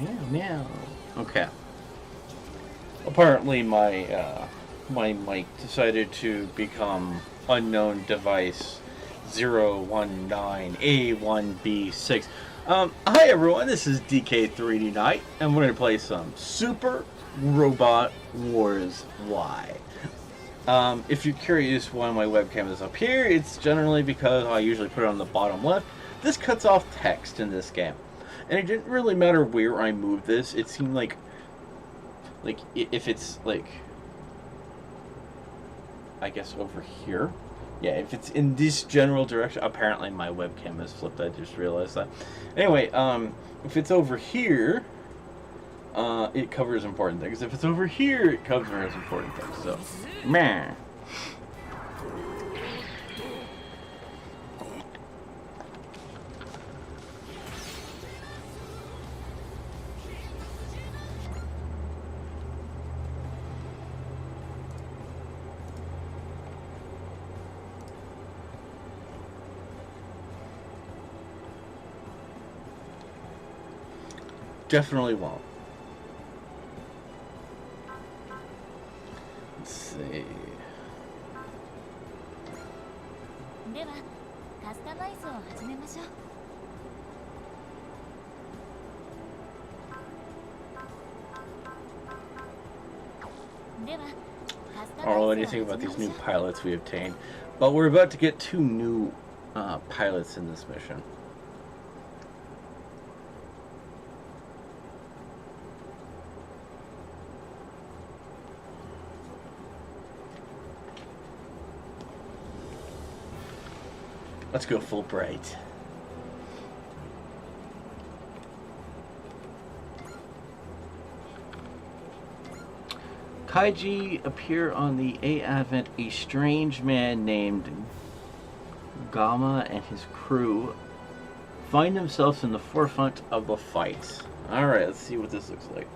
Meow, meow. Okay. Apparently, my mic decided to become unknown device 019A1B6. Hi everyone, this is DK3D Knight, and we're going to play some Super Robot Wars Y. If you're curious why my webcam is up here, it's generally because I usually put it on the bottom left. This cuts off text in this game. And it didn't really matter where I moved this, it seemed like if it's like, I guess over here. Yeah, if it's in this general direction, apparently my webcam is flipped, I just realized that. Anyway, if it's over here, it covers important things. If it's over here, it covers important things, so, meh. Definitely won't. Let's see. ではカスタマイズを始めましょう。では I don't know anything about these new pilots we obtained, but we're about to get 2 new pilots in this mission. Let's go full bright. Kaiji appear on the A Advent. A strange man named Gamma and his crew find themselves in the forefront of the fight. Alright, let's see what this looks like.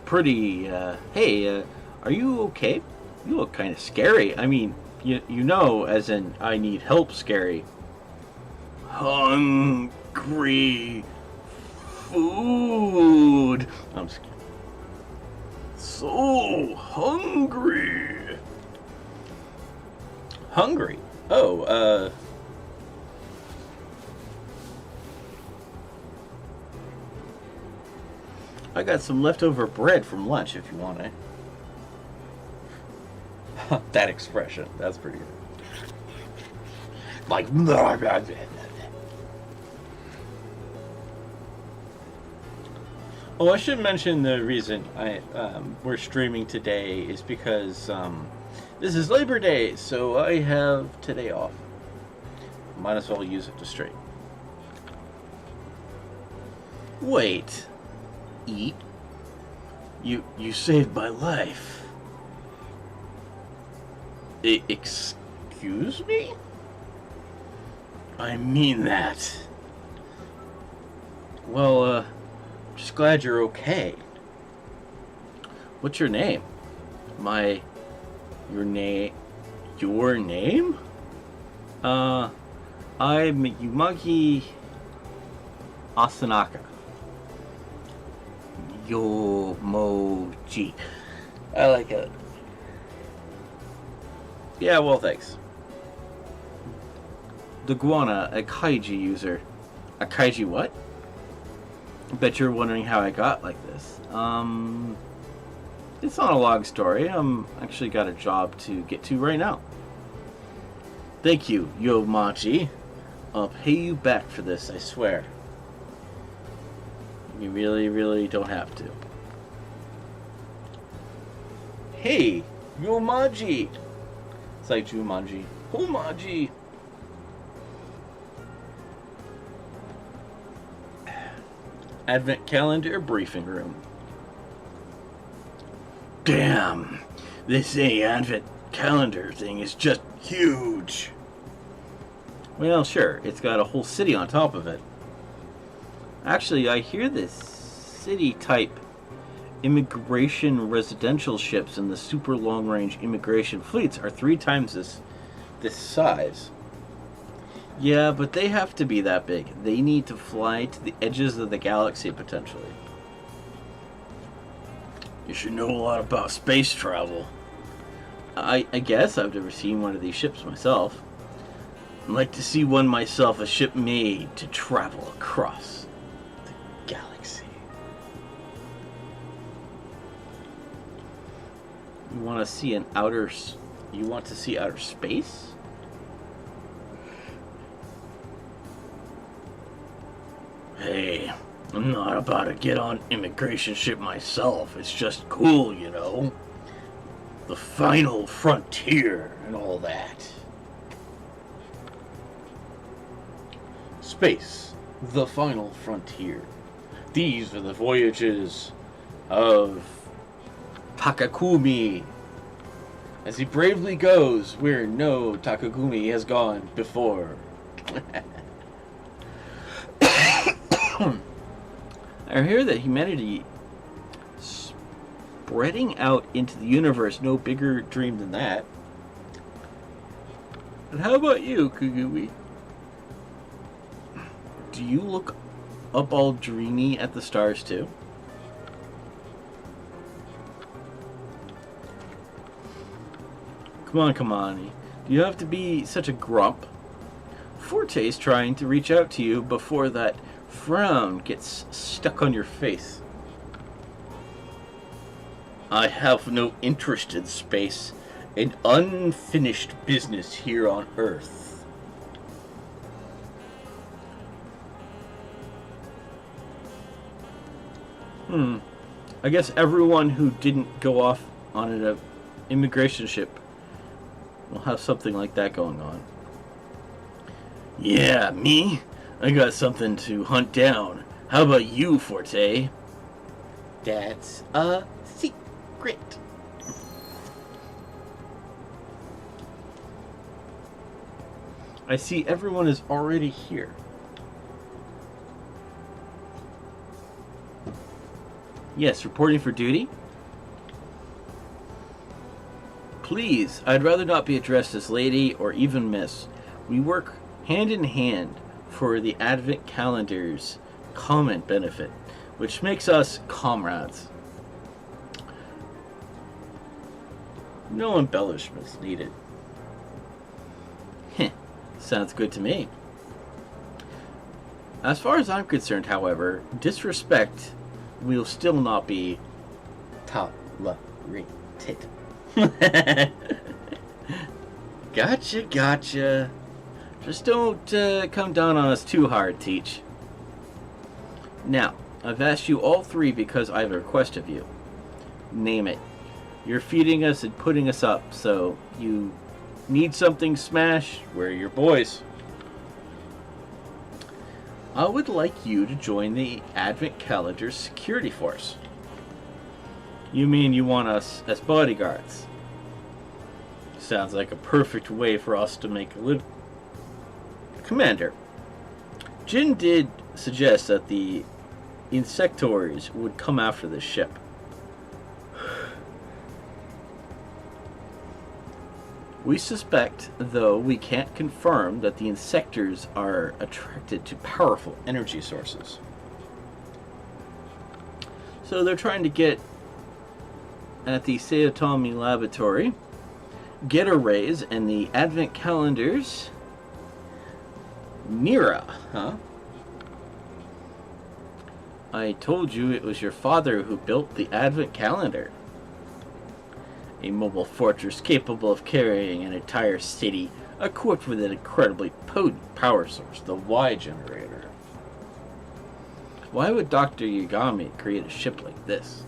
Pretty, hey, are you okay? You look kind of scary. I mean, you know, as in, I need help scary. Hungry food. I'm so hungry. Hungry? Oh, I got some leftover bread from lunch if you want it. That expression, that's pretty good. Like, oh, I should mention the reason we're streaming today is because this is Labor Day, so I have today off. Might as well use it to stream. Wait. Eat? You saved my life. Excuse me? I mean that. Well, just glad you're okay. What's your name? Your name? I'm Yumagi Asanaka. Yomoji. I like it. Yeah, well, thanks. The Guana, a Kaiji user. A Kaiji what? I bet you're wondering how I got like this. It's not a long story. I'm actually got a job to get to right now. Thank you, Yomachi. I'll pay you back for this, I swear. You really, really don't have to. Hey, Yomaji! It's like Jumanji. Homaji! Advent calendar briefing room. Damn! This Advent calendar thing is just huge! Well, sure, it's got a whole city on top of it. Actually, I hear this city type immigration residential ships and the super long-range immigration fleets are 3 times this size. Yeah, but they have to be that big. They need to fly to the edges of the galaxy, potentially. You should know a lot about space travel. I guess I've never seen one of these ships myself. I'd like to see one myself, a ship made to travel across the galaxy. You want to see outer space? Hey, I'm not about to get on immigration ship myself. It's just cool, you know. The final frontier and all that. Space, the final frontier. These are the voyages of Takakumi, as he bravely goes where no Takakumi has gone before. I hear that humanity spreading out into the universe, no bigger dream than that. And how about you, Kugumi? Do you look up all dreamy at the stars too? Come on. Do you have to be such a grump? Forte's trying to reach out to you before that frown gets stuck on your face. I have no interest in space, an unfinished business here on Earth. I guess everyone who didn't go off on an immigration ship will have something like that going on. Yeah, me? I got something to hunt down. How about you, Forte? That's a secret. I see everyone is already here. Yes, reporting for duty? Please, I'd rather not be addressed as lady or even miss. We work hand in hand for the Advent Calendar's common benefit, which makes us comrades. No embellishments needed. Heh, sounds good to me. As far as I'm concerned, however, disrespect will still not be tolerated. Gotcha. Just don't come down on us too hard, Teach. Now, I've asked you all 3 because I have a request of you. Name it. You're feeding us and putting us up, so you need something smash, we're your boys. I would like you to join the Advent Calendar security force. You mean you want us as bodyguards? Sounds like a perfect way for us to make a living. Commander, Jin did suggest that the Insectories would come after this ship. We suspect, though we can't confirm, that the Insectors are attracted to powerful energy sources. So they're trying to get at the Saotome Laboratory, get a raise, and the Advent Calendars. Mira, huh? I told you it was your father who built the Advent Calendar. A mobile fortress capable of carrying an entire city, equipped with an incredibly potent power source, the Y generator. Why would Dr. Yagami create a ship like this?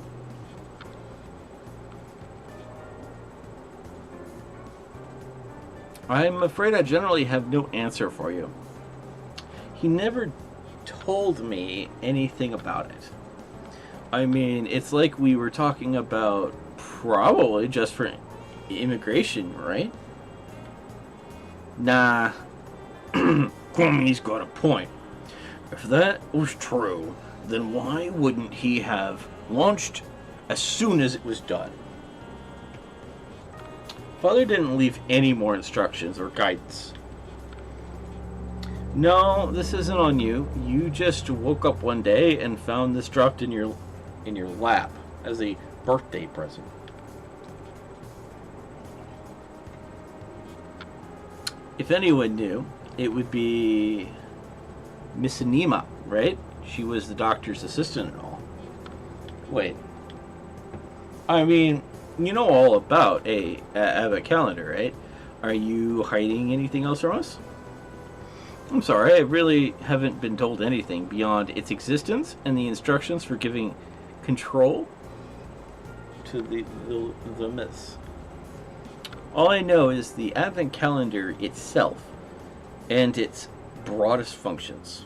I'm afraid I generally have no answer for you. He never told me anything about it. I mean, it's like we were talking about probably just for immigration, right? Nah, Kwami's got a point. If that was true, then why wouldn't he have launched as soon as it was done. Father didn't leave any more instructions or guidance. No, this isn't on you. You just woke up one day and found this dropped in your lap as a birthday present. If anyone knew, it would be Miss Anima, right? She was the doctor's assistant and all. Wait. I mean, you know all about a Advent calendar, right? Are you hiding anything else from us? I'm sorry, I really haven't been told anything beyond its existence and the instructions for giving control to the myths. All I know is the Advent calendar itself and its broadest functions.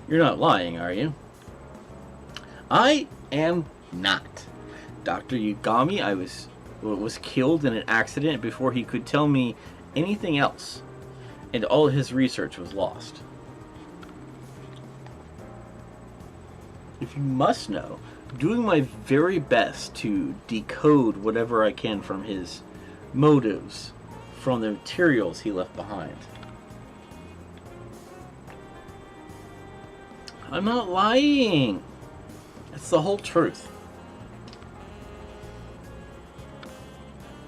You're not lying, are you? I am not. Dr. Yagami was killed in an accident before he could tell me anything else, and all his research was lost. If you must know, doing my very best to decode whatever I can from his motives, from the materials he left behind. I'm not lying. It's the whole truth.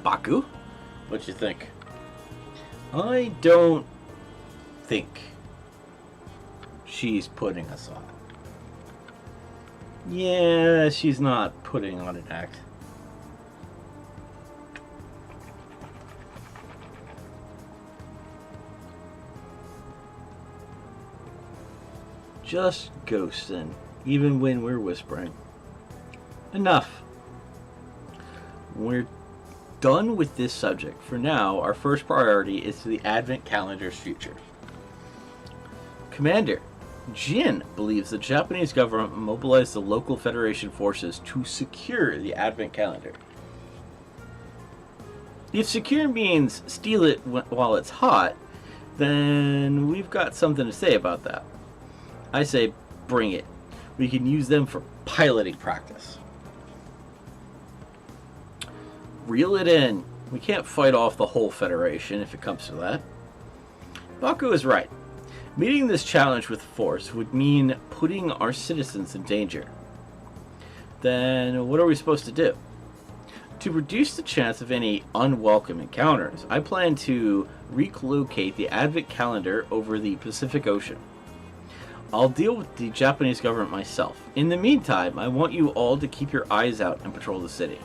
Baku? What you think? I don't think she's putting us on. Yeah, she's not putting on an act. Just ghosting, even when we're whispering. Enough. We're done with this subject. For now, our first priority is to the Advent calendar's future. Commander, Jin believes the Japanese government mobilized the local Federation forces to secure the Advent calendar. If secure means steal it while it's hot, then we've got something to say about that. I say bring it. We can use them for piloting practice. Reel it in. We can't fight off the whole Federation if it comes to that. Baku is right. Meeting this challenge with force would mean putting our citizens in danger. Then what are we supposed to do? To reduce the chance of any unwelcome encounters, I plan to relocate the Advent calendar over the Pacific Ocean. I'll deal with the Japanese government myself. In the meantime, I want you all to keep your eyes out and patrol the city.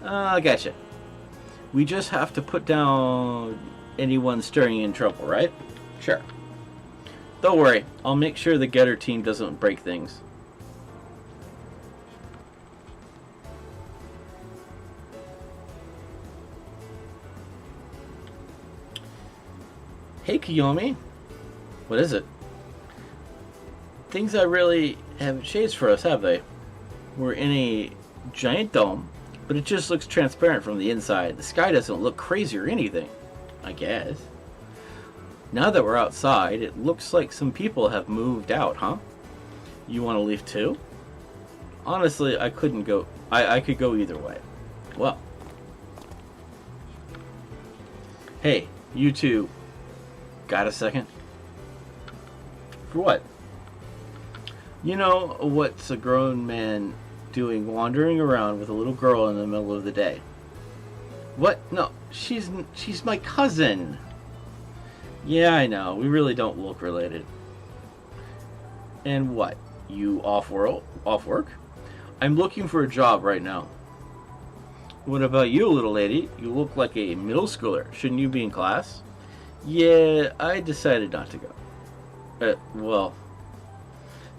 I gotcha. We just have to put down anyone stirring in trouble, right? Sure. Don't worry, I'll make sure the Getter team doesn't break things. Hey Kiyomi. What is it? Things I really haven't changed for us, have they? We're in a giant dome, but it just looks transparent from the inside. The sky doesn't look crazy or anything, I guess. Now that we're outside, it looks like some people have moved out, huh? You want to leave too? Honestly, I couldn't go. I could go either way. Well. Hey, you two. Got a second? For what? You know what's a grown man doing wandering around with a little girl in the middle of the day? What? No, she's my cousin. Yeah, I know. We really don't look related. And what? You off work? I'm looking for a job right now. What about you, little lady? You look like a middle schooler. Shouldn't you be in class? Yeah, I decided not to go. Well,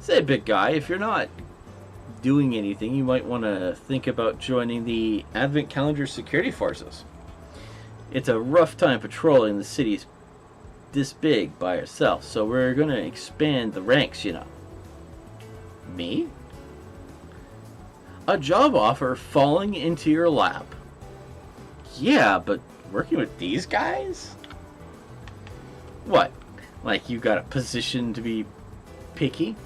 say, big guy, if you're not doing anything, you might want to think about joining the Advent Calendar Security Forces. It's a rough time patrolling the cities this big by yourself, so we're going to expand the ranks, you know. Me? A job offer falling into your lap. Yeah, but working with these guys? What? Like you got a position to be picky?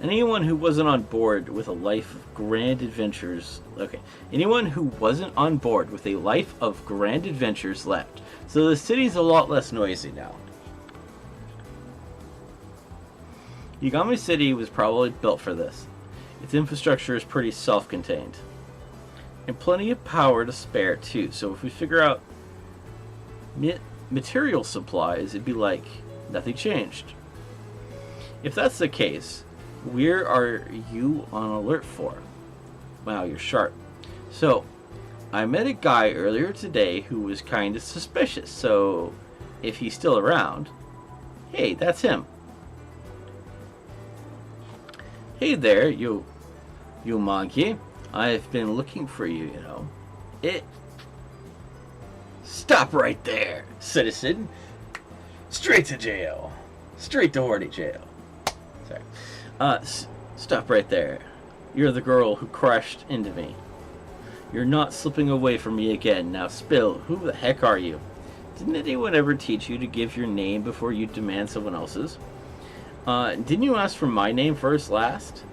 Anyone who wasn't on board with a life of grand adventures... Okay. Anyone who wasn't on board with a life of grand adventures left. So the city's a lot less noisy now. Yagami City was probably built for this. Its infrastructure is pretty self-contained. And plenty of power to spare, too. So if we figure out material supplies, it'd be like nothing changed. If that's the case, where are you on alert for? Wow, you're sharp. So, I met a guy earlier today who was kind of suspicious, so if he's still around, hey, that's him. Hey there, you monkey. I've been looking for you, you know. Stop right there, citizen. Straight to jail. Straight to Horny jail. Sorry. Stop right there. You're the girl who crashed into me. You're not slipping away from me again. Now spill. Who the heck are you? Didn't anyone ever teach you to give your name before you demand someone else's? Didn't you ask for my name first last?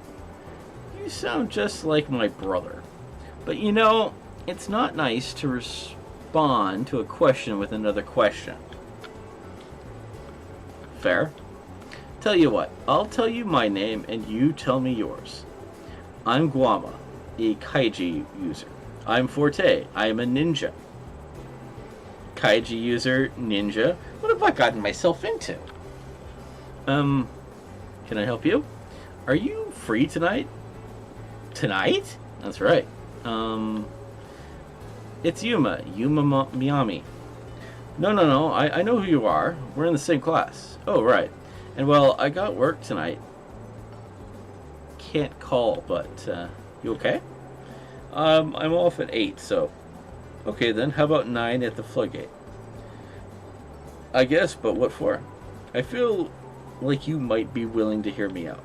You sound just like my brother. But you know, it's not nice to respond to a question with another question. Fair? Tell you what, I'll tell you my name and you tell me yours. I'm Guama, a Kaiji user. I'm Forte, I am a ninja. Kaiji user, ninja? What have I gotten myself into? Can I help you? Are you free tonight? Tonight? That's right. It's Yuma Miyami. No, I know who you are. We're in the same class. Oh, right. And well, I got work tonight. Can't call, but, you okay? I'm off at 8, so... Okay then, how about 9 at the floodgate? I guess, but what for? I feel like you might be willing to hear me out.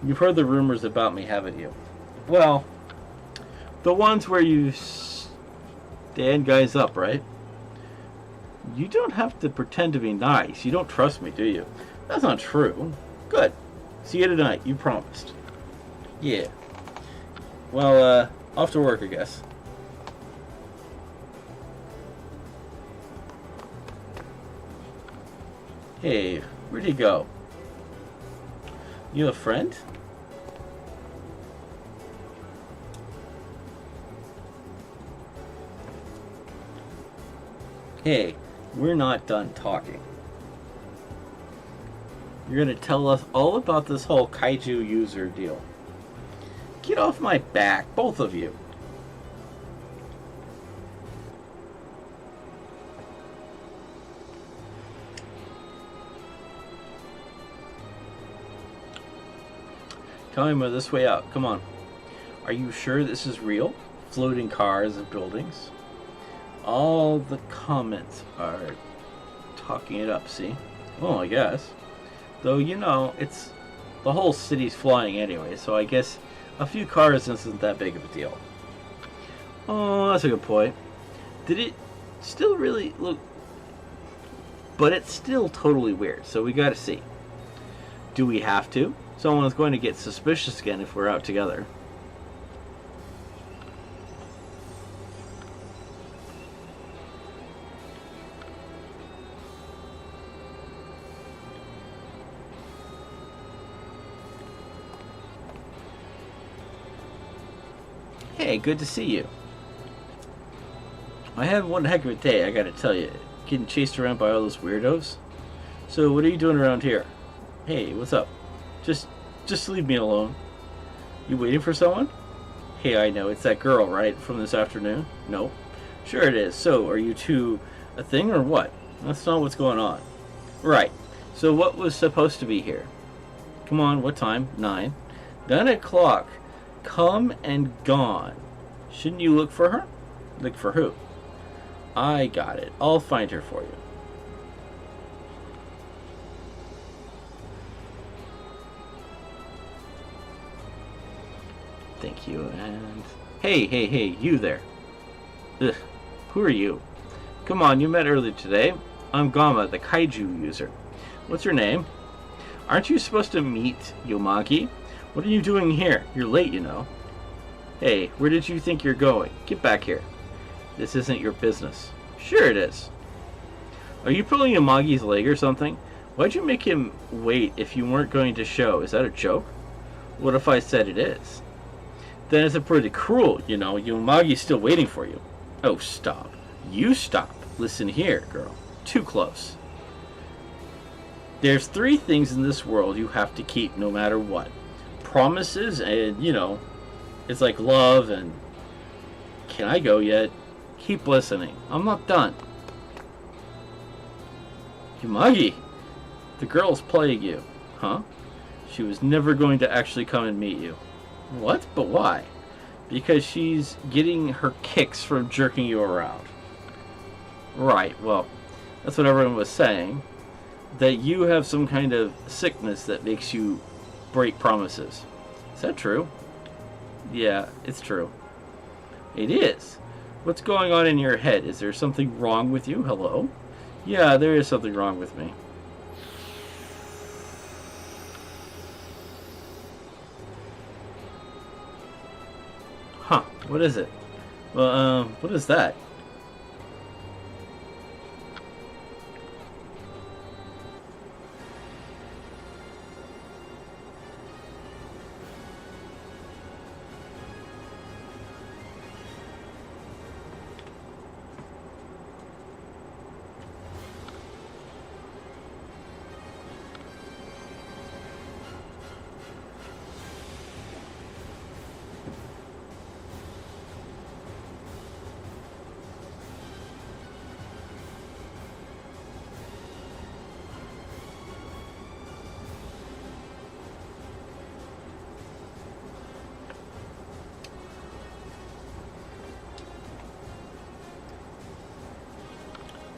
You've heard the rumors about me, haven't you? Well, the ones where you stand guys up, right? You don't have to pretend to be nice. You don't trust me, do you? That's not true. Good. See you tonight. You promised. Yeah. Well, off to work, I guess. Hey, where'd he go? You a friend? Hey, we're not done talking. You're gonna tell us all about this whole kaiju user deal. Get off my back, both of you. Tell me this way out. Come on. Are you sure this is real? Floating cars and buildings? All the comments are talking it up, see? Well, I guess. Though, you know, it's... the whole city's flying anyway, so I guess a few cars isn't that big of a deal. Oh, that's a good point. Did it still really look... But it's still totally weird, so we gotta see. Do we have to? Someone's going to get suspicious again if we're out together. Hey, good to see you. I had one heck of a day, I gotta tell you. Getting chased around by all those weirdos. So, what are you doing around here? Hey, what's up? Just leave me alone. You waiting for someone? Hey, I know, it's that girl, right? From this afternoon? No. Sure it is. So, are you two a thing or what? That's not what's going on. Right. So, what was supposed to be here? Come on, what time? 9. 9 o'clock. Come and gone. Shouldn't you look for her? Look for who? I got it. I'll find her for you. Thank you, and... Hey, you there. Ugh, who are you? Come on, you met earlier today. I'm Gama, the kaiju user. What's your name? Aren't you supposed to meet Yomagi? What are you doing here? You're late, you know. Hey, where did you think you're going? Get back here. This isn't your business. Sure it is. Are you pulling Yomagi's leg or something? Why'd you make him wait if you weren't going to show? Is that a joke? What if I said it is? Then it's pretty cruel, you know. Yomagi's still waiting for you. Oh, stop. You stop. Listen here, girl. Too close. There's 3 things in this world you have to keep no matter what. Promises and, you know, it's like love and... Can I go yet? Keep listening. I'm not done. Yomagi! The girl's playing you. Huh? She was never going to actually come and meet you. What? But why? Because she's getting her kicks from jerking you around. Right, well, that's what everyone was saying. That you have some kind of sickness that makes you break promises. Is that true? Yeah, it's true. It is. What's going on in your head? Is there something wrong with you? Hello? Yeah, there is something wrong with me. Huh, what is it? Well, what is that?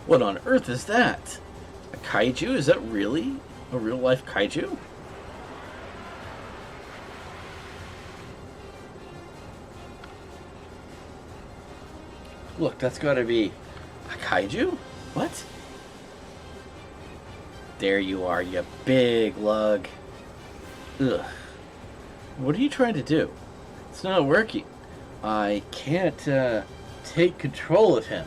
What on earth is that? A kaiju? Is that really a real life kaiju? Look, that's gotta be a kaiju? What? There you are, you big lug. Ugh. What are you trying to do? It's not working. I can't take control of him.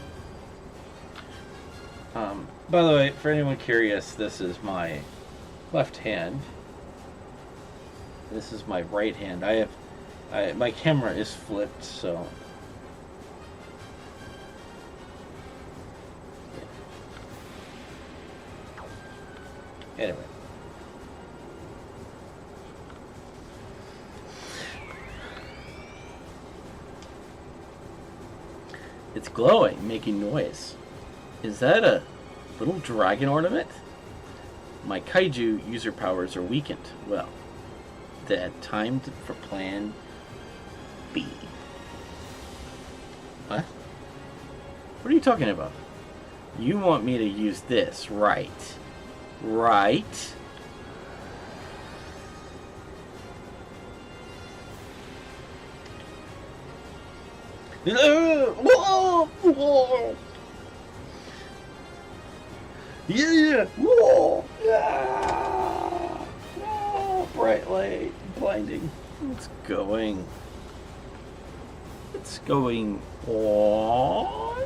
By the way, for anyone curious, this is my left hand. This is my right hand. My camera is flipped, so... Yeah. Anyway. It's glowing, making noise. Is that a little dragon ornament? My kaiju user powers are weakened. Well, that timed for plan B. What? What are you talking about? You want me to use this, right? Right? Whoa! Whoa! Yeah! Whoa! Ah! Oh, bright light, blinding. What's going? What's going on?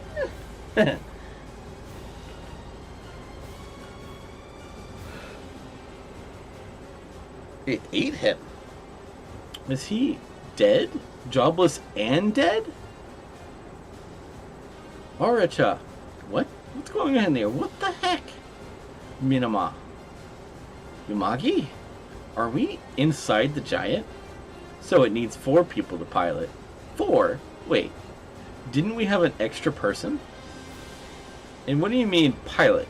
It ate him. Is he dead? Jobless and dead? Oracha. What? What's going on there? What the heck? Minama. Yomagi? Are we inside the giant? So it needs 4 people to pilot. 4? Wait. Didn't we have an extra person? And what do you mean pilot?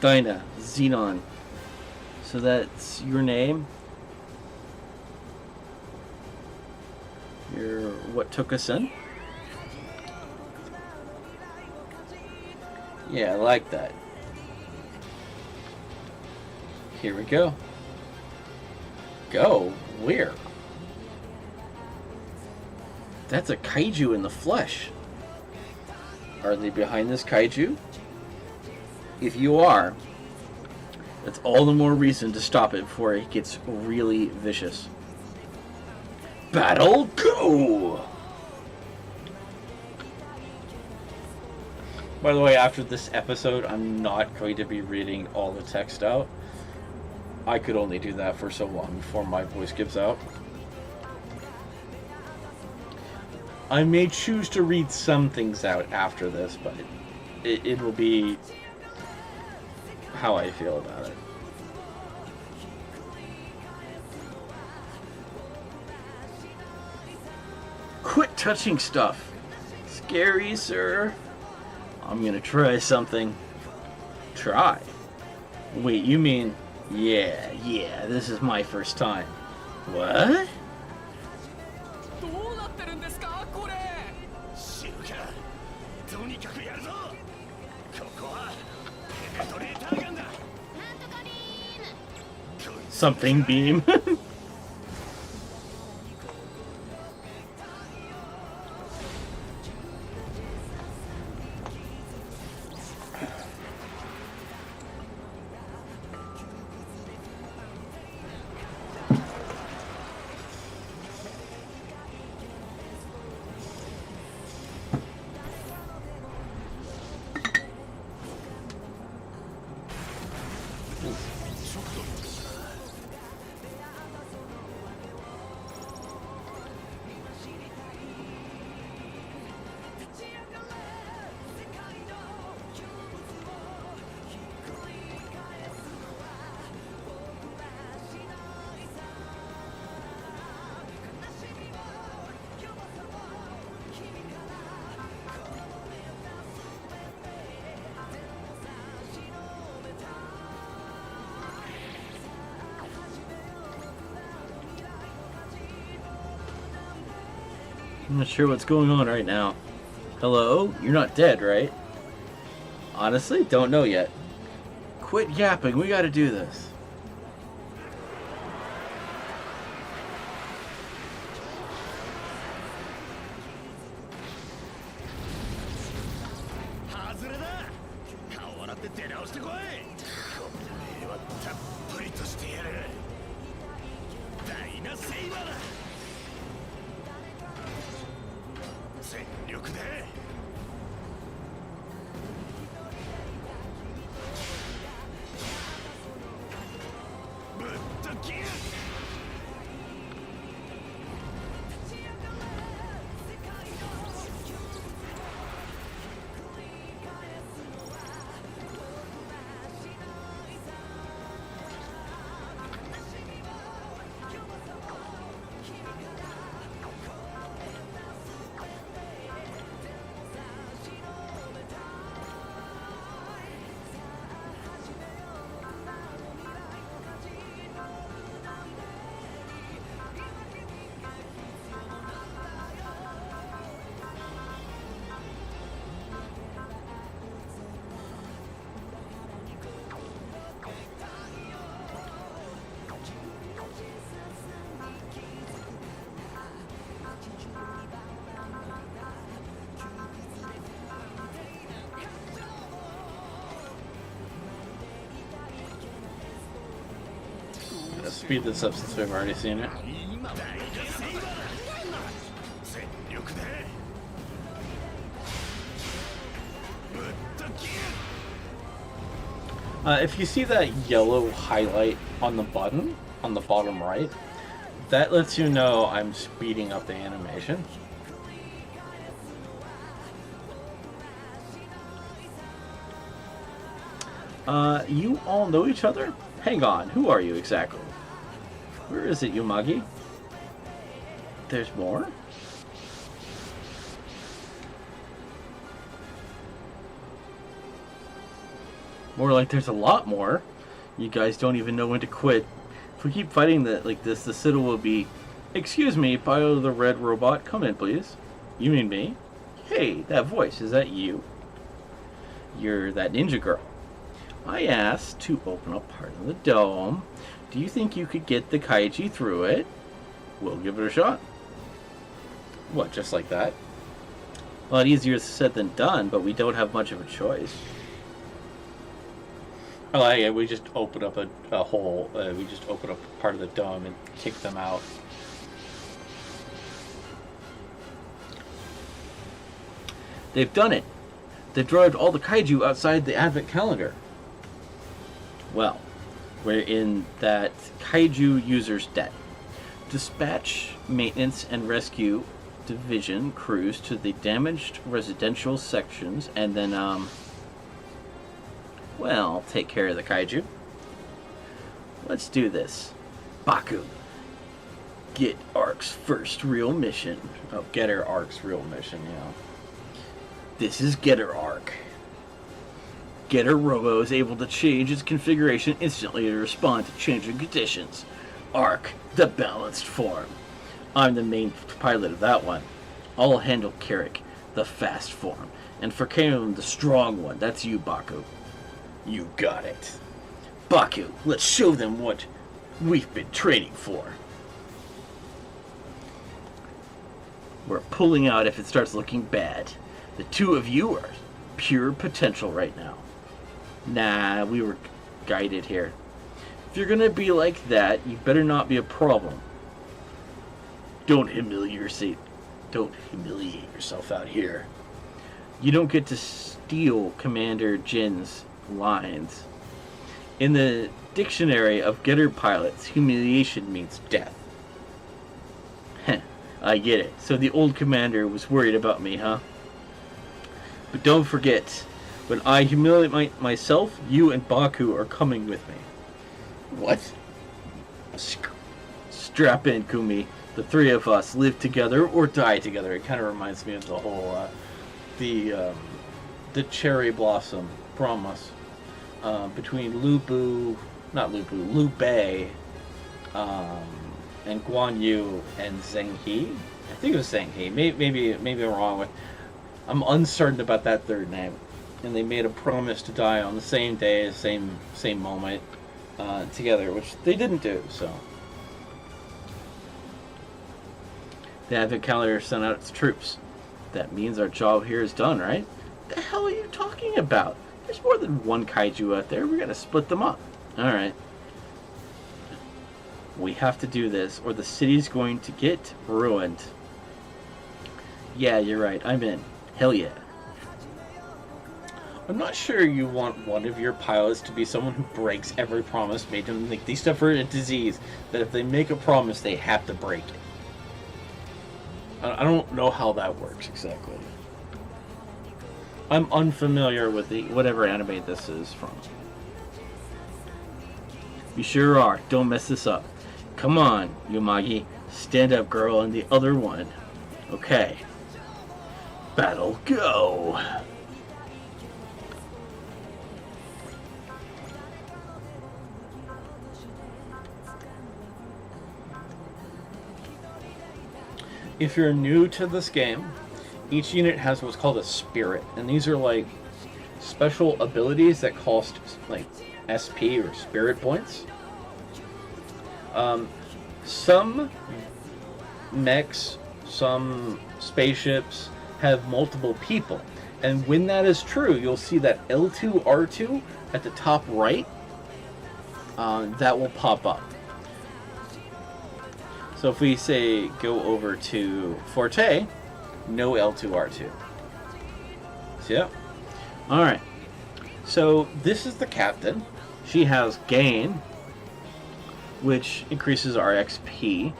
Dinah. Xenon. So that's your name? You're what took us in? Yeah, I like that. Here we go. Go? Where? That's a kaiju in the flesh. Are they behind this kaiju? If you are, That's all the more reason to stop it before it gets really vicious. Battle, go! By the way, after this episode, I'm not going to be reading all the text out. I could only do that for so long before my voice gives out. I may choose to read some things out after this, but it will be how I feel about it. Quit touching stuff. Scary, sir. I'm gonna try something. Try? Wait, you mean... Yeah, this is my first time. What? Something beam. I'm not sure what's going on right now. Hello? You're not dead, right? Honestly, don't know yet. Quit yapping, we gotta do this. Let's speed this up since we've already seen it. If you see that yellow highlight on the button, on the bottom right, that lets you know I'm speeding up the animation. You all know each other? Hang on, who are you exactly? Where is it, Yumagi? There's more? More like there's a lot more. You guys don't even know when to quit. If we keep fighting that like this, the Citadel will be... Excuse me, Bio the Red Robot, come in please. You mean me? Hey, that voice, is that you? You're that ninja girl. I asked to open up part of the dome. Do you think you could get the Kaiji through it? We'll give it a shot. What, just like that? A lot easier said than done, but we don't have much of a choice. Oh, yeah, we just open up a hole. We just open up part of the dome and kick them out. They've done it. They've driven all the kaiju outside the advent calendar. Well, we're in that kaiju user's debt. Dispatch maintenance and rescue division crews to the damaged residential sections and then, well, take care of the kaiju. Let's do this. Baku. Get Ark's first real mission. Oh, Getter Ark's real mission, yeah. This is Getter Ark. Getter Robo is able to change its configuration instantly to respond to changing conditions. Ark, the balanced form. I'm the main pilot of that one. I'll handle Carrick, the fast form. And for Kaelin, the strong one. That's you, Baku. You got it. Baku, let's show them what we've been training for. We're pulling out if it starts looking bad. The two of you are pure potential right now. Nah, we were guided here. If you're gonna be like that, you better not be a problem. Don't humiliate yourself out here. You don't get to steal Commander Jin's lines. In the dictionary of Getter pilots, humiliation means death. Heh, I get it. So the old commander was worried about me, huh? But don't forget, when I humiliate myself, you and Baku are coming with me. What? Strap in, Kumi. The three of us live together or die together. It kind of reminds me of the whole, the cherry blossom promise between Liu Bei, and Guan Yu and Zheng He. I think it was Zheng He. Maybe I'm wrong with. I'm uncertain about that third name. And they made a promise to die on the same day, same moment, together, which they didn't do. So the Advent calendar sent out its troops. That means our job here is done, right? What the hell are you talking about? There's more than one kaiju out there. We're gonna split them up. All right. We have to do this, or the city's going to get ruined. Yeah, you're right. I'm in. Hell yeah. I'm not sure you want one of your pilots to be someone who breaks every promise made to them. Like, they suffer a disease that if they make a promise, they have to break it. I don't know how that works exactly. I'm unfamiliar with the whatever anime this is from. You sure are. Don't mess this up. Come on, Yumagi. Stand up, girl, and the other one. Okay. Battle, go! If you're new to this game, each unit has what's called a spirit, and these are like special abilities that cost like SP or spirit points. Some mechs, some spaceships have multiple people, and when that is true, you'll see that L2 R2 at the top right, that will pop up. So if we say go over to Forte, no L2 R2. So yeah. Alright. So this is the captain. She has gain, which increases our XP.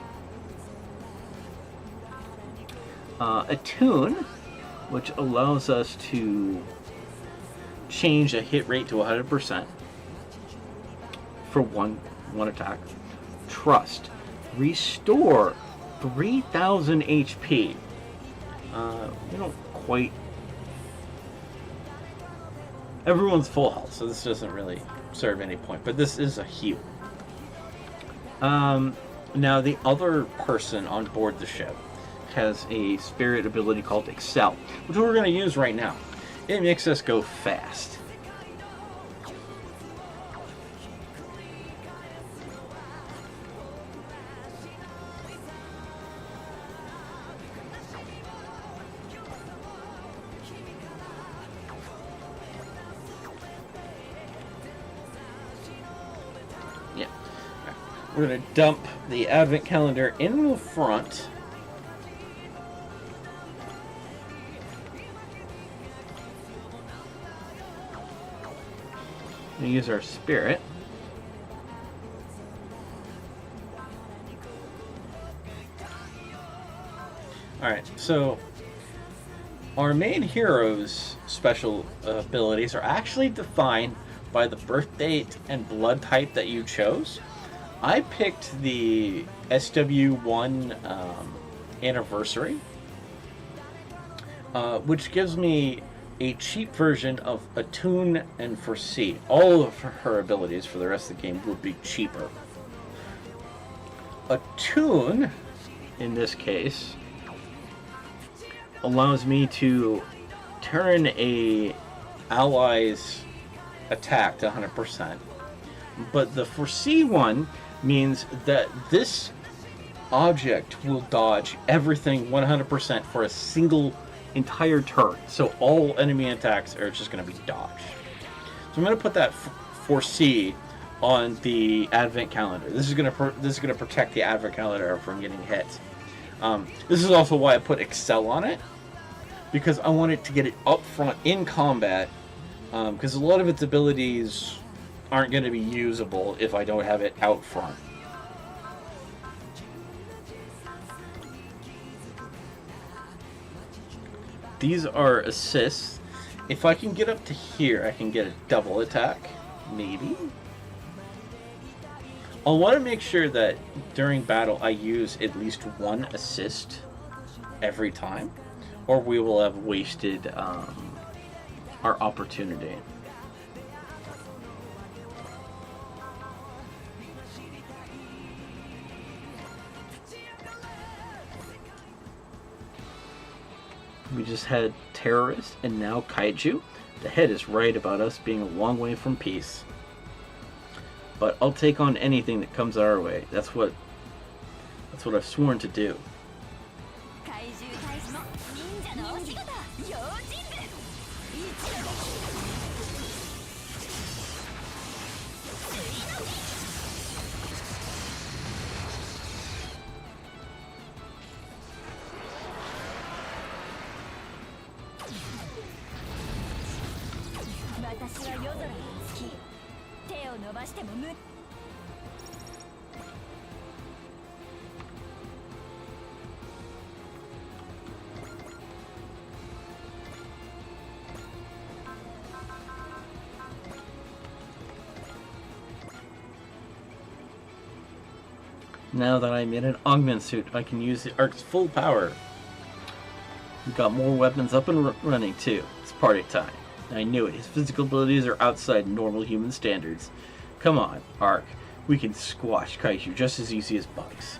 Attune, which allows us to change a hit rate to 100% for one attack. Trust. Restore 3,000 HP. We don't quite. Everyone's full health, so this doesn't really serve any point. But this is a heal. Now the other person on board the ship has a spirit ability called Excel, which we're going to use right now. It makes us go fast. We're going to dump the advent calendar in the front. We use our spirit. Alright, so our main hero's special abilities are actually defined by the birth date and blood type that you chose. I picked the SW1 anniversary, which gives me a cheap version of Attune and Foresee. All of her abilities for the rest of the game will be cheaper. Attune, in this case, allows me to turn a ally's attack to 100%. But the Foresee one means that this object will dodge everything 100% for a single entire turn. So all enemy attacks are just going to be dodged. So I'm going to put that Foresee on the advent calendar. This is going to protect the advent calendar from getting hit. This is also why I put Excel on it, because I wanted to get it up front in combat, because a lot of its abilities aren't going to be usable if I don't have it out front. These are assists. If I can get up to here, I can get a double attack, maybe. I'll want to make sure that during battle I use at least one assist every time, or we will have wasted our opportunity. We just had terrorists and now kaiju. The head is right about us being a long way from peace. But I'll take on anything that comes our way. That's what I've sworn to do. Now that I'm in an augment suit, I can use the Ark's full power. We've got more weapons up and running too. It's party time. I knew it. His physical abilities are outside normal human standards. Come on, Ark. We can squash kaiju just as easy as bugs.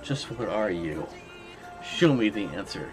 Just what are you? Show me the answer.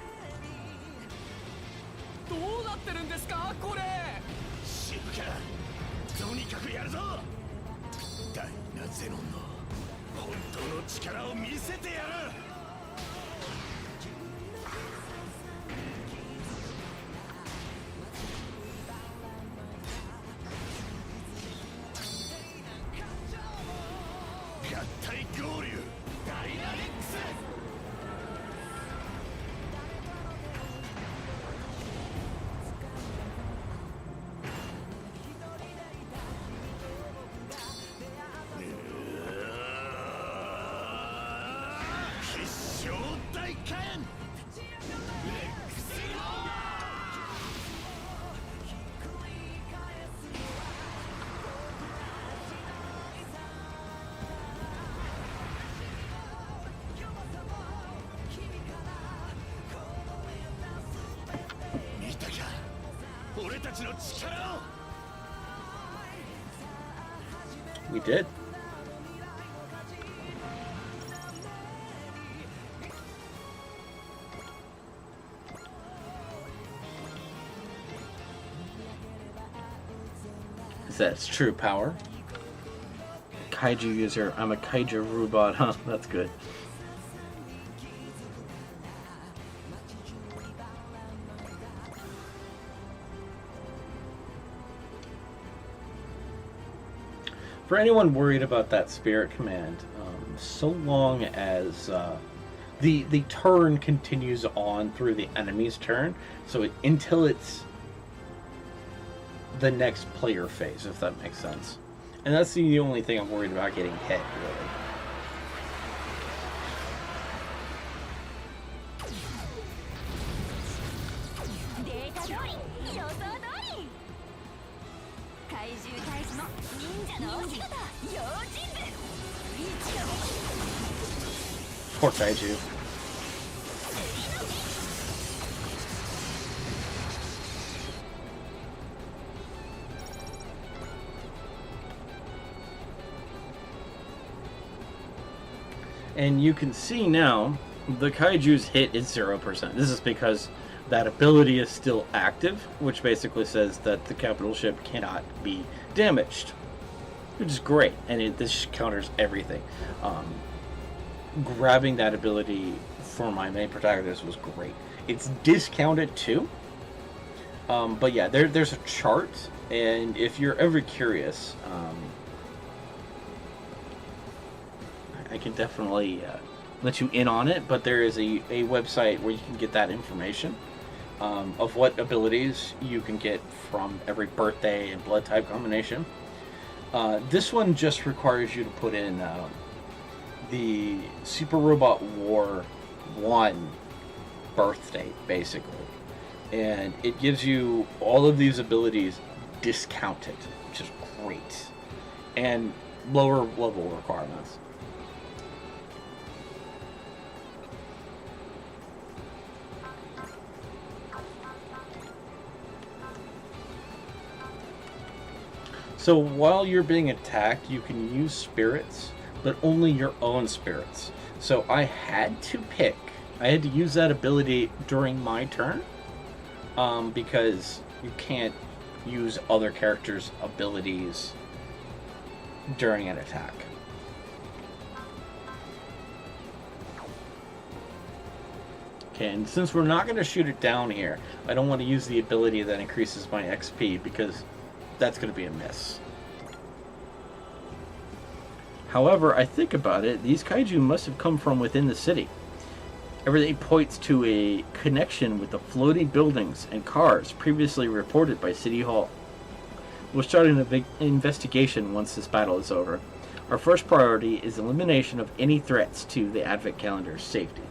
We did. That's true power. Kaiju user. I'm a kaiju robot, huh? That's good. For anyone worried about that spirit command, so long as the turn continues on through the enemy's turn, so until it's the next player phase, if that makes sense. And that's the only thing I'm worried about getting hit, really. Poor Kaiju. And you can see now, the Kaiju's hit is 0%. This is because that ability is still active, which basically says that the capital ship cannot be damaged. Which is great, and this counters everything. Grabbing that ability for my main protagonist was great. It's discounted too. But yeah, there's a chart, and if you're ever curious, I can definitely let you in on it, but there is a website where you can get that information of what abilities you can get from every birthday and blood type combination. This one just requires you to put in the Super Robot War 1 birth date, basically. And it gives you all of these abilities discounted, which is great. And lower level requirements. So while you're being attacked, you can use spirits, but only your own spirits. So I had to use that ability during my turn, because you can't use other characters' abilities during an attack. Okay, and since we're not going to shoot it down here, I don't want to use the ability that increases my XP, because that's going to be a miss. However, I think about it, these kaiju must have come from within the city. Everything points to a connection with the floating buildings and cars previously reported by City Hall. We'll start an investigation once this battle is over. Our first priority is elimination of any threats to the Advent Calendar's safety.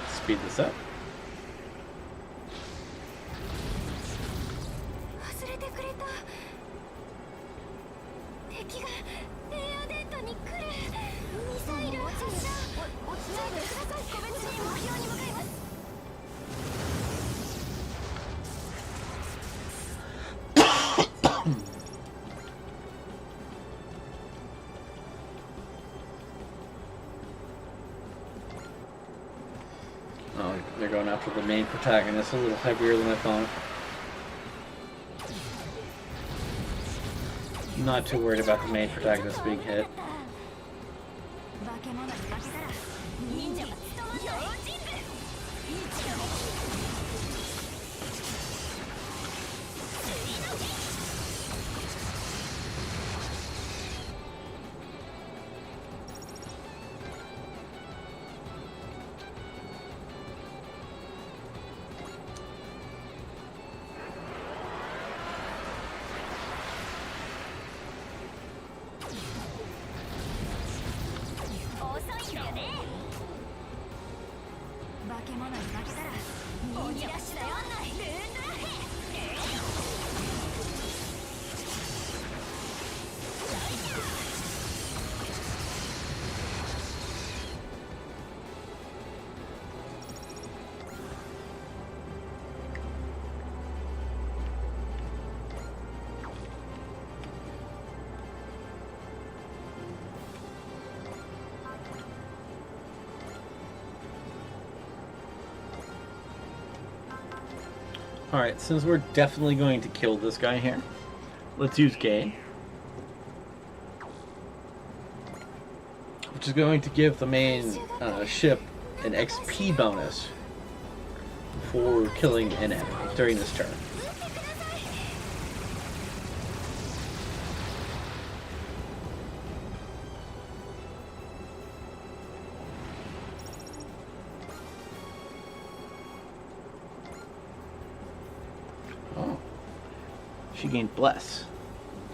Speed this up. Oh, they're going after the main protagonist, a little heavier than I thought. Not too worried about the main protagonist being hit. Alright, since we're definitely going to kill this guy here, let's use Gain. Which is going to give the main ship an XP bonus for killing an enemy during this turn. Oh. She gained Bless.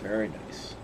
Very nice.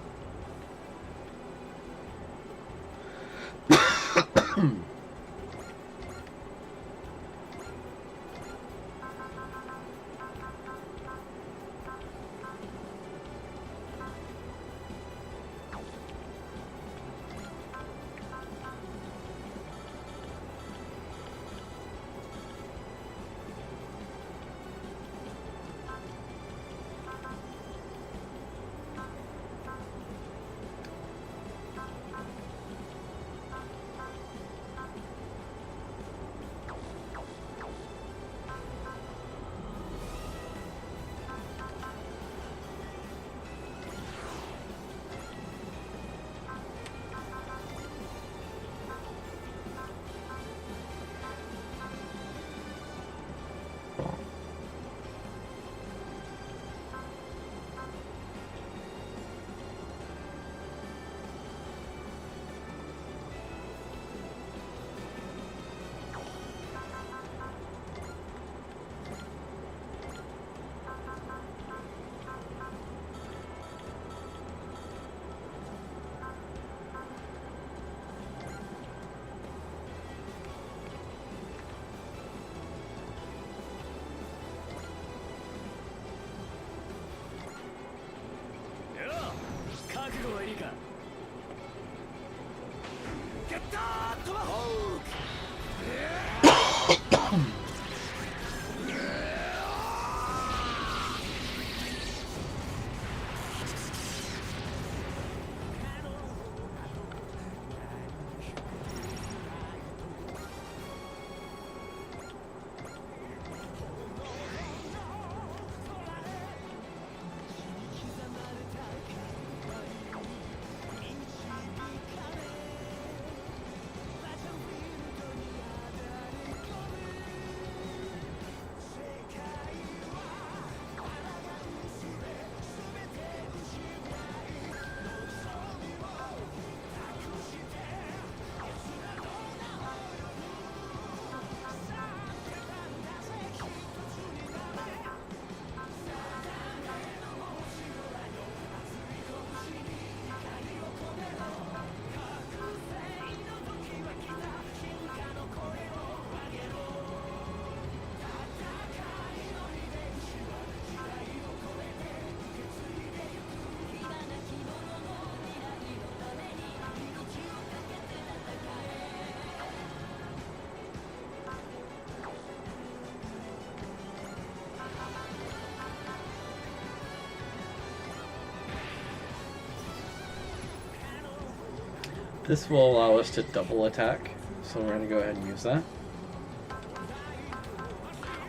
This will allow us to double attack, so we're going to go ahead and use that.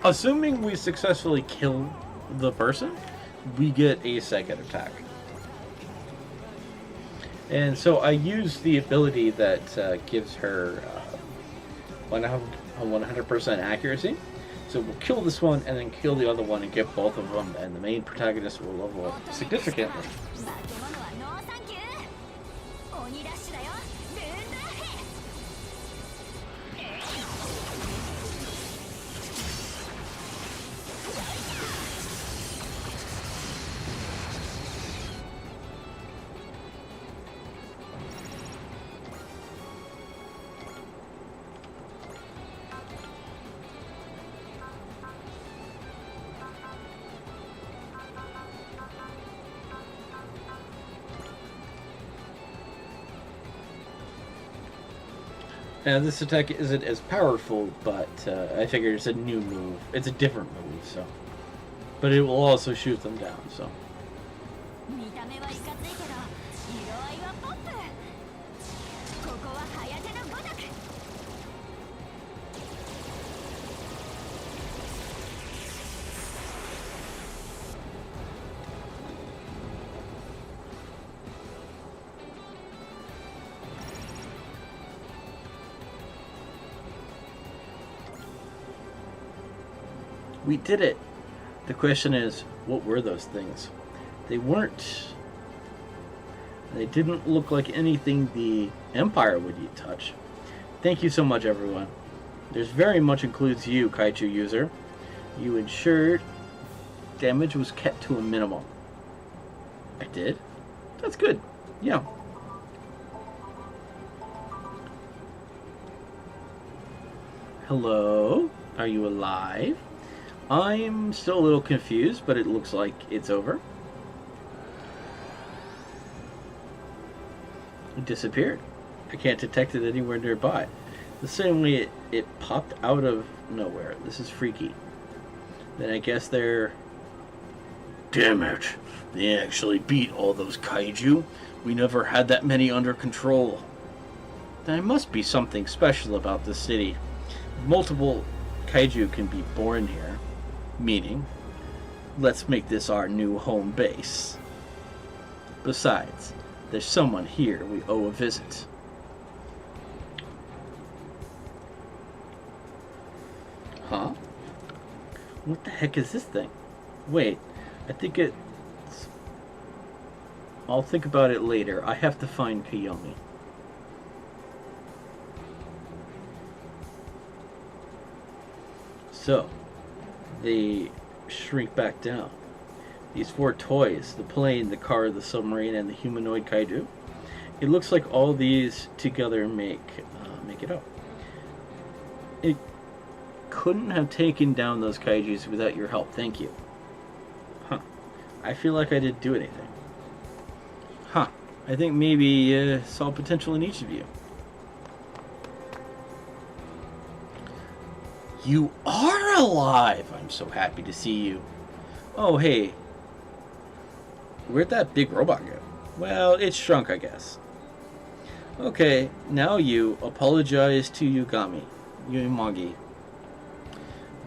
Assuming we successfully kill the person, we get a second attack. And so I use the ability that gives her 100% accuracy. So we'll kill this one and then kill the other one and get both of them, and the main protagonist will level up significantly. Now, this attack isn't as powerful, but I figure it's a new move. It's a different move, so. But it will also shoot them down, so. We did it! The question is, what were those things? They weren't... They didn't look like anything the Empire would touch. Thank you so much, everyone. This very much includes you, Kaiju user. You ensured damage was kept to a minimum. I did? That's good. Yeah. Hello? Are you alive? I'm still a little confused, but it looks like it's over. It disappeared. I can't detect it anywhere nearby. The same way it popped out of nowhere. This is freaky. Then I guess they're... Damn it! They actually beat all those kaiju. We never had that many under control. There must be something special about this city. Multiple kaiju can be born here. Meaning, let's make this our new home base. Besides, there's someone here we owe a visit. Huh? What the heck is this thing? Wait, I think it's... I'll think about it later. I have to find Kiyomi. So, they shrink back down. These 4 toys, the plane, the car, the submarine, and the humanoid kaiju. It looks like all these together make it up. It couldn't have taken down those kaijus without your help. Thank you. Huh. I feel like I didn't do anything. Huh. I think maybe saw potential in each of you. You are alive! I'm so happy to see you. Oh, hey. Where'd that big robot go? Well, it shrunk, I guess. Okay, now you apologize to Yumagi.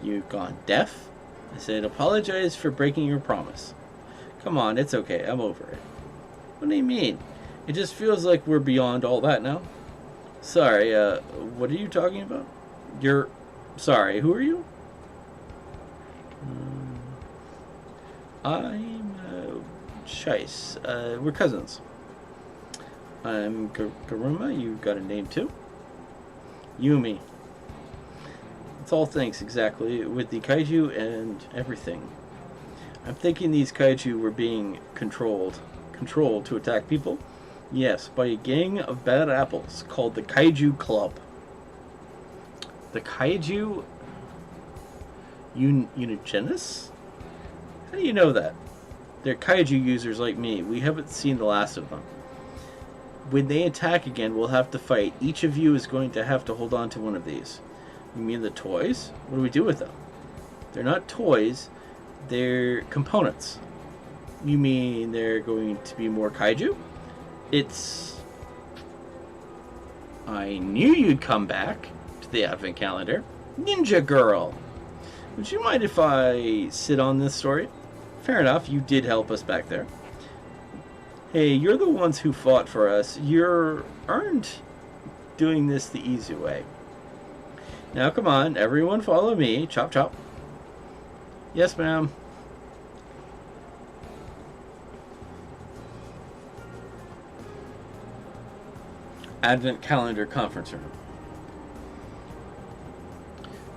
You've gone deaf? I said apologize for breaking your promise. Come on, it's okay, I'm over it. What do you mean? It just feels like we're beyond all that now. Sorry, what are you talking about? You're... Sorry, who are you? I'm Chase. We're cousins. I'm Garuma. You got a name too? Yumi. It's all thanks exactly with the kaiju and everything. I'm thinking these kaiju were being controlled to attack people. Yes, by a gang of bad apples called the Kaiju Club. The Kaiju Unigenis? How do you know that? They're Kaiju users like me. We haven't seen the last of them. When they attack again, we'll have to fight. Each of you is going to have to hold on to one of these. You mean the toys? What do we do with them? They're not toys. They're components. You mean they're going to be more kaiju? It's... I knew you'd come back to the advent calendar. Ninja Girl! Would you mind if I sit on this story? Fair enough, you did help us back there. Hey, you're the ones who fought for us. You aren't doing this the easy way. Now come on, everyone follow me. Chop chop. Yes, ma'am. Advent calendar conference room.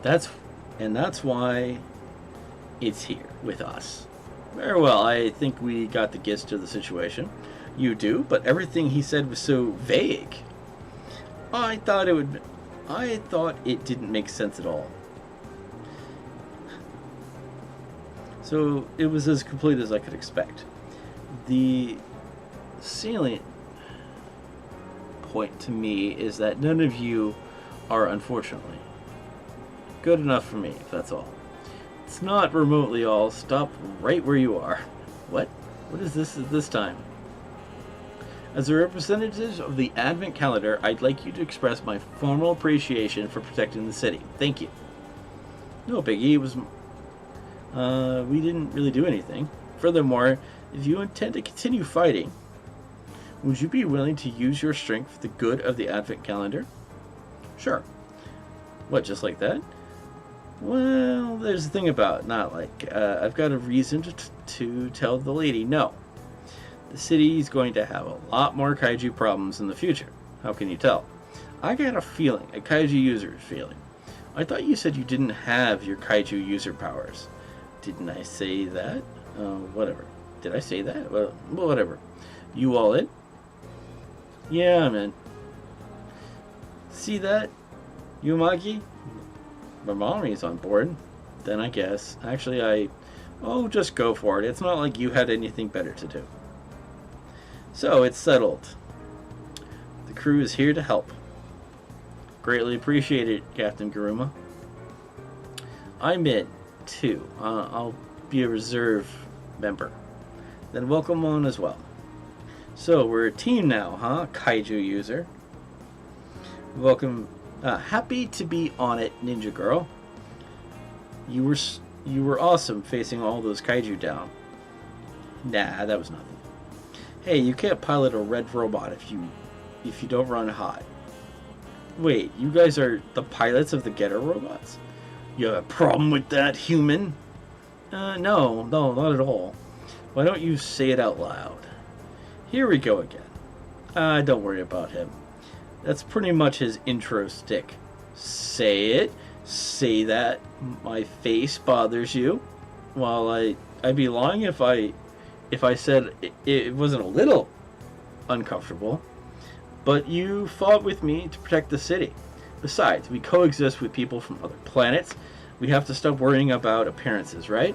That's why it's here with us. Very well, I think we got the gist of the situation. You do, but everything he said was so vague. I thought it didn't make sense at all. So it was as complete as I could expect. The salient point to me is that none of you are, unfortunately, good enough for me, if that's all. It's not remotely all. Stop right where you are. What? What is this time? As a representative of the Advent calendar, I'd like you to express my formal appreciation for protecting the city. Thank you. No biggie, it was... we didn't really do anything. Furthermore, if you intend to continue fighting, would you be willing to use your strength for the good of the Advent calendar? Sure. What, just like that? Well, there's the thing about not like I've got a reason to tell the lady no. The city's going to have a lot more kaiju problems in the future. How can you tell? I got a feeling, a kaiju user's feeling. I thought you said you didn't have your kaiju user powers. Didn't I say that? Whatever. Did I say that? Well, whatever. You all in? Yeah, I'm in. See that, Yumaki? Mamami's on board. Then I guess. Actually, oh, just go for it. It's not like you had anything better to do. So, it's settled. The crew is here to help. Greatly appreciated, Captain Garuma. I'm in, too. I'll be a reserve member. Then welcome on as well. So, we're a team now, huh? Kaiju user. Welcome. Happy to be on it, Ninja Girl. You were awesome facing all those kaiju down. Nah, that was nothing. Hey, you can't pilot a red robot if you don't run hot. Wait, you guys are the pilots of the Getter robots? You have a problem with that, human? No, not at all. Why don't you say it out loud? Here we go again. Don't worry about him. That's pretty much his intro stick. Say it. Say that my face bothers you. Well, I'd be lying if I said it wasn't a little uncomfortable. But you fought with me to protect the city. Besides, we coexist with people from other planets. We have to stop worrying about appearances, right?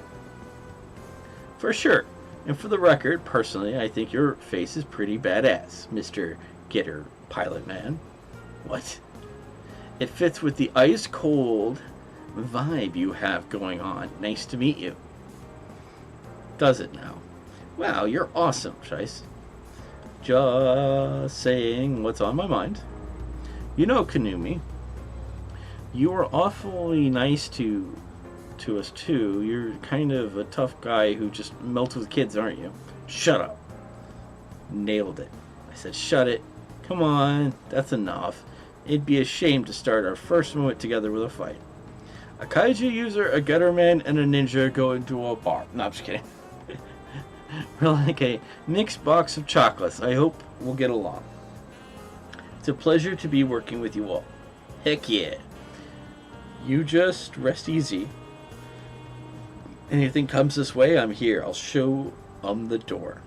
For sure. And for the record, personally, I think your face is pretty badass, Mr. Getter Pilot Man. What? It fits with the ice-cold vibe you have going on. Nice to meet you. Does it now? Wow, you're awesome, Shice. Just saying what's on my mind. You know, Kanumi, you are awfully nice to us too. You're kind of a tough guy who just melts with kids, aren't you? Shut up. Nailed it. I said shut it. Come on, that's enough. It'd be a shame to start our first moment together with a fight. A kaiju user, a gutter man, and a ninja go into a bar. No, I'm just kidding. We're like a mixed box of chocolates. I hope we'll get along. It's a pleasure to be working with you all. Heck yeah. You just rest easy. Anything comes this way, I'm here. I'll show them the door.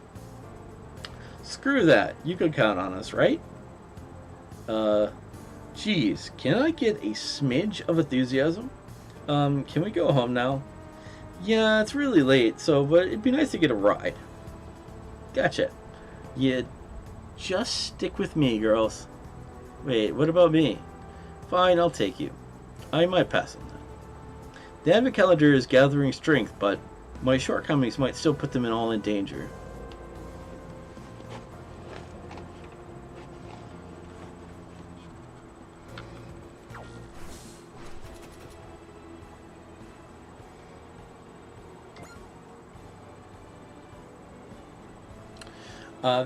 Screw that. You can count on us, right? Geez, can I get a smidge of enthusiasm? Can we go home now? Yeah, it's really late, but it'd be nice to get a ride. Gotcha. Yeah, just stick with me, girls. Wait, what about me? Fine, I'll take you. I might pass on that. The Advent Calendar is gathering strength, but my shortcomings might still put them all in danger.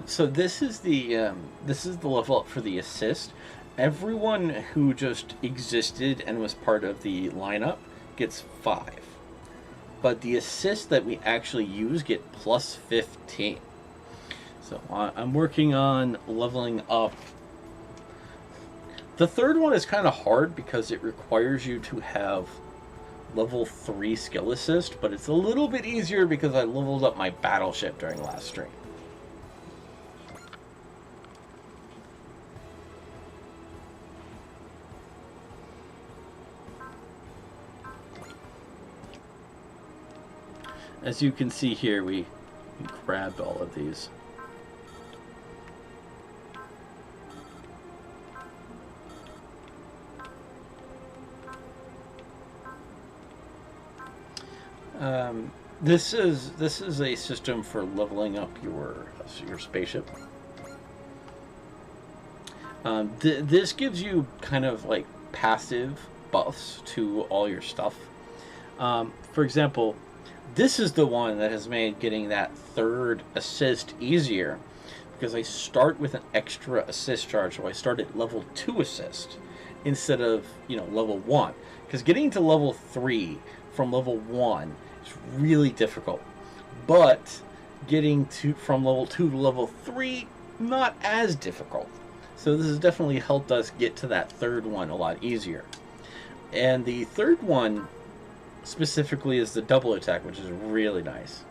So this is the level up for the assist. Everyone who just existed and was part of the lineup gets 5, but the assists that we actually use get plus 15. So I'm working on leveling up. The third one is kind of hard because it requires you to have level 3 skill assist, but it's a little bit easier because I leveled up my battleship during last stream. As you can see here, we grabbed all of these. This is a system for leveling up your spaceship. This gives you kind of like passive buffs to all your stuff. For example, this is the one that has made getting that third assist easier because I start with an extra assist charge, so I start at level 2 assist instead of, level 1. Because getting to level 3 from level 1 is really difficult. But getting from level 2 to level 3, not as difficult. So this has definitely helped us get to that third one a lot easier. And the third one specifically is the double attack, which is really nice.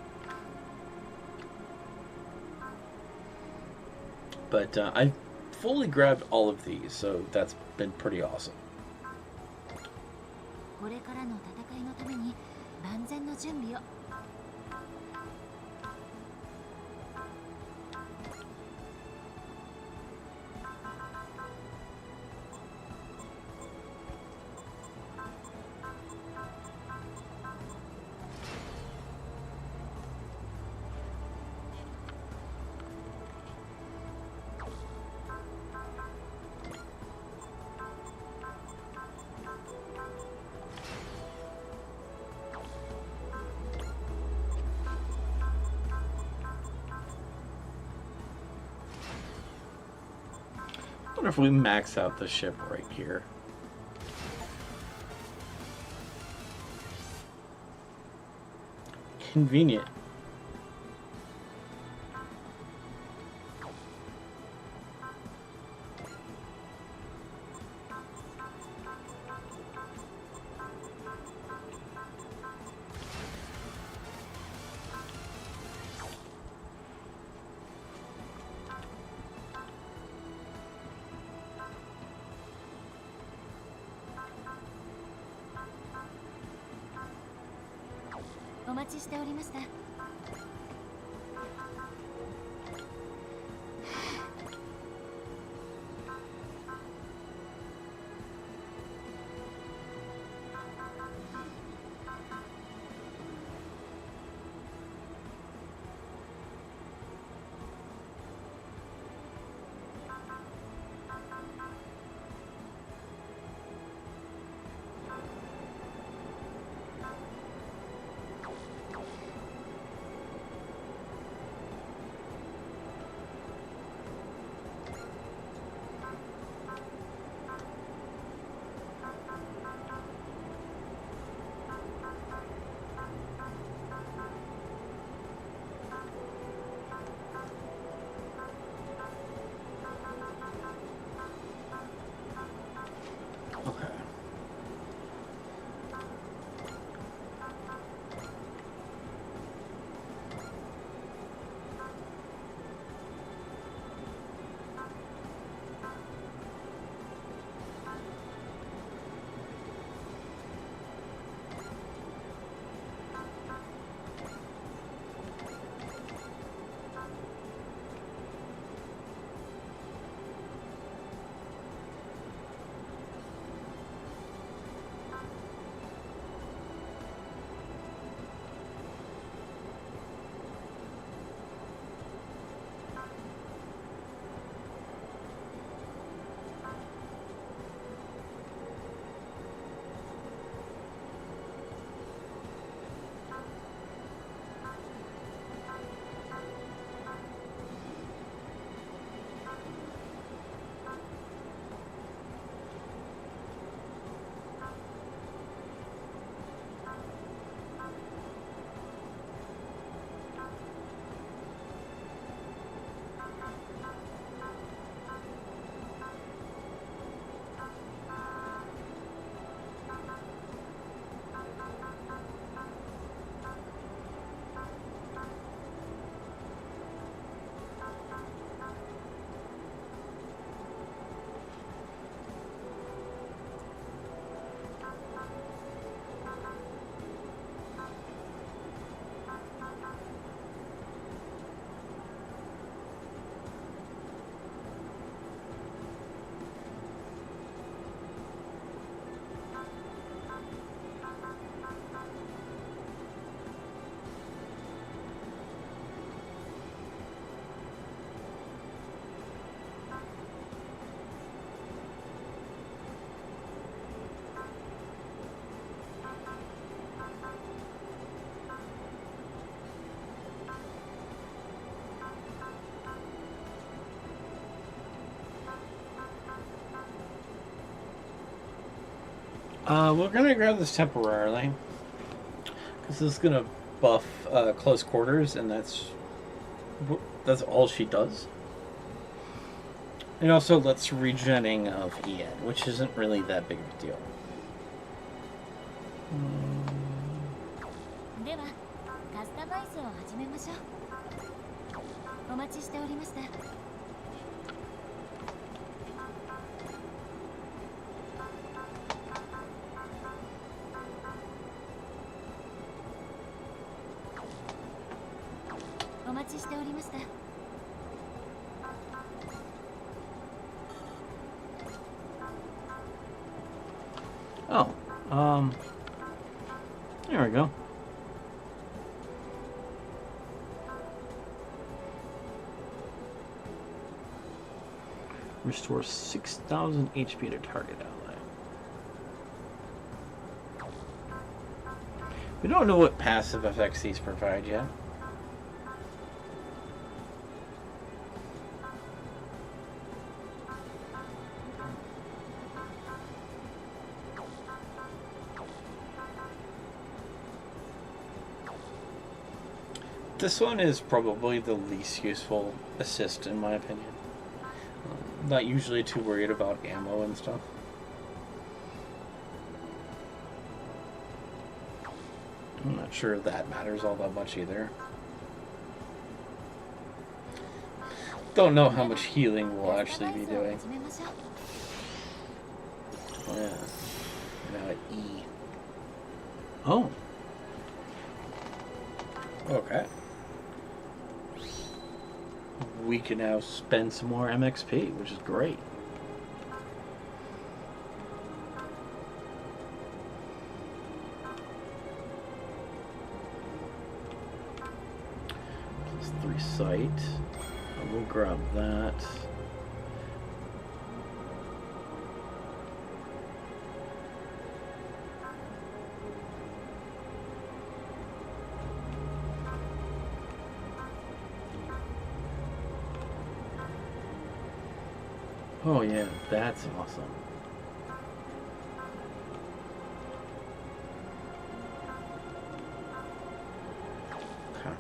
But I fully grabbed all of these, so that's been pretty awesome. これからの戦いのために万全の準備を。I wonder if we max out the ship right here. Convenient.「お待ちしておりました」。We're gonna grab this temporarily because this is gonna buff close quarters, and that's all she does. And also lets regenning of EN, which isn't really that big of a deal. ではカスタマイズを始めましょう。お待ちしておりました。お待ちしておりました。Oh, there we go. Restore 6,000 HP to target ally. We don't know what passive effects these provide yet. This one is probably the least useful assist in my opinion. Not usually too worried about ammo and stuff. I'm not sure that matters all that much either. Don't know how much healing we'll actually be doing. Oh, yeah. Now at E. Oh. Okay. We can now spend some more MXP, which is great. +3 sight. We'll grab that. Oh yeah, that's awesome. Okay.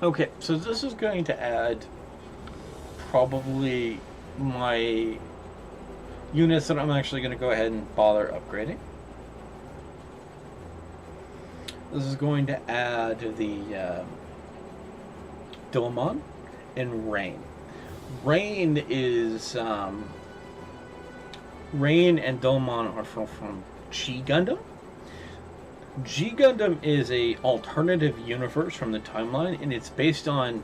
Okay, so this is going to add probably my units that I'm actually going to go ahead and bother upgrading. This is going to add the Dolmon and Rain. Rain is Rain and Dolmon are from G Gundam. G Gundam is a alternative universe from the timeline, and it's based on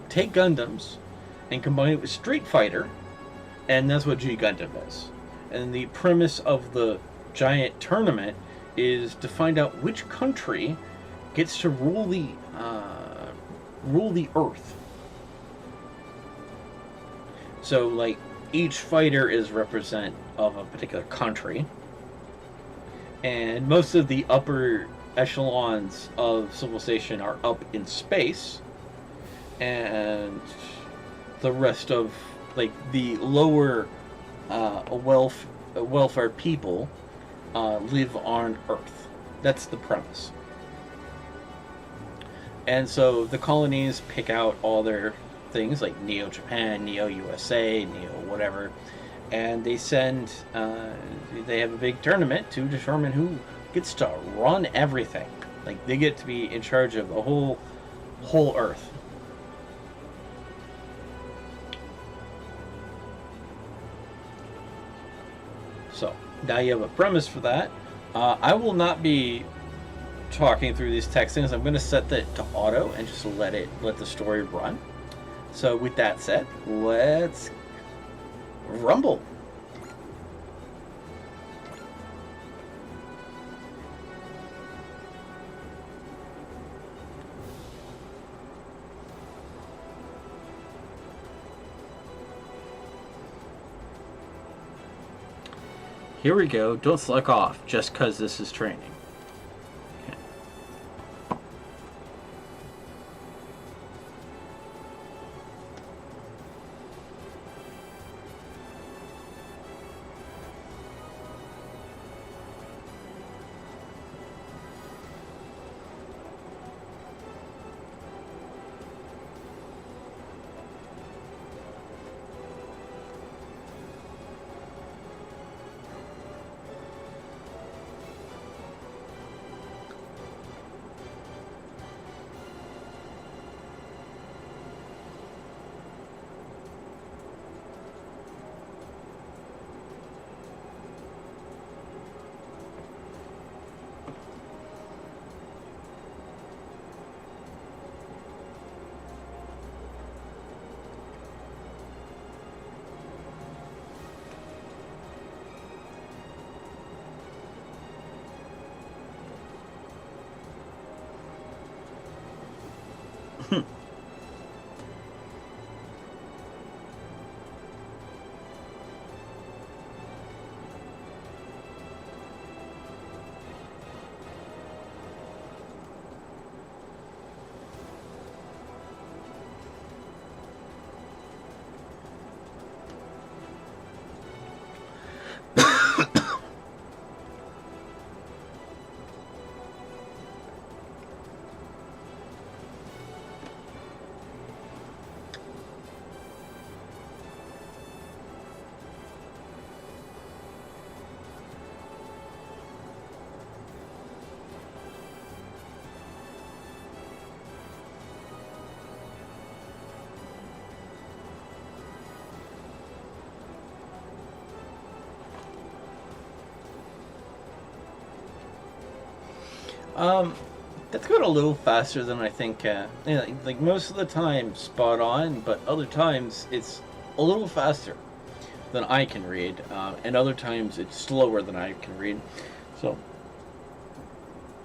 take Gundams and combine it with Street Fighter, and that's what G Gundam is. And the premise of the giant tournament is to find out which country gets to rule the Earth. So, like, each fighter is represent of a particular country, and most of the upper echelons of civilization are up in space, and the rest of, like, the lower welfare people live on Earth. That's the premise. And so the colonies pick out all their things, like Neo Japan, Neo USA, Neo whatever, and they send they have a big tournament to determine who gets to run everything. Like, they get to be in charge of the whole Earth. So now you have a premise for that. I will not be talking through these text things. I'm going to set that to auto and just let the story run. So with that said, let's rumble. here we go. Don't slack off just because this is training. Okay. That's going a little faster than I think. Like most of the time, spot on, but other times it's a little faster than I can read, and other times it's slower than I can read. So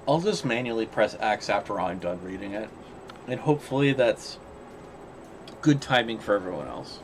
I'll just manually press X after I'm done reading it, and hopefully that's good timing for everyone else.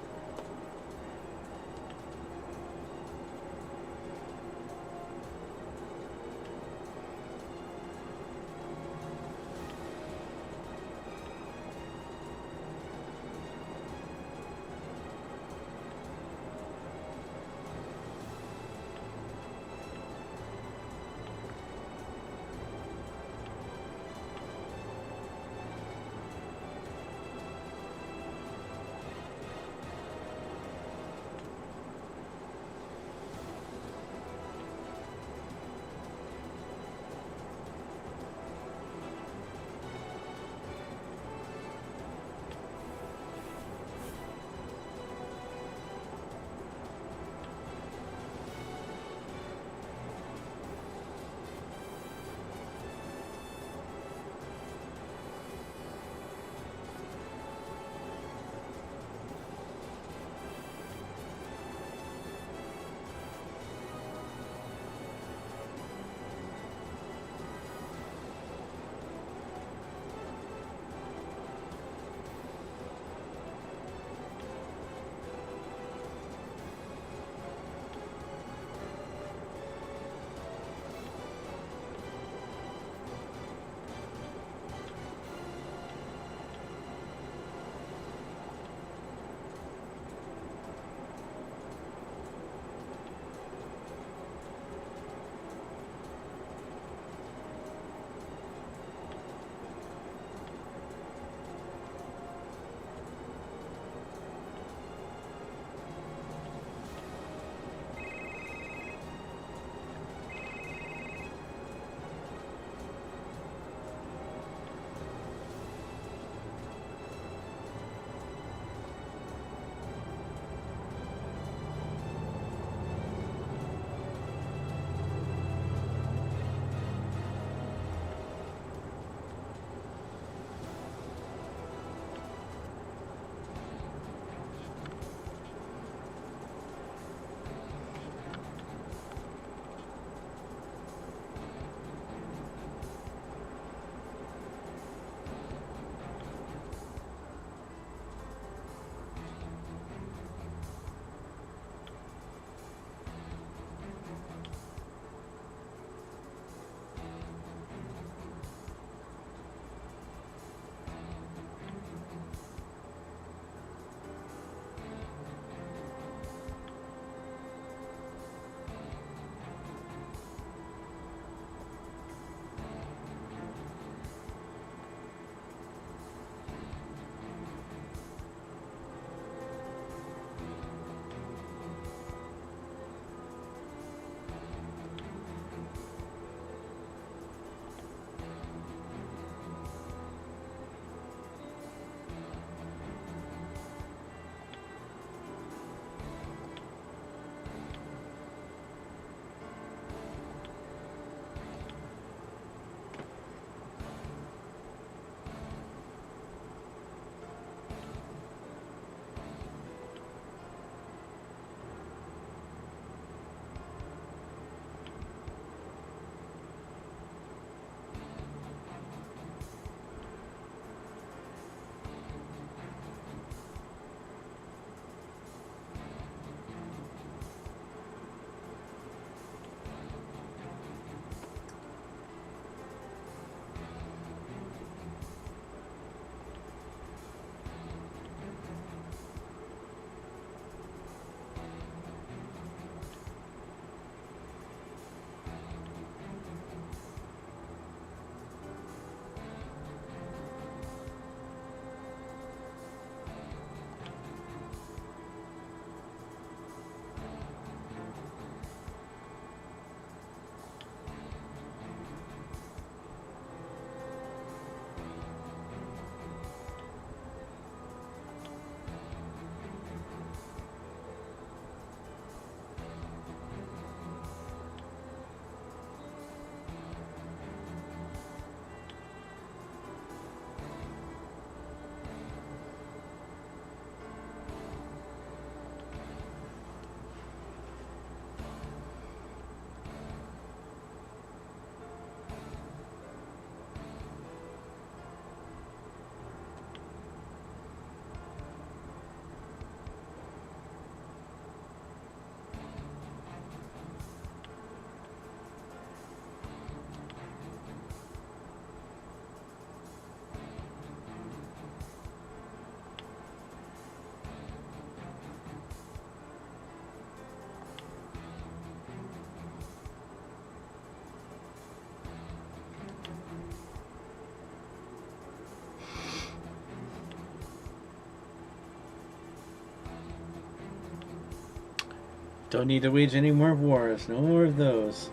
Don't need to wage any more wars. No more of those.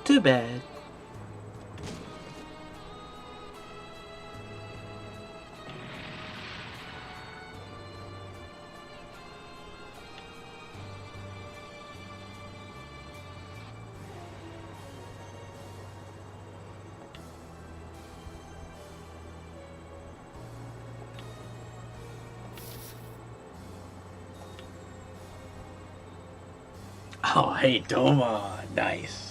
Too bad. Oh, hey, Doma. Nice.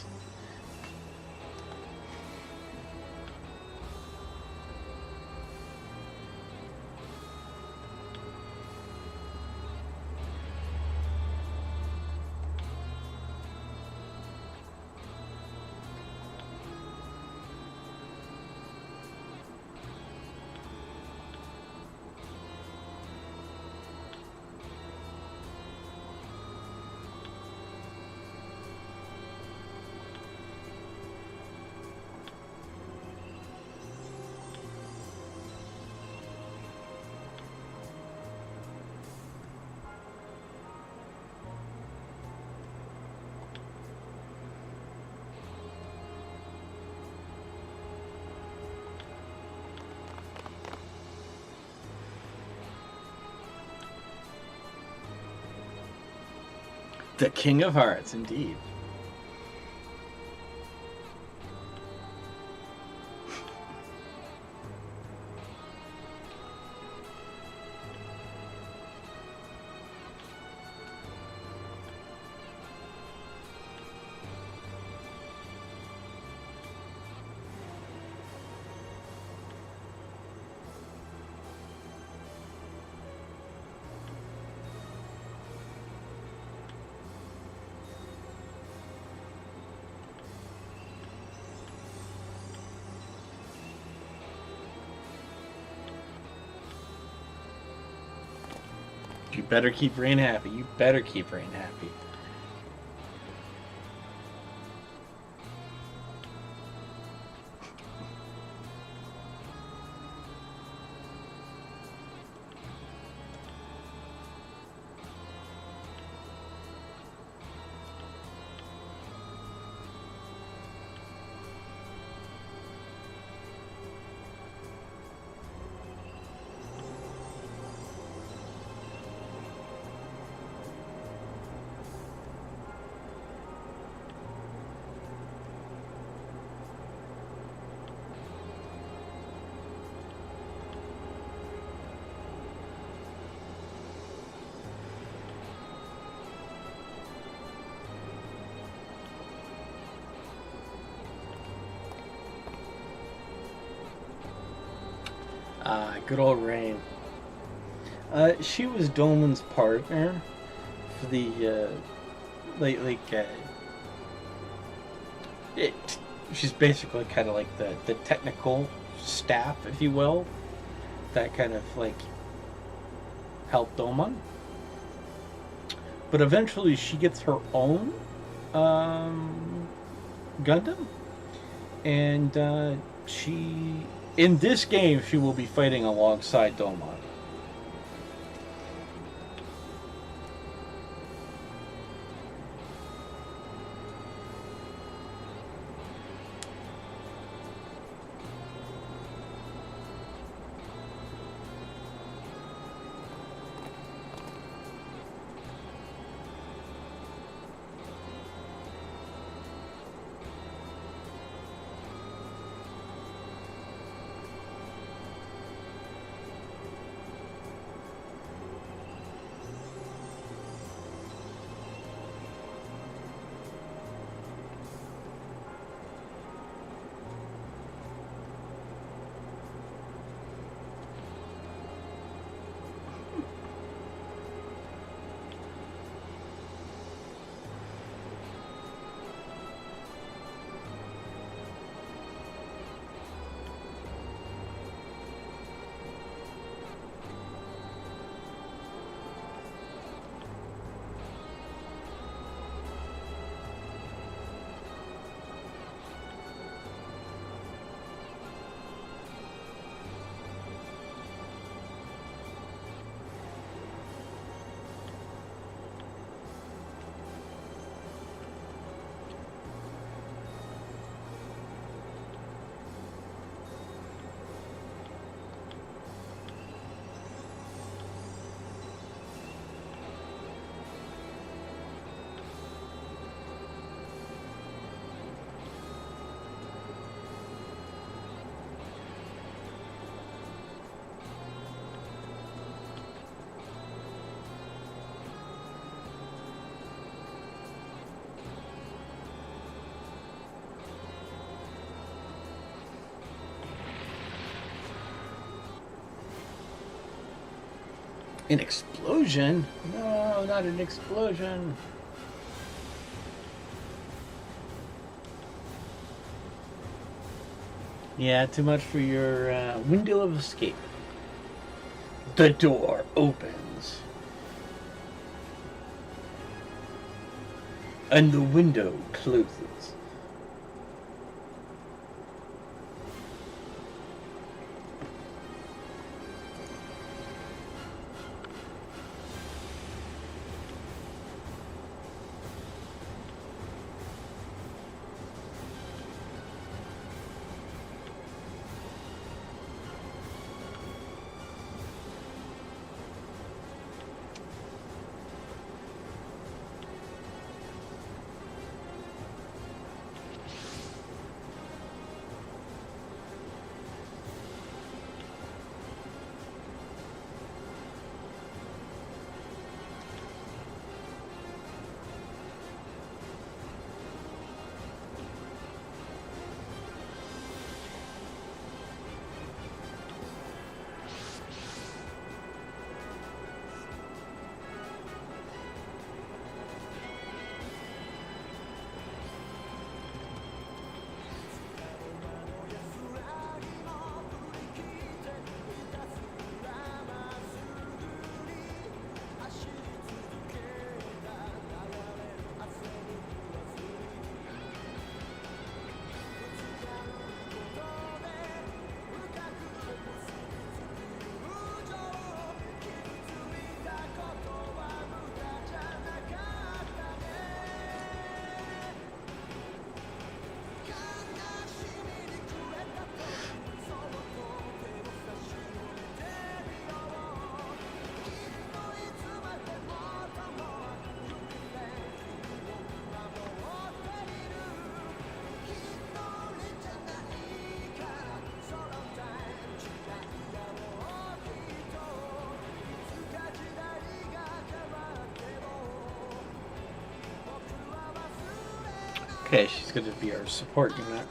The King of Hearts, indeed. You better keep Rain happy. You better keep Rain happy. Good old Rain. She was Dolman's partner for the she's basically kind of like the technical staff, if you will, that kind of like helped Domon. But eventually she gets her own Gundam, and she, in this game, she will be fighting alongside Domon. An explosion? No, not an explosion. Yeah, too much for your window of escape. The door opens. And the window closes. Okay, she's gonna be our support unit.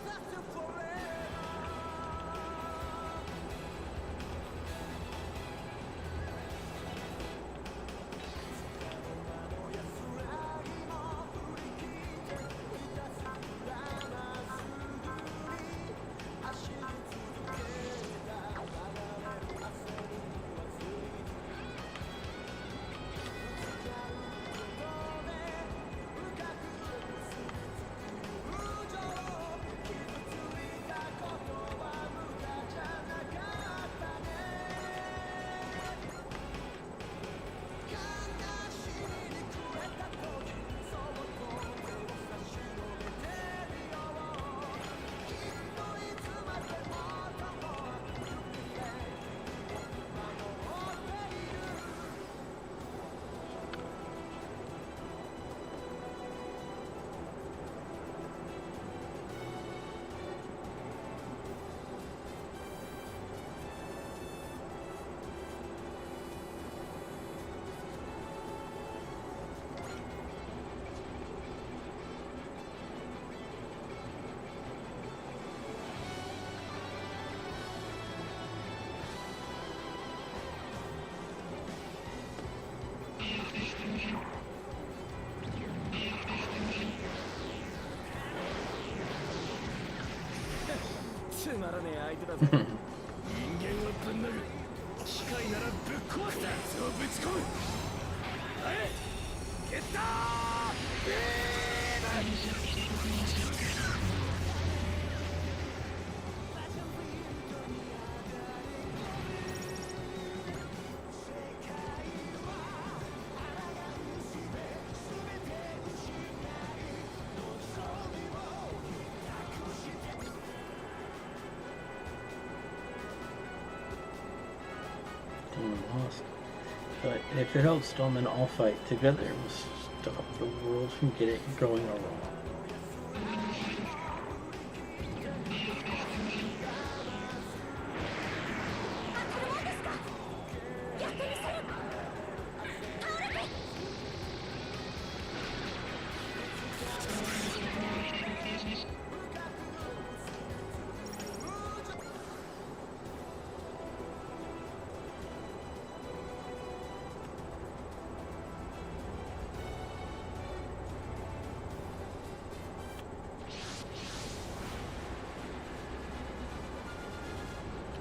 Lost. But if it helps Stallman all fight together, we'll stop the world from getting going wrong.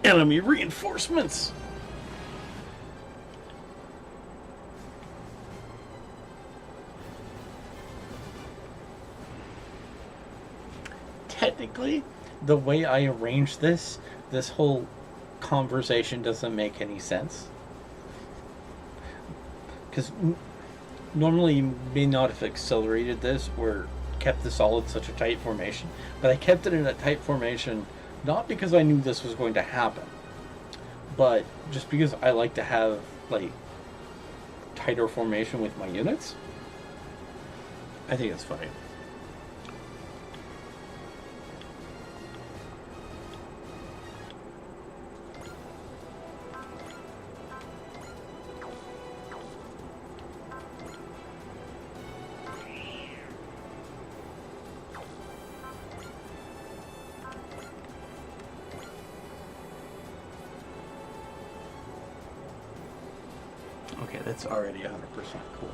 Enemy reinforcements! Technically, the way I arranged this whole conversation doesn't make any sense. Because normally you may not have accelerated this or kept this all in such a tight formation, but I kept it in a tight formation not because I knew this was going to happen, but just because I like to have, like, tighter formation with my units. I think it's funny. Okay, that's already 100% cool.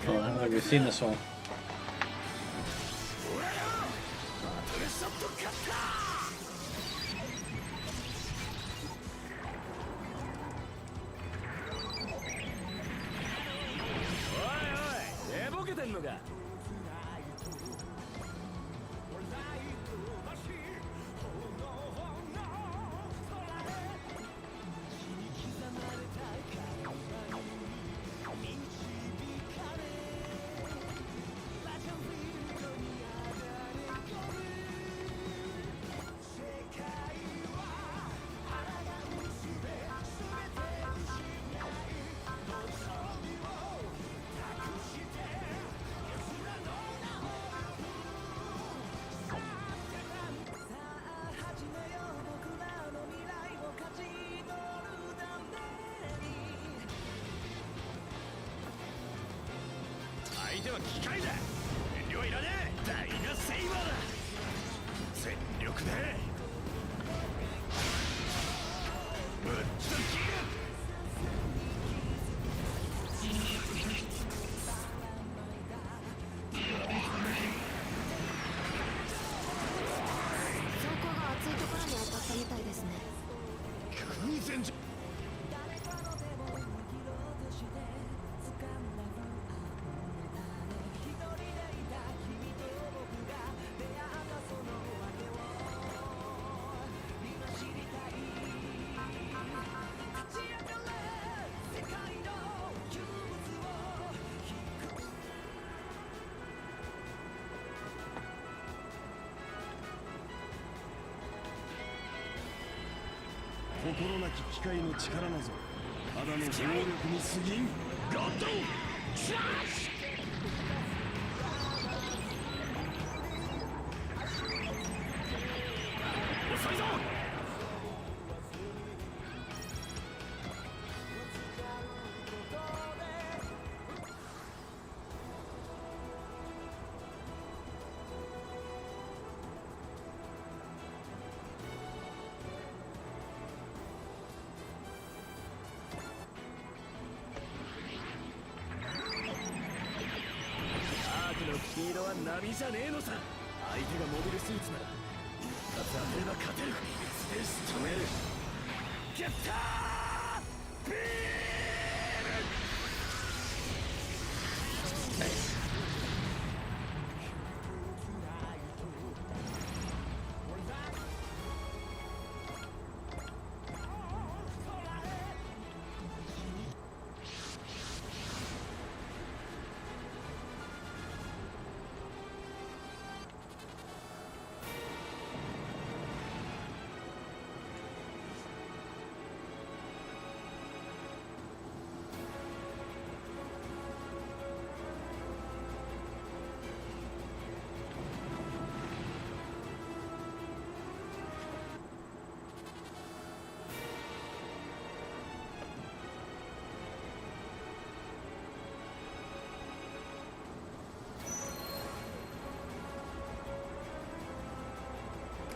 Oh, I don't think we've seen this one. は機械だ。遠慮はいらねえ。ダイナセイバーだ。全力でぶっつ切る。走行が熱いところに当たったみたいですね。空前じゃ。心なき機械の力なぞただの暴力に過ぎん。ゴッドチャージ。遅いぞ。黄色は波じゃねえのさ。相手がモビルスーツなら一発当てれば勝てる。で仕留める。ゲッタービール。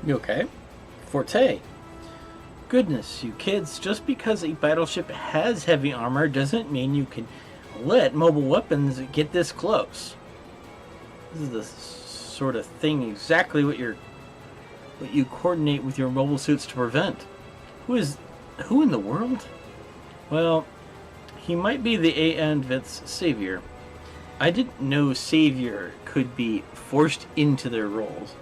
You okay? Forte. Goodness, you kids, just because a battleship has heavy armor doesn't mean you can let mobile weapons get this close. This is the sort of thing exactly what you coordinate with your mobile suits to prevent. Who in the world? Well, he might be the Aandvit's savior. I didn't know savior could be forced into their roles.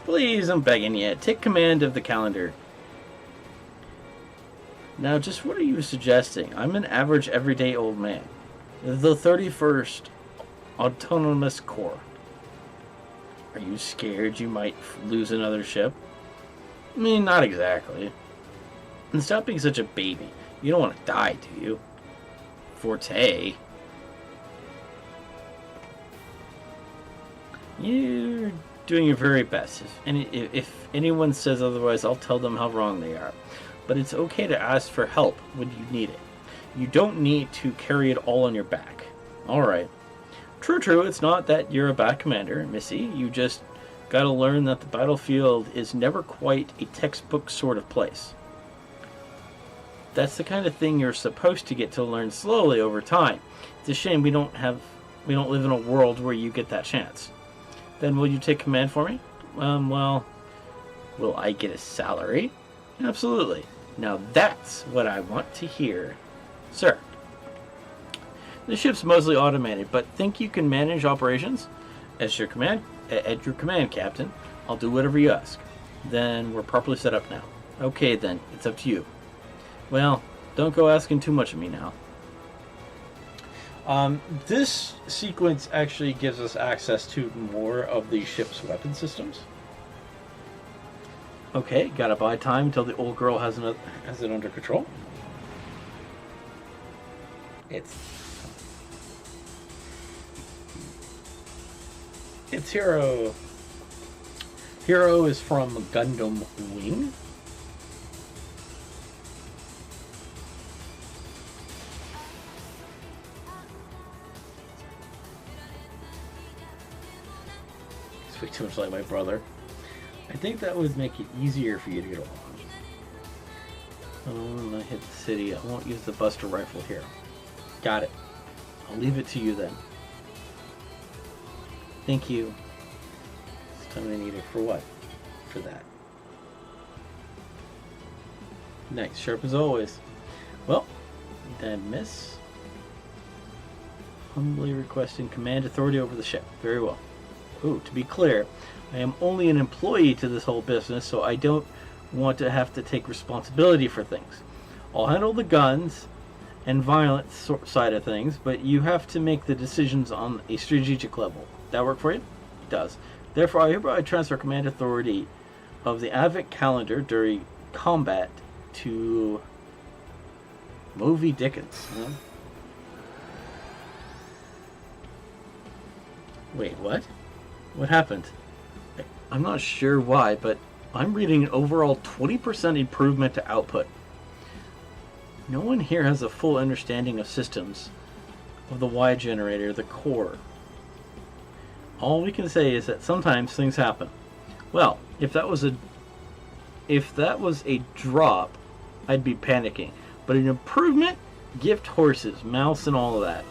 Please, I'm begging you, take command of the calendar. Now, just what are you suggesting? I'm an average, everyday old man. The 31st Autonomous Corps. Are you scared you might lose another ship? I mean, not exactly. And stop being such a baby. You don't want to die, do you? Forte. You're doing your very best. If anyone says otherwise, I'll tell them how wrong they are. But it's okay to ask for help when you need it. You don't need to carry it all on your back. Alright. True, it's not that you're a bad commander, Missy. You just gotta learn that the battlefield is never quite a textbook sort of place. That's the kind of thing you're supposed to get to learn slowly over time. It's a shame we don't live in a world where you get that chance. Then will you take command for me? Well, will I get a salary? Absolutely. Now that's what I want to hear. Sir. The ship's mostly automated, but think you can manage operations? At your command, Captain. I'll do whatever you ask. Then we're properly set up now. Okay then, it's up to you. Well, don't go asking too much of me now. This sequence actually gives us access to more of the ship's weapon systems. Okay, gotta buy time until the old girl has it under control. It's Hero. Hero is from Gundam Wing. too much like my brother. I think that would make it easier for you to get along. When I hit the city, I won't use the Buster Rifle here. Got it. I'll leave it to you then. Thank you. This time I need it for what? For that. Nice, sharp as always. Well, did I miss? Humbly requesting command authority over the ship. Very well. Ooh, to be clear, I am only an employee to this whole business, so I don't want to have to take responsibility for things. I'll handle the guns and violence side of things, but you have to make the decisions on a strategic level. That work for you? It does. Therefore, I hereby transfer command authority of the Advent calendar during combat to Moby Dickens. Huh? Wait, what? What happened? I'm not sure why, but I'm reading an overall 20% improvement to output. No one here has a full understanding of systems, of the Y generator, the core. All we can say is that sometimes things happen. Well, if that was a drop, I'd be panicking. But an improvement? Gift horses, mouse, and all of that.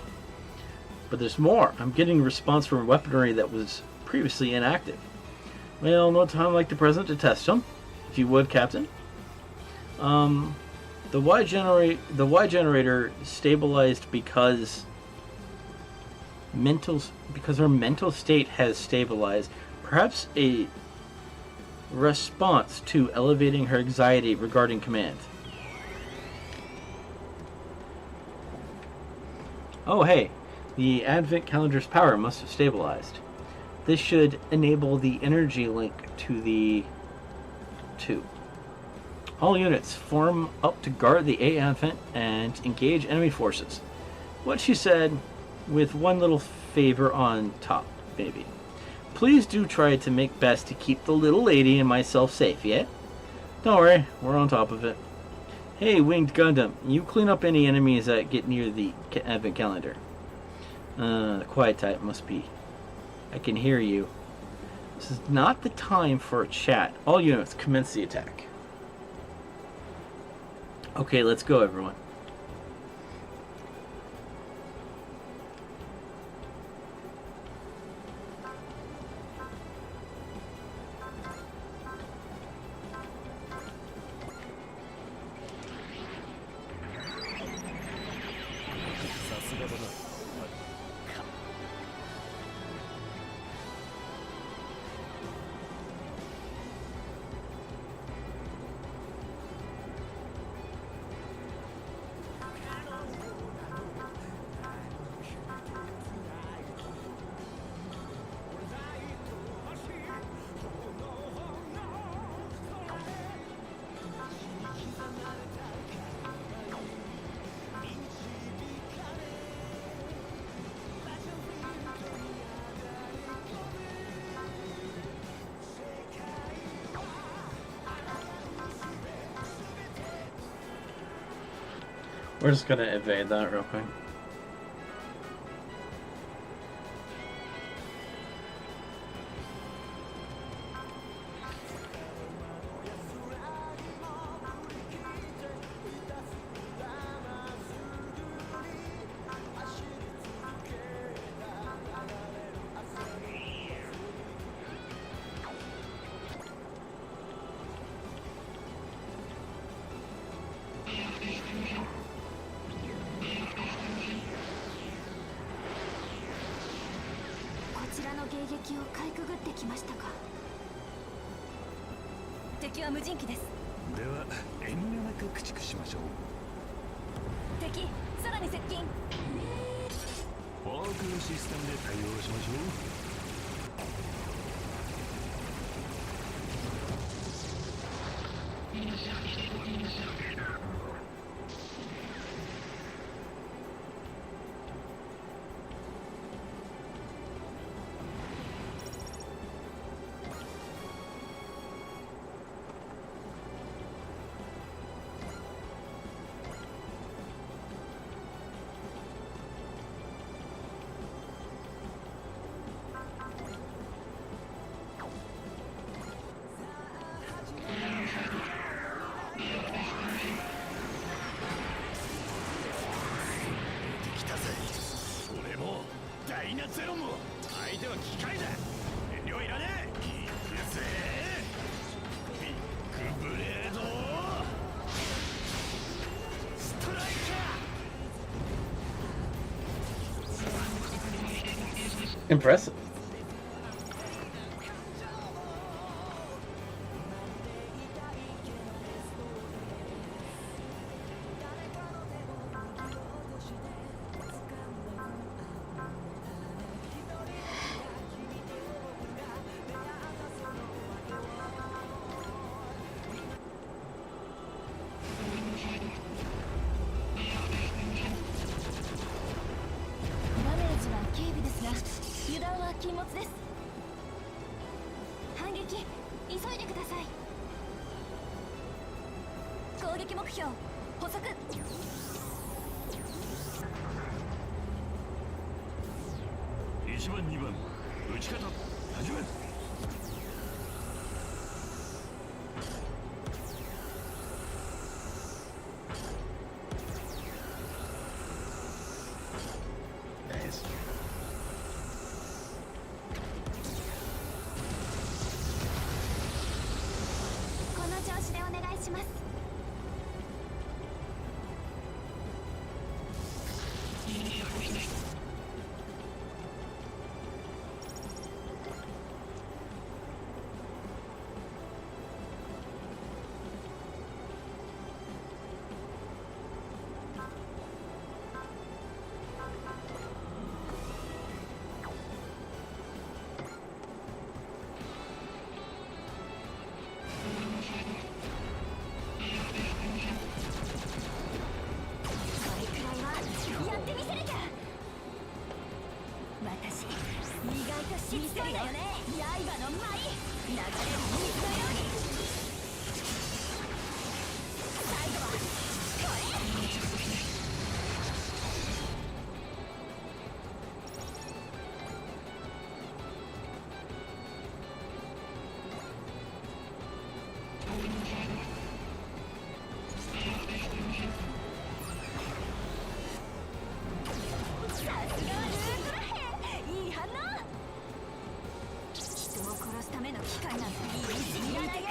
But there's more. I'm getting a response from weaponry that was previously inactive. Well, no time like the present to test them, if you would, Captain. The Y generator stabilized because her mental state has stabilized. Perhaps a response to elevating her anxiety regarding command. Oh, hey, the Advent calendar's power must have stabilized. This should enable the energy link to the 2. All units form up to guard the A Advent and engage enemy forces. What she said, with one little favor on top, maybe. Please do try to make best to keep the little lady and myself safe, yeah? Don't worry, we're on top of it. Hey, Winged Gundam, you clean up any enemies that get near the Advent calendar. The quiet type must be. I can hear you. This is not the time for a chat. All units, commence the attack. Okay, let's go, everyone. We're just gonna evade that real quick. Impressive.1番2番打ち方始め。この調子でお願いします。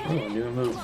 Oh, new move.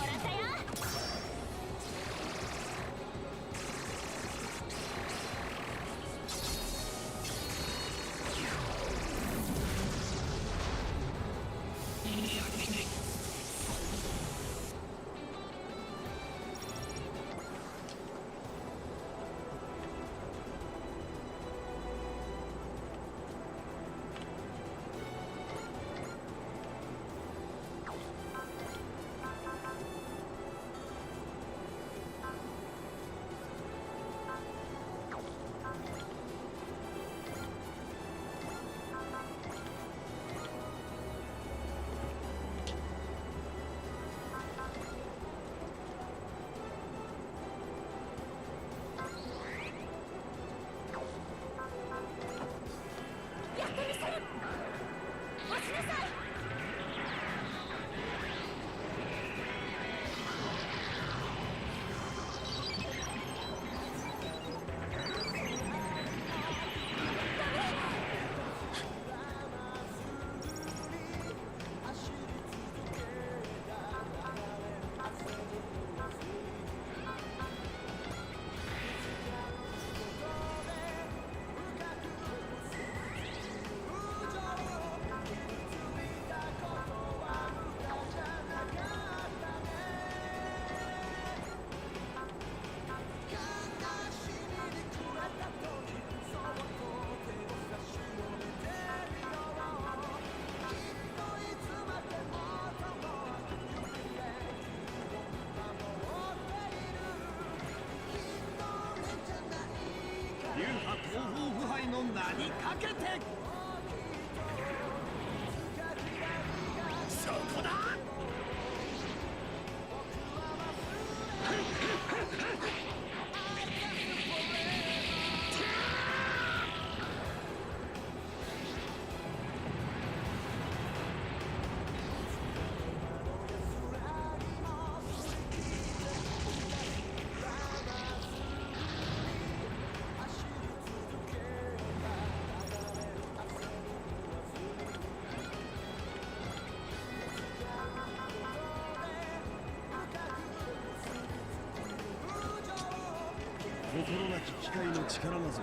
心なき機械の力なぞ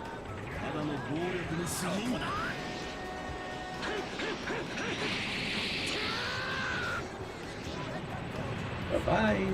ただの暴力に過ぎん。Bye-bye.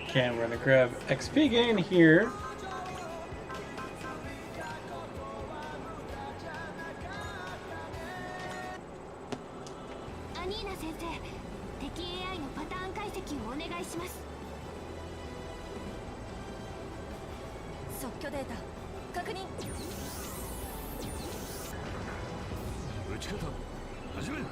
Okay, we're gonna grab XP gain here. アニーナ先生、敵 AI のパターン解析をお願いします。即挙データ確認。撃ち方始める。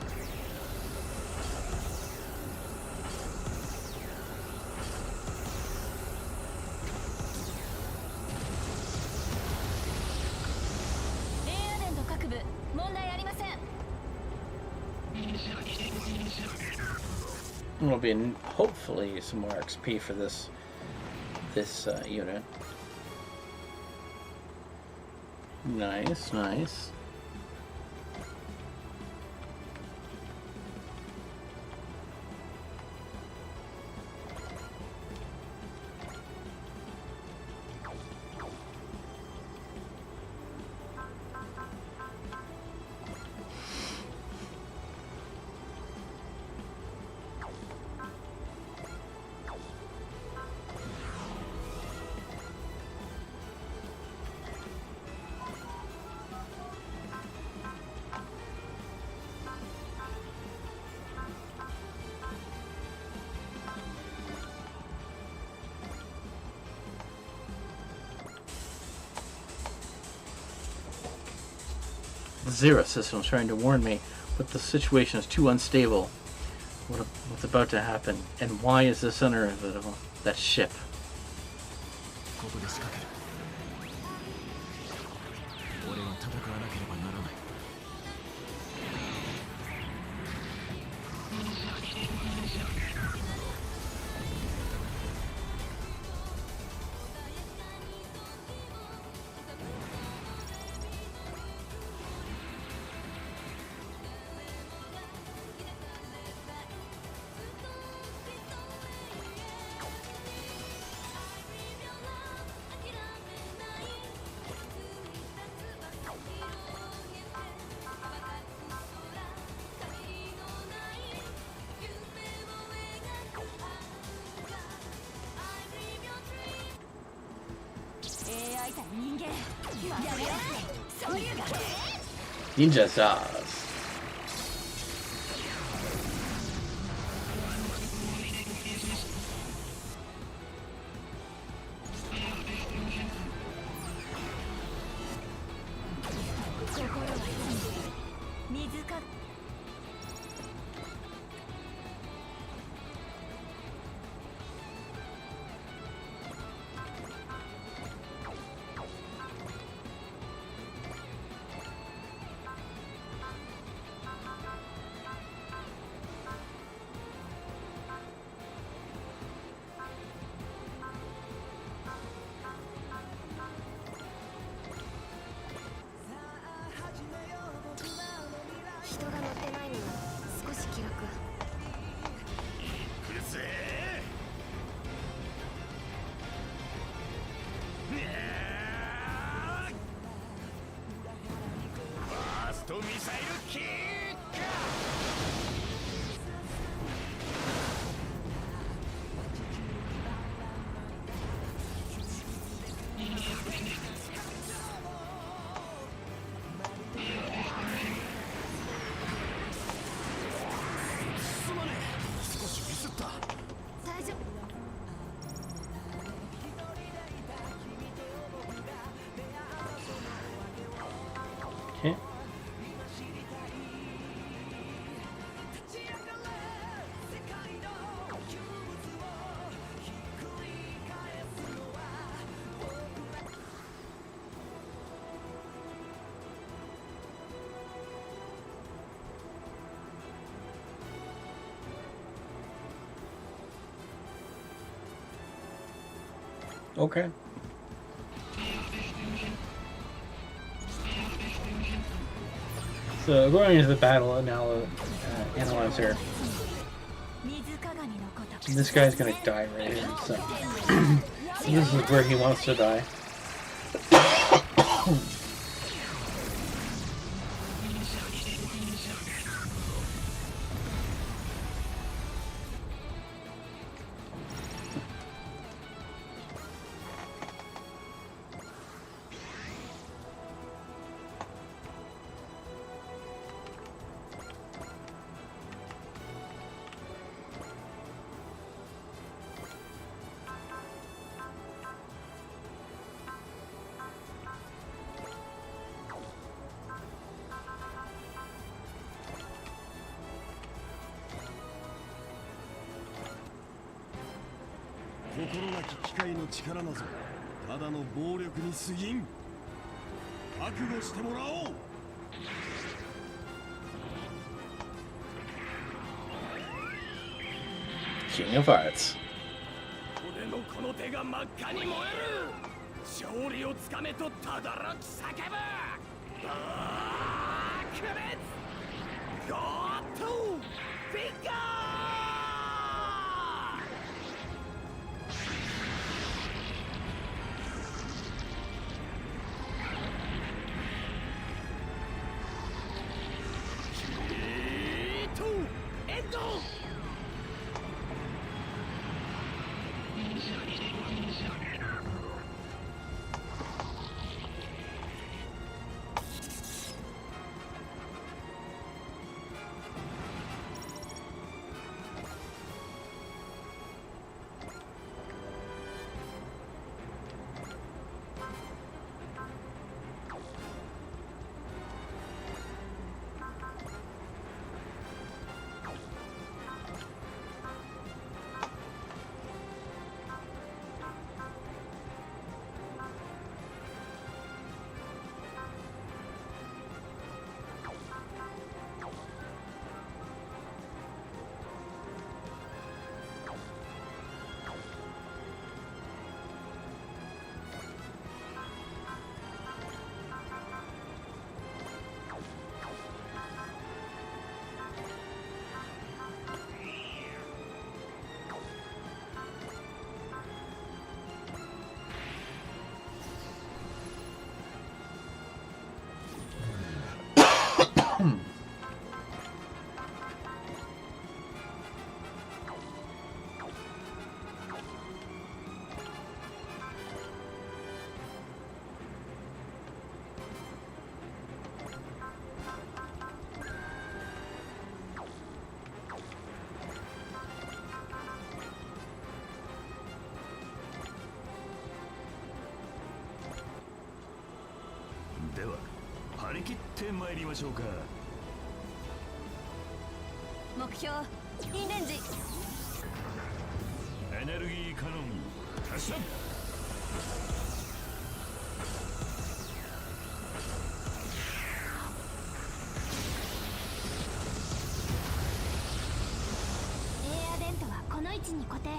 Will be hopefully some more XP for this unit. Nice, nice. The Zero system is trying to warn me, but the situation is too unstable. What's about to happen, and why is the center of it that ship? ここで仕掛ける。俺は戦わなければならない。Ninja Stars. Okay. So going into the battle analyzer, 水鏡のごとく this guy's gonna die right here. So this is where he wants to die. .心なき機械の力なぞただの暴力に過ぎん。覚悟してもらおう。 King of Hearts. 俺のこの手が真っ赤に燃える。勝利をつかめとただろき叫ぶ。バークレッツゴートフィガー。 では張り切って参りましょうか。目標インレンジ。エネルギーカノン発射。 エアデントはこの位置に固定。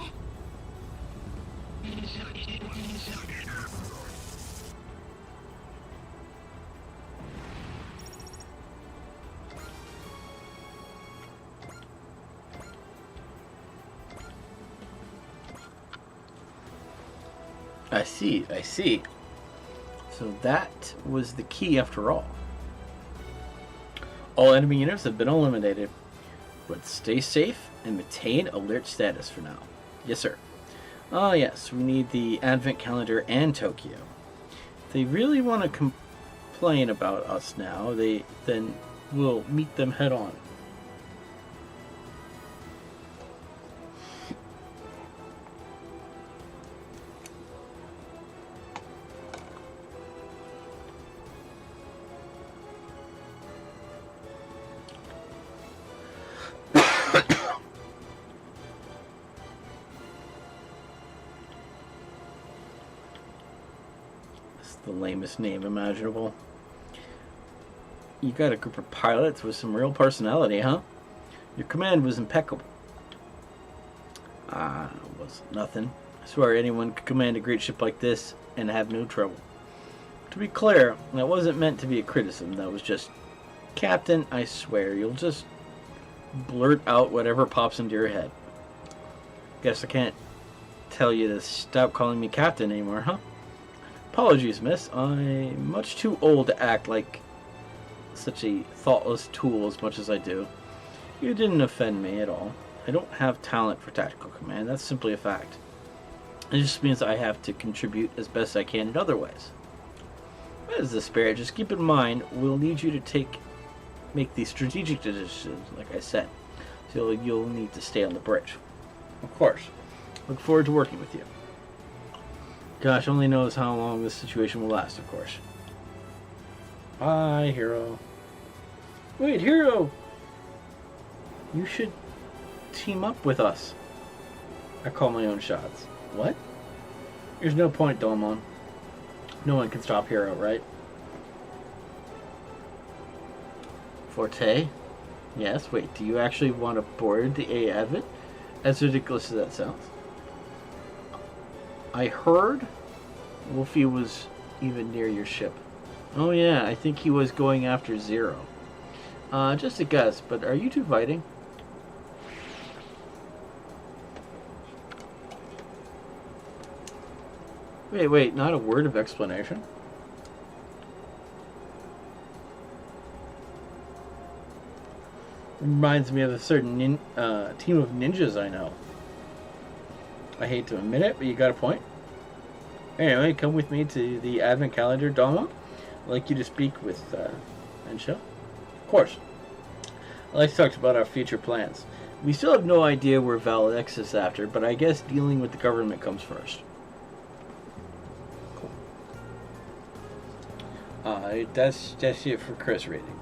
I see, I see. So that was the key after all. All enemy units have been eliminated, but stay safe and maintain alert status for now. Yes, sir. Ah, yes, we need the Advent Calendar and Tokyo. If they really want to complain about us now, then we'll meet them head on. The lamest name imaginable. You got a group of pilots with some real personality, huh? Your command was impeccable. Was nothing. I swear anyone could command a great ship like this and have no trouble. To be clear, that wasn't meant to be a criticism. That was just, Captain, I swear, you'll just blurt out whatever pops into your head. Guess I can't tell you to stop calling me Captain anymore, huh? Apologies, miss. I'm much too old to act like such a thoughtless tool as much as I do. You didn't offend me at all. I don't have talent for tactical command. That's simply a fact. It just means I have to contribute as best I can in other ways. That is the spirit. Just keep in mind, we'll need you to make these strategic decisions, like I said. So you'll need to stay on the bridge. Of course. Look forward to working with you. Gosh, only knows how long this situation will last, of course. Bye, Hero. Wait, Hero! You should team up with us. I call my own shots. What? There's no point, Domon. No one can stop Hero, right? Forte? Yes, wait, do you actually want to board the A Advent? As ridiculous as that sounds. I heard Wolfie was even near your ship. Oh yeah, I think he was going after Zero. Just a guess, but are you two fighting? Wait, not a word of explanation? Reminds me of a certain team of ninjas I know. I hate to admit it, but you got a point. Anyway, come with me to the Advent Calendar, Doma. I'd like you to speak with Ensha. Of course. I'd like to talk about our future plans. We still have no idea where Valex is after, but I guess dealing with the government comes first. Cool. That's it for Chris reading.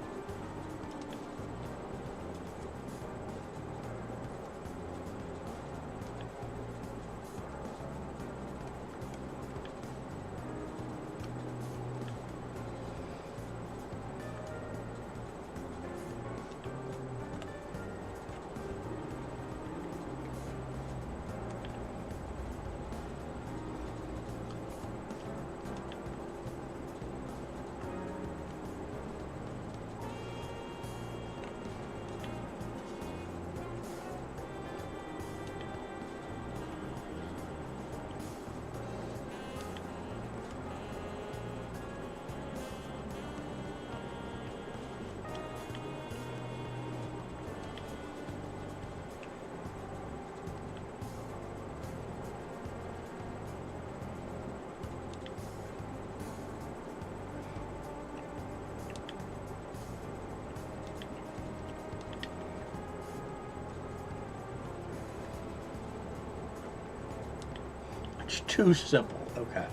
It's too simple. Okay.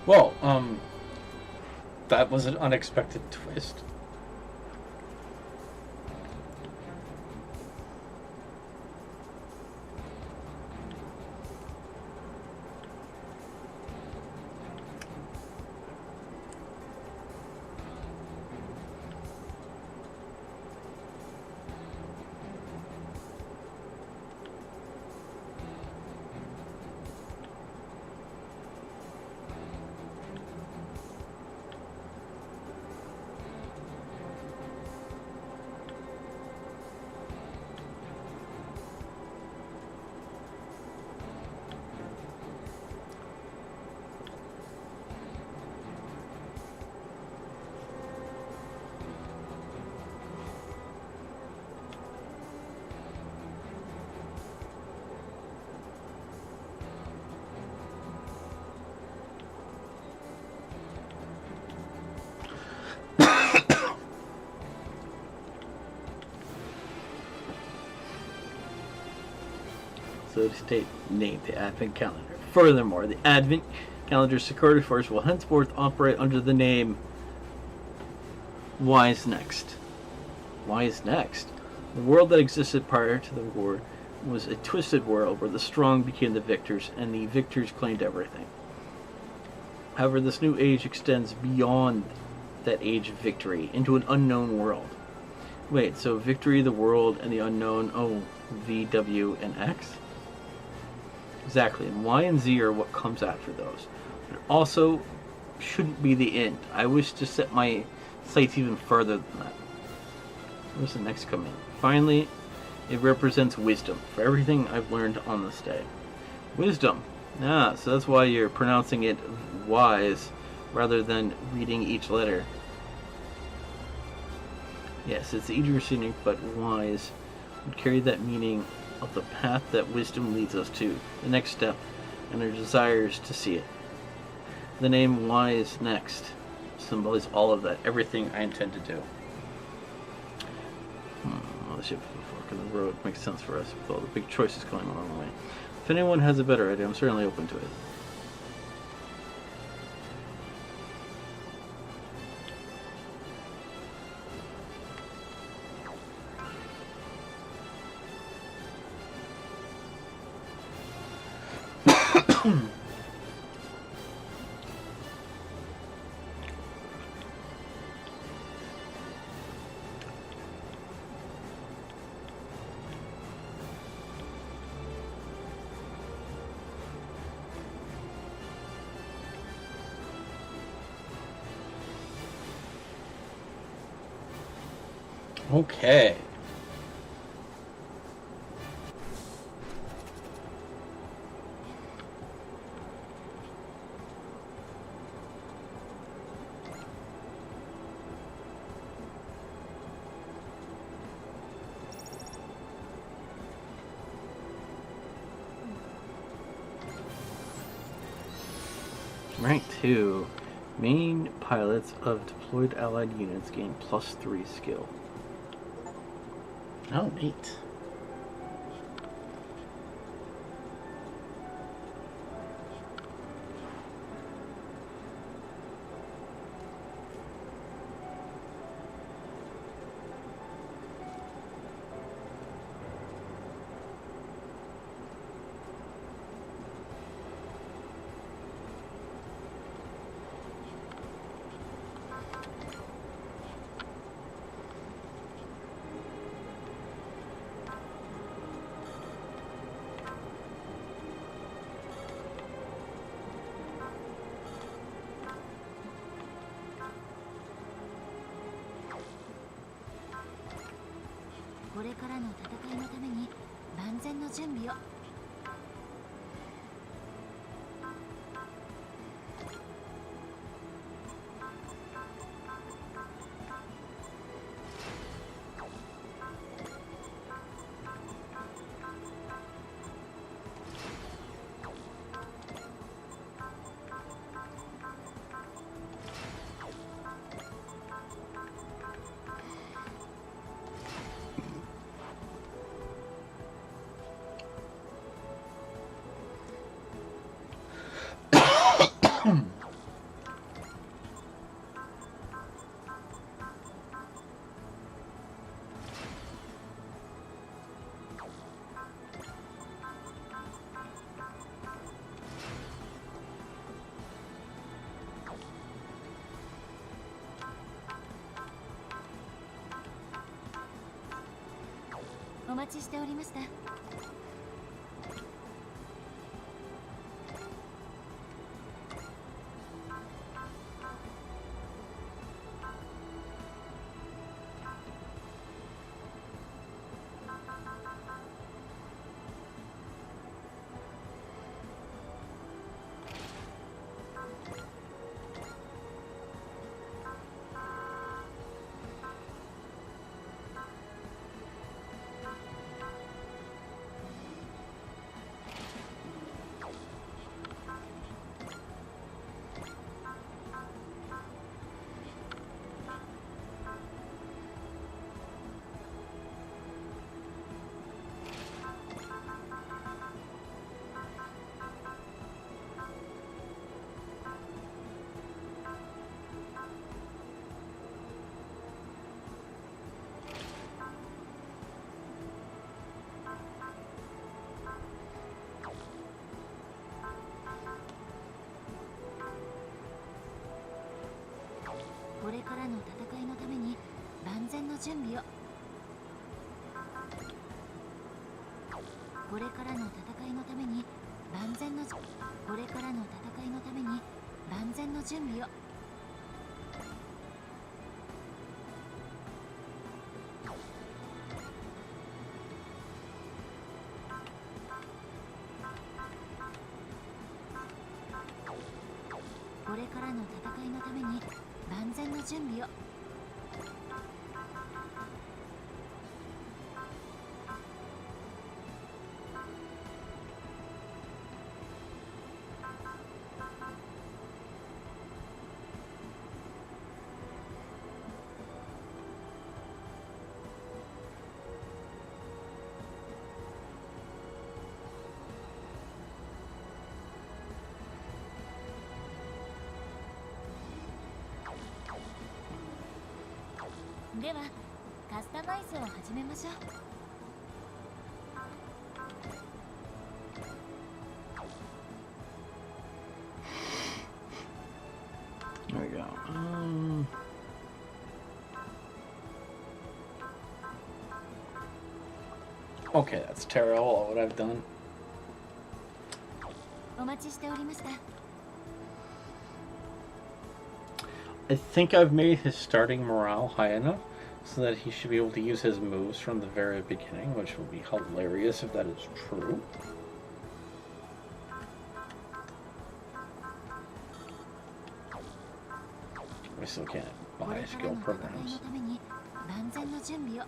Well, that was an unexpected twist. So to state, named the Advent calendar. Furthermore, the Advent calendar security force will henceforth operate under the name Why is Next. Why is Next? The world that existed prior to the war was a twisted world where the strong became the victors and the victors claimed everything. However, this new age extends beyond that age of victory into an unknown world. Wait, so victory, the world, and the unknown, oh, V, W, and X? Exactly, and Y and Z are what comes after those. But it also shouldn't be the end. I wish to set my sights even further than that. Where's the next come in? Finally, it represents wisdom for everything I've learned on this day. Wisdom. Ah, so that's why you're pronouncing it wise rather than reading each letter. Yes, it's idiosyncratic, but wise would carry that meaning of the path that wisdom leads us to, the next step, and our desires to see it. The name Why is Next symbolizes all of that, everything I intend to do. Well, the ship is a fork in the road makes sense for us with all the big choices going along the way. If anyone has a better idea, I'm certainly open to it. Okay. Rank 2. Main pilots of deployed allied units gain +3 skill. Oh, neat. 待ちしておりました。これからの戦いのために万全の準備を。これからの戦いのために万全のこれからの戦いのために万全の準備を。これからの戦いのために万全の準備を。ではカスタマイズを始めましょう。There we go. Okay, that's terrible what I've done. お待ちしておりました。 I think I've made his starting morale high enough so that he should be able to use his moves from the very beginning, which will be hilarious if that is true. I still can't buy skill programs. 万全の準備を。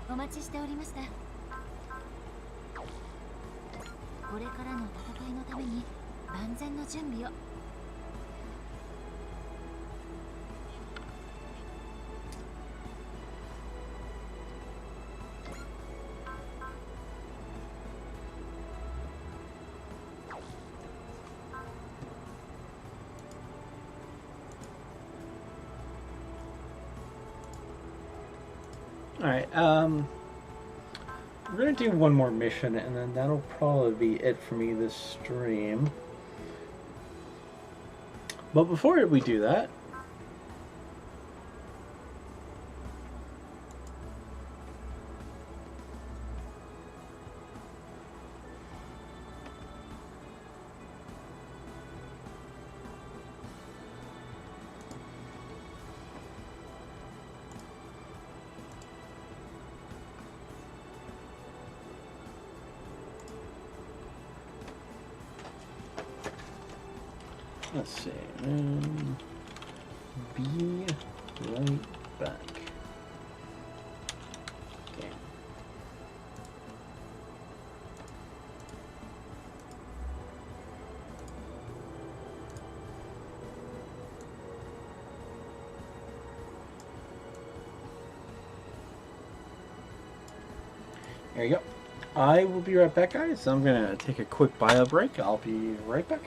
お待ちしておりました。これからの戦いのために万全の準備を。 Alright, we're gonna do one more mission and then that'll probably be it for me this stream. But before we do that, let's see, be right back. Okay. There you go. I will be right back, guys. I'm going to take a quick bio break. I'll be right back.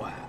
Wow.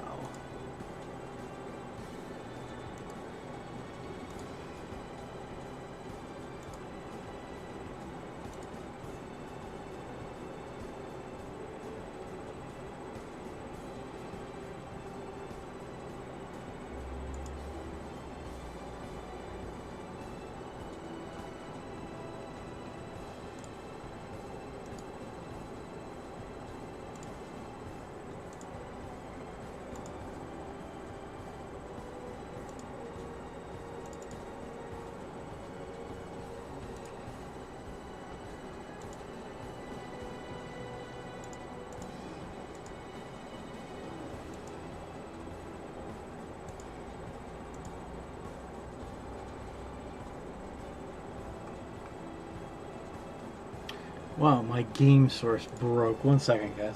Wow, my game source broke. 1 second, guys.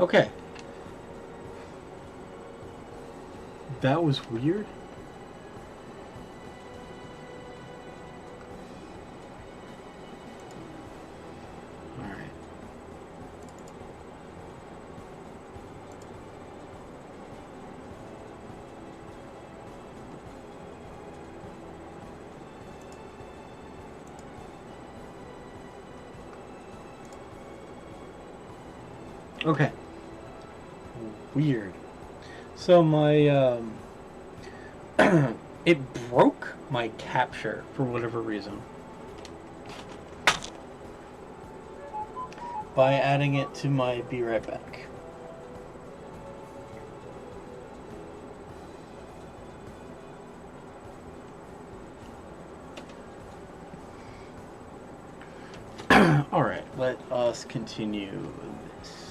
Okay. That was weird. All right. Okay. Weird. So my it broke my capture for whatever reason by adding it to my be right back. All right, let us continue this.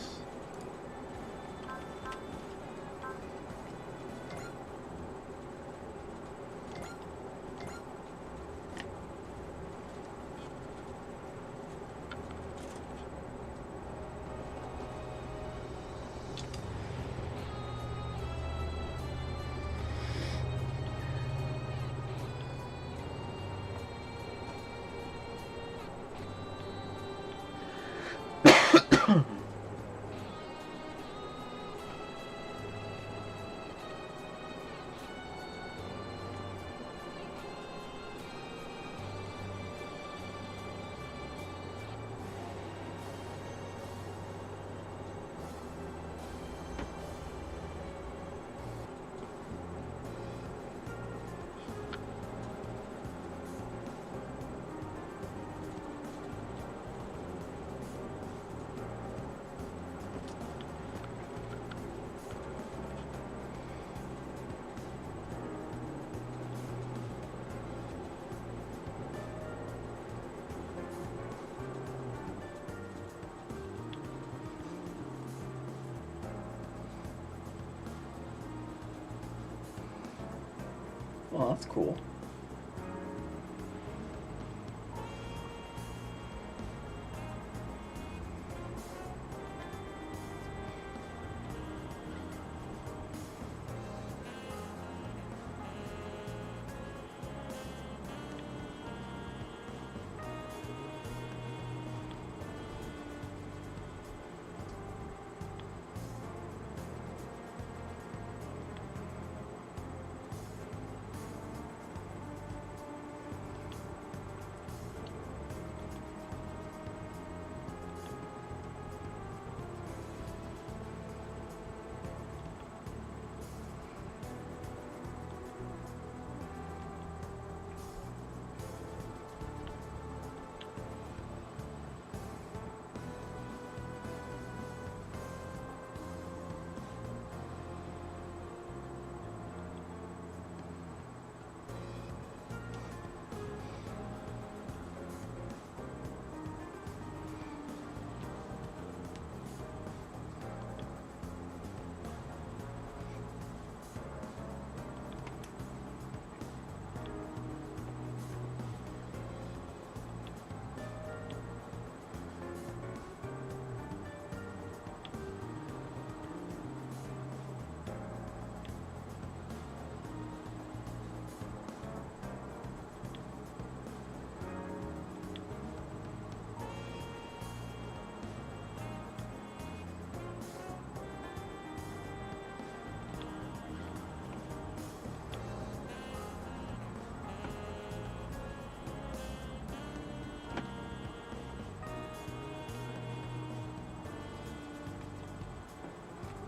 Well, that's cool.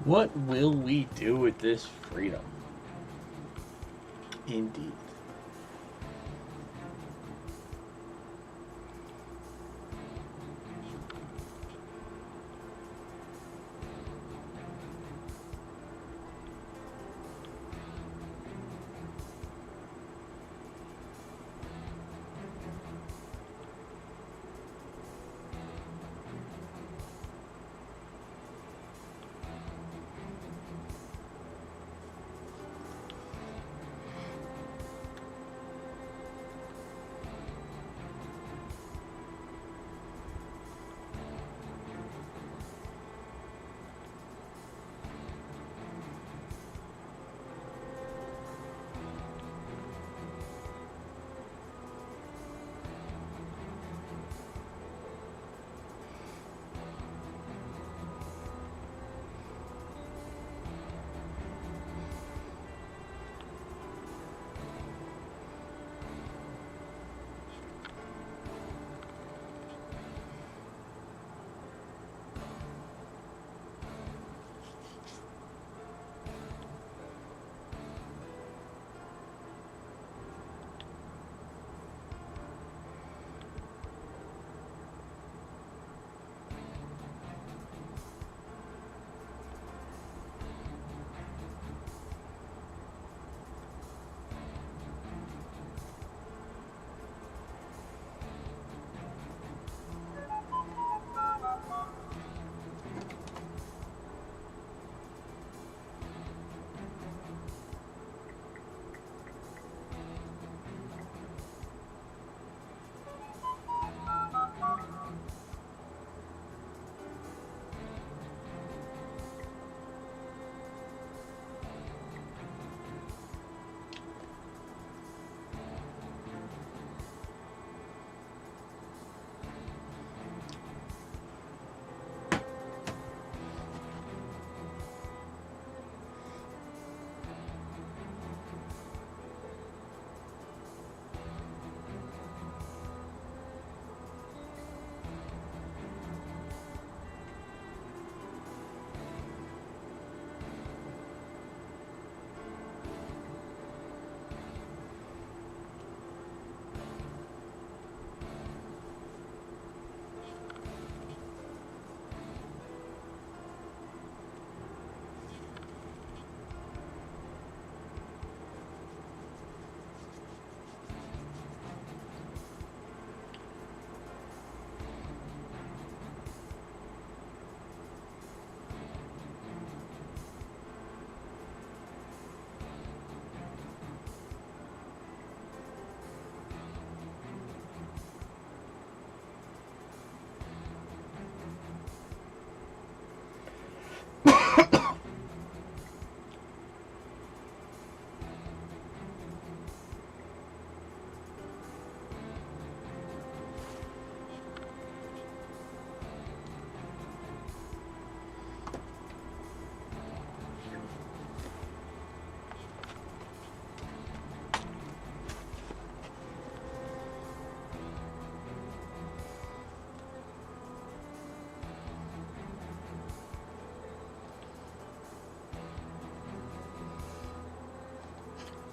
What will we do with this freedom? Indeed.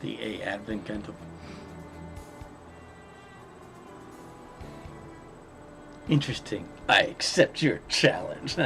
The A Advent Gundam. Interesting. I accept your challenge.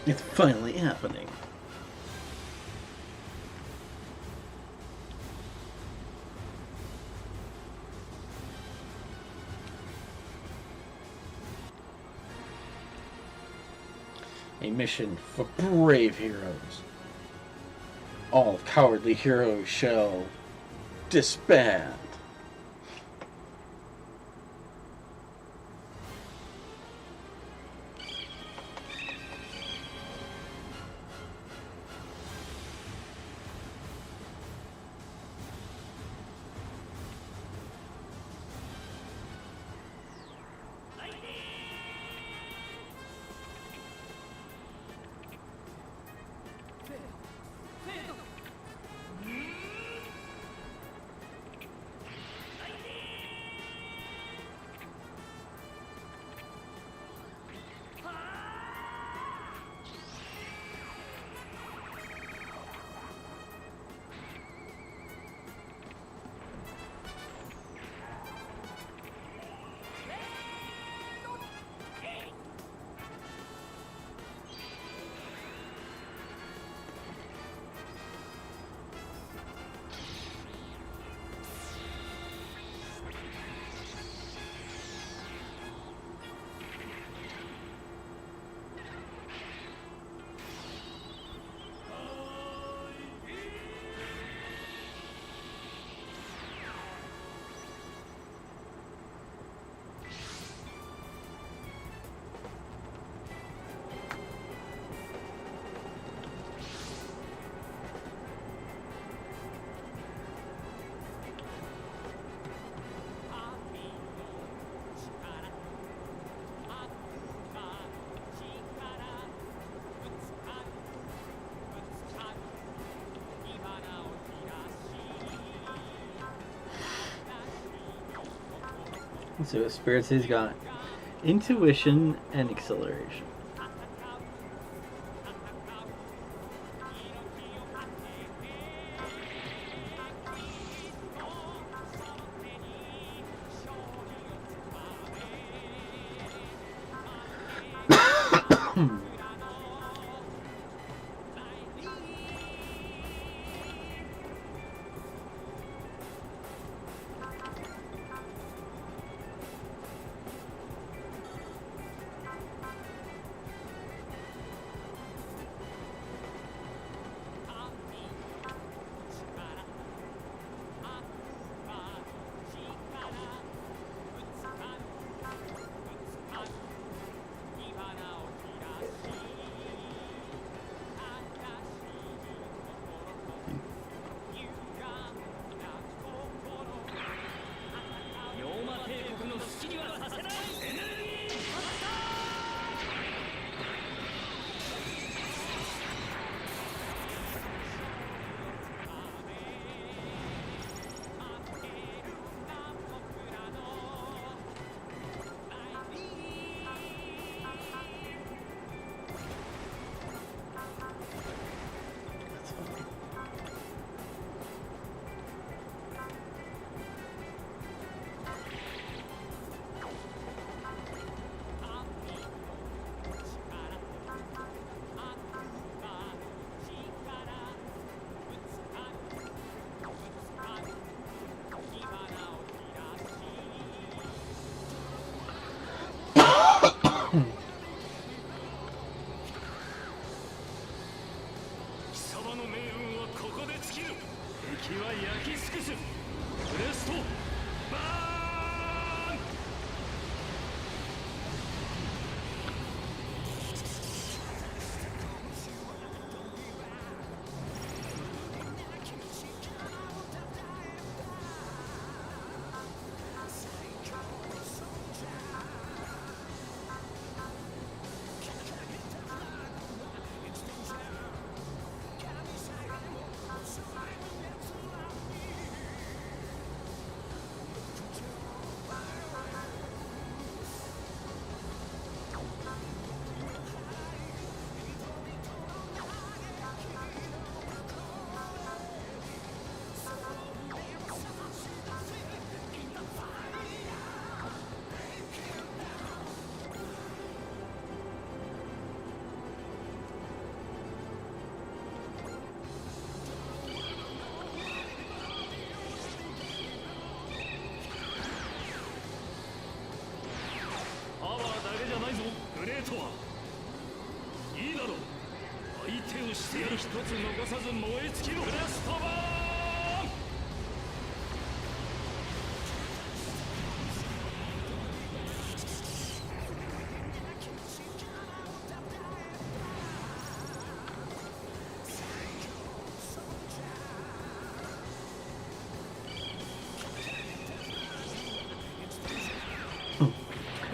It's finally happening. A mission for brave heroes. All cowardly heroes shall disband. Let's see what spirits he's got. Intuition and acceleration. つ残さず燃え尽きろ。ブラストバーン。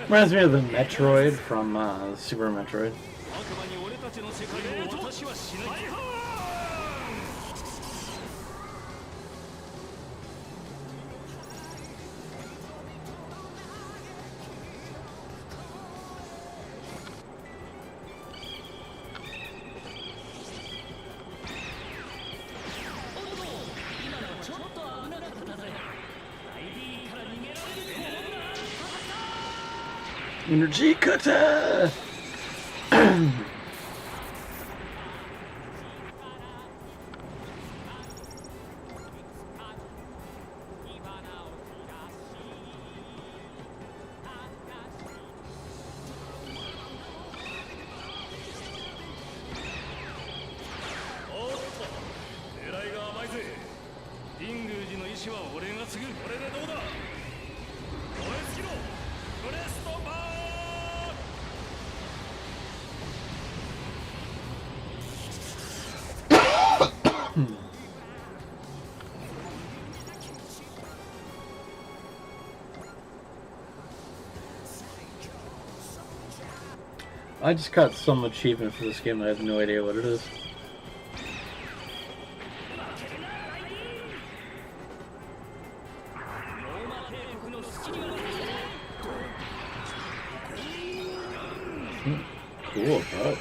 Reminds me of the Metroid from Super Metroid. 悪魔に俺たちの世界を私はしない。Energy cutter! I just got some achievement for this game. I have no idea what it is. Cool, bro.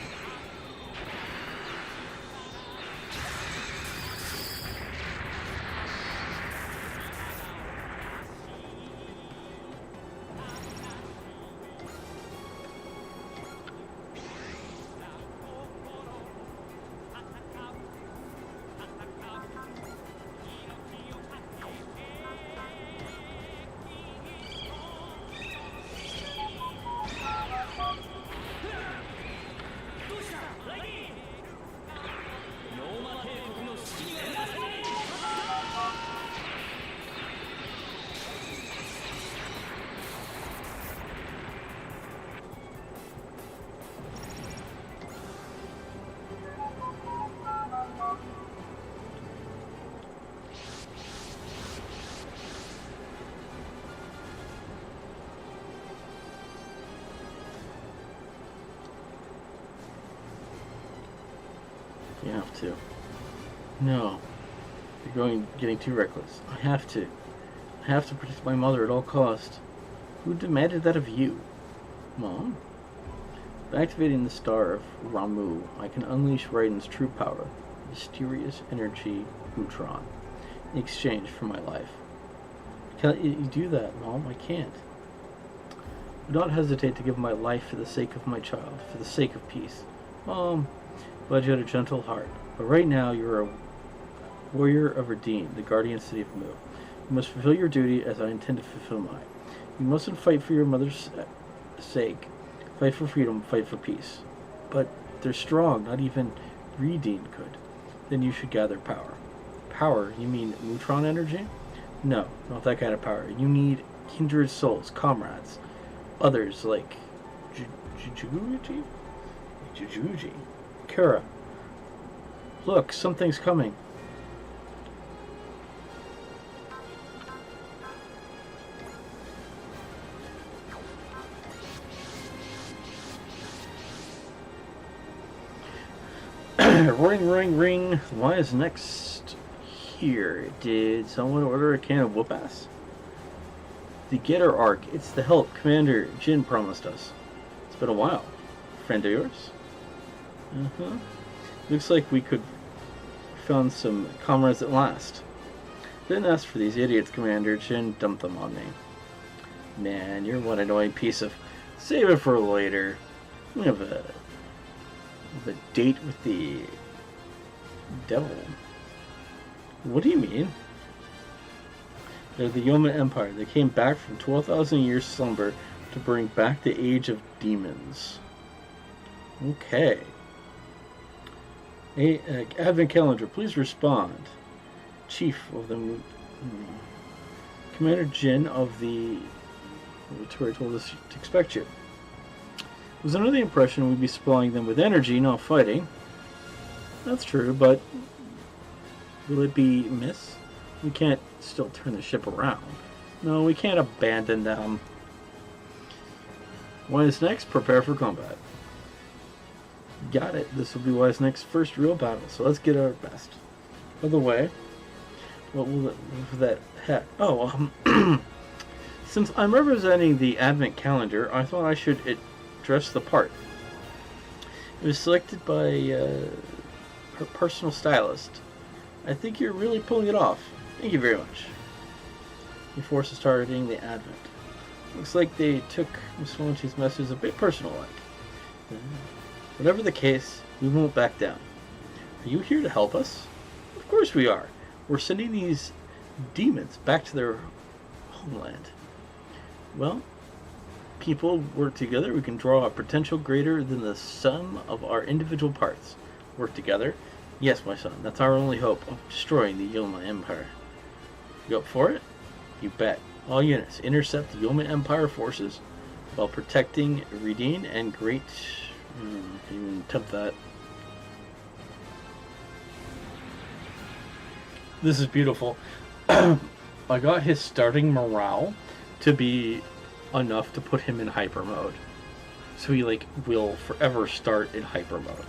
You have to. No. You're getting too reckless. I have to. I have to protect my mother at all costs. Who demanded that of you? Mom? By activating the Star of Ramu, I can unleash Raiden's true power, mysterious energy Mutron, in exchange for my life. Can't you do that, Mom? I can't. Do not hesitate to give my life for the sake of my child, for the sake of peace. Mom, glad you had a gentle heart. But right now, you're a warrior of Erdeen, the guardian city of Mu. You must fulfill your duty as I intend to fulfill mine. You mustn't fight for your mother's sake. Fight for freedom, fight for peace. But they're strong, not even Erdeen could. Then you should gather power. Power? You mean Mutron energy? No, not that kind of power. You need kindred souls, comrades. Others like Jujuji? Jujuji. Kura. Look, something's coming. Ring, ring, ring. Why is next here? Did someone order a can of whoop-ass? The Getter Arc. It's the help Commander Jin promised us. It's been a while. Friend of yours? Uh-huh. Looks like we could found some comrades at last. Didn't ask for these idiots, Commander. Jin dumped them on me. Man, you're one annoying piece of... Save it for later. We have a date with the devil. What do you mean? They're the Yoma Empire. They came back from 12,000 years slumber to bring back the Age of Demons. Okay. Advent calendar, please respond. Chief of the Commander Jin of the Tour told us to expect you. Was under the impression we'd be supplying them with energy, not fighting. That's true, but will it be miss? We can't still turn the ship around. No, we can't abandon them. What is next? Prepare for combat. Got it. This will be Wise Next first real battle, so let's get our best. By the way, what will that heck? Oh, since I'm representing the Advent calendar, I thought I should dress the part. It was selected by her personal stylist. I think you're really pulling it off. Thank you very much. The Force is targeting the Advent. Looks like they took Miss Wallenty's message a bit personal-like. Whatever the case, we won't back down. Are you here to help us? Of course we are. We're sending these demons back to their homeland. Well, people work together, we can draw a potential greater than the sum of our individual parts. Work together? Yes, my son. That's our only hope of destroying the Yoma Empire. You up for it? You bet. All units, intercept the Yoma Empire forces while protecting Redine and Great... can even attempt that. This is beautiful. I got his starting morale to be enough to put him in hyper mode. So he will forever start in hyper mode.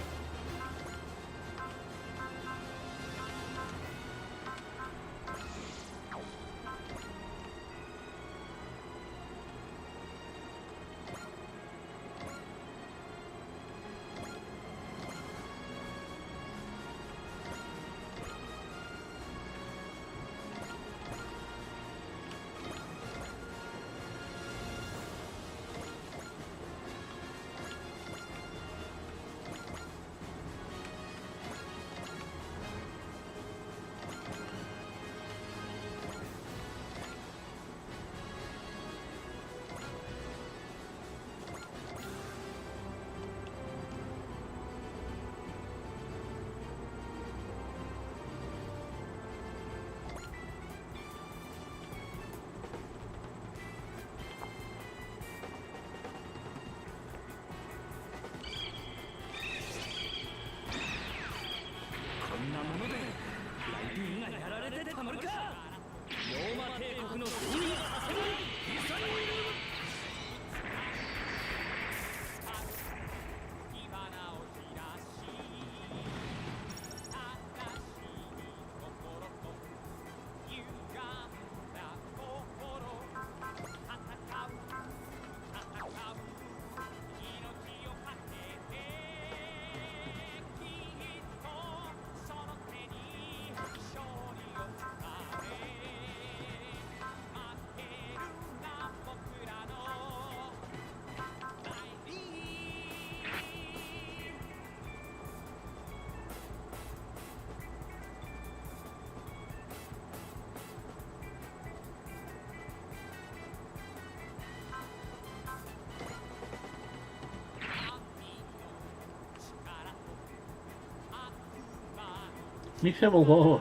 Leave him alone.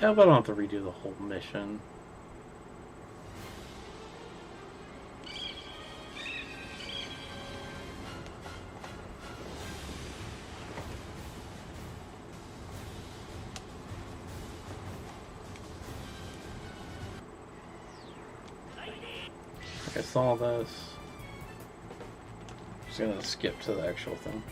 Yeah, but I don't have to redo the whole mission. I saw this. Just gonna skip to the actual thing.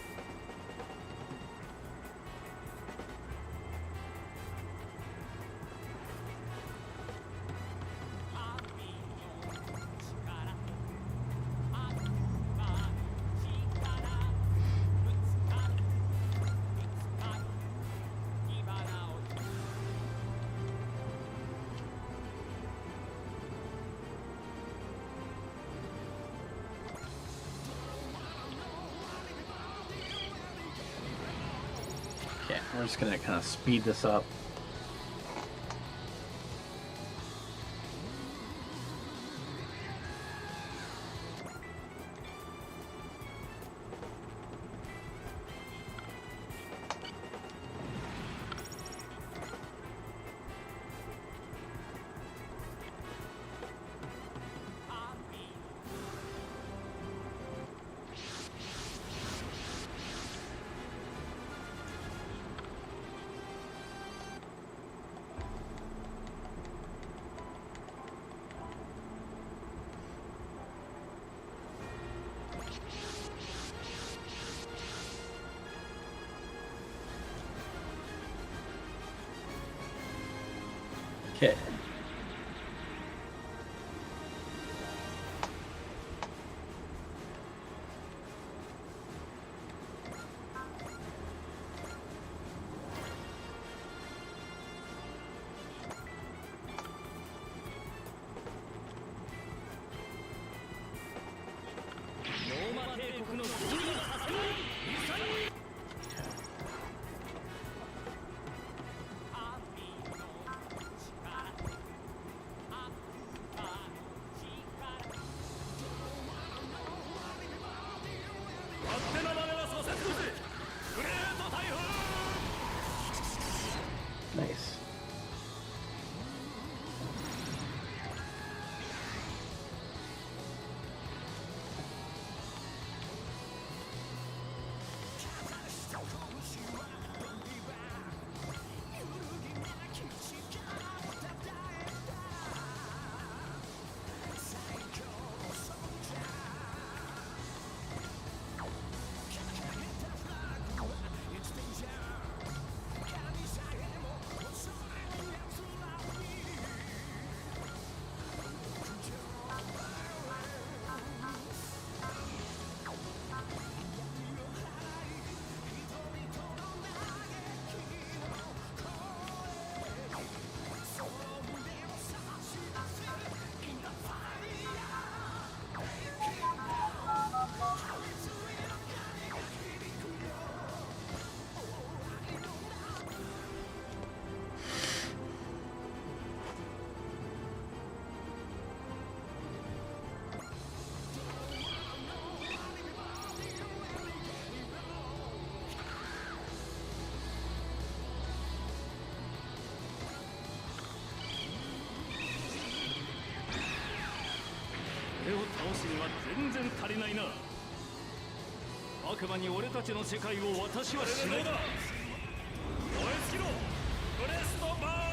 We're just gonna kind of speed this up. Okay. Nice.全然足りないな。悪魔に俺たちの世界を私はしない。燃え尽きろブレストバーン。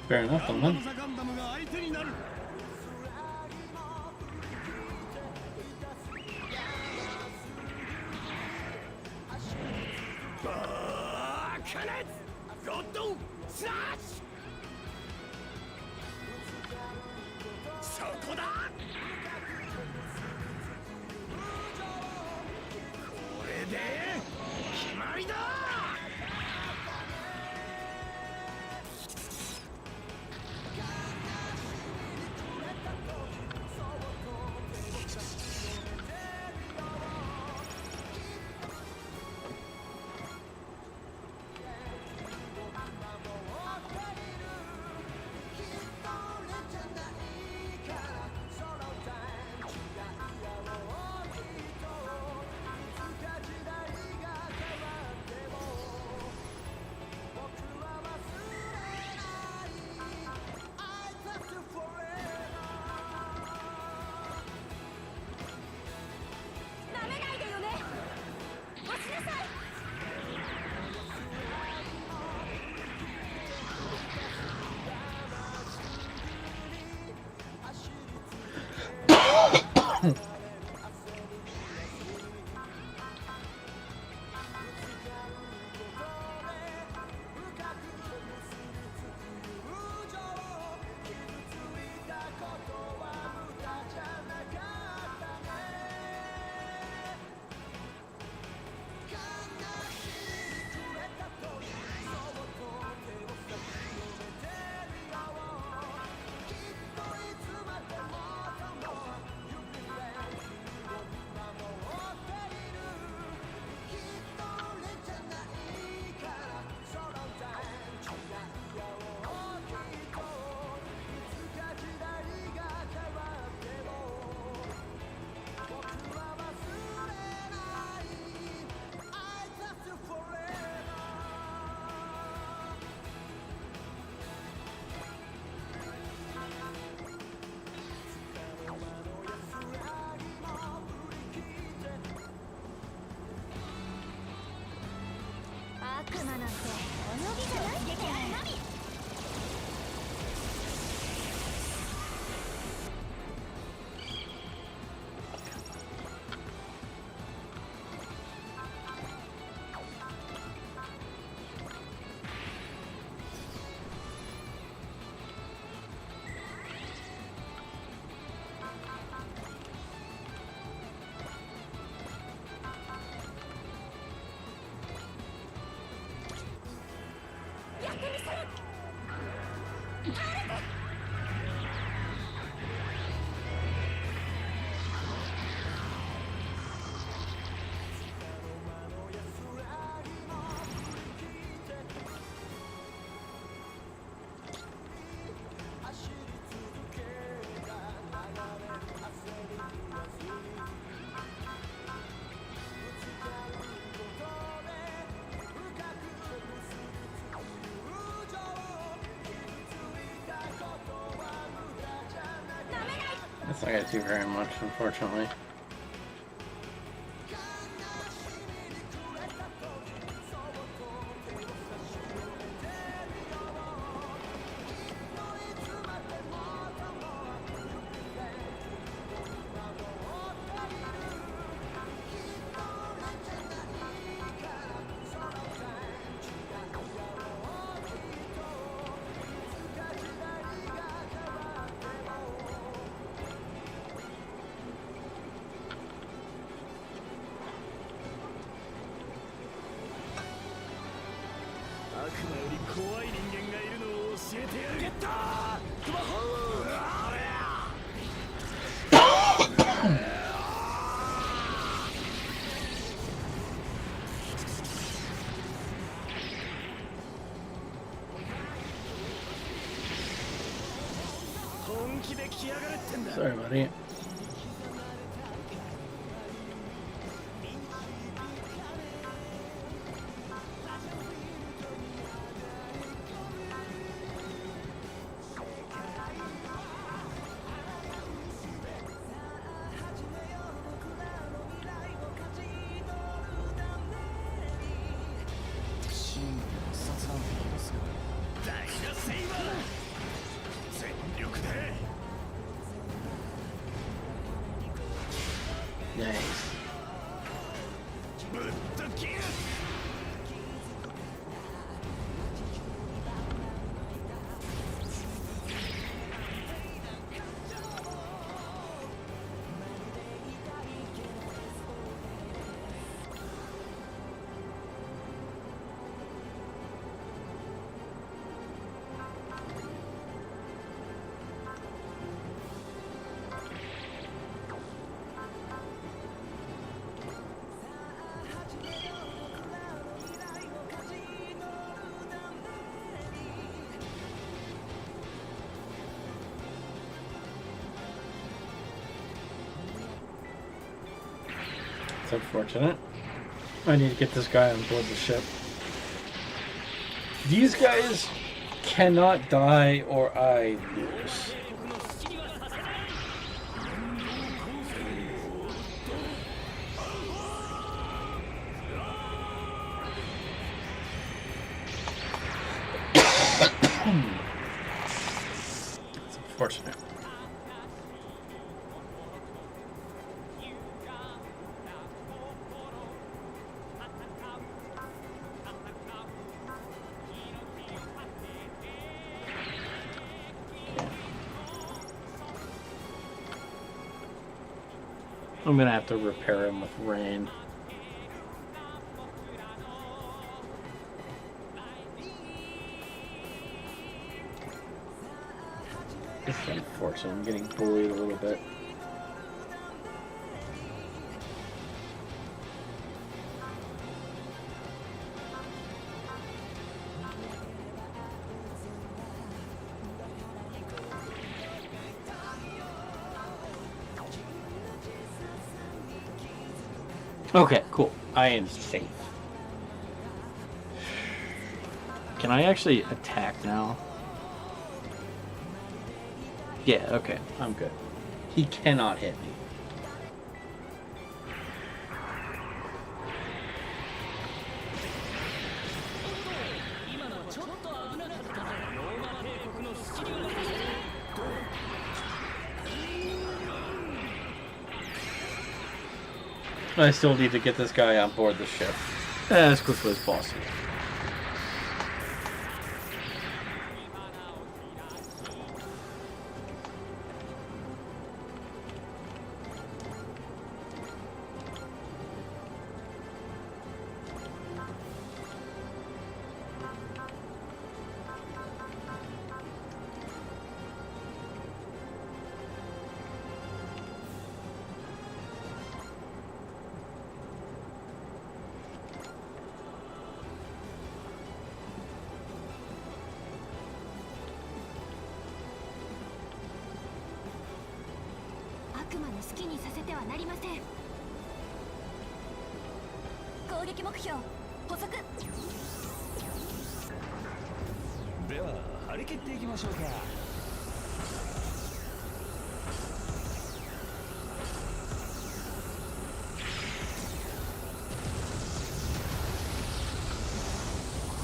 Fair enough, then. ガンダムが相手になる。バーカネツゴッドスラッシュ。そこだ。これで決まりだ。That's not gonna do very much, unfortunately. Sorry, buddy. Nice. It's unfortunate. I need to get this guy on board the ship. These guys cannot die or I lose. It's unfortunate. I'm gonna have to repair him with rain. It's unfortunate. I'm getting bullied a little bit. Okay, cool. I am safe. Can I actually attack now? Yeah, okay. I'm good. He cannot hit me. I still need to get this guy on board the ship as quickly as possible. 悪魔の好きにさせてはなりません。攻撃目標補足。では張り切っていきましょうか。こ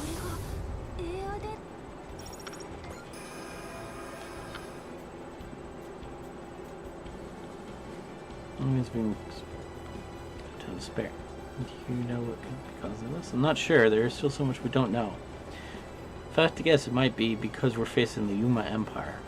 れがエアで。It's been a ton to spare. Do you know what could be causing this? I'm not sure. There is still so much we don't know. If I have to guess, it might be because we're facing the Yuma Empire.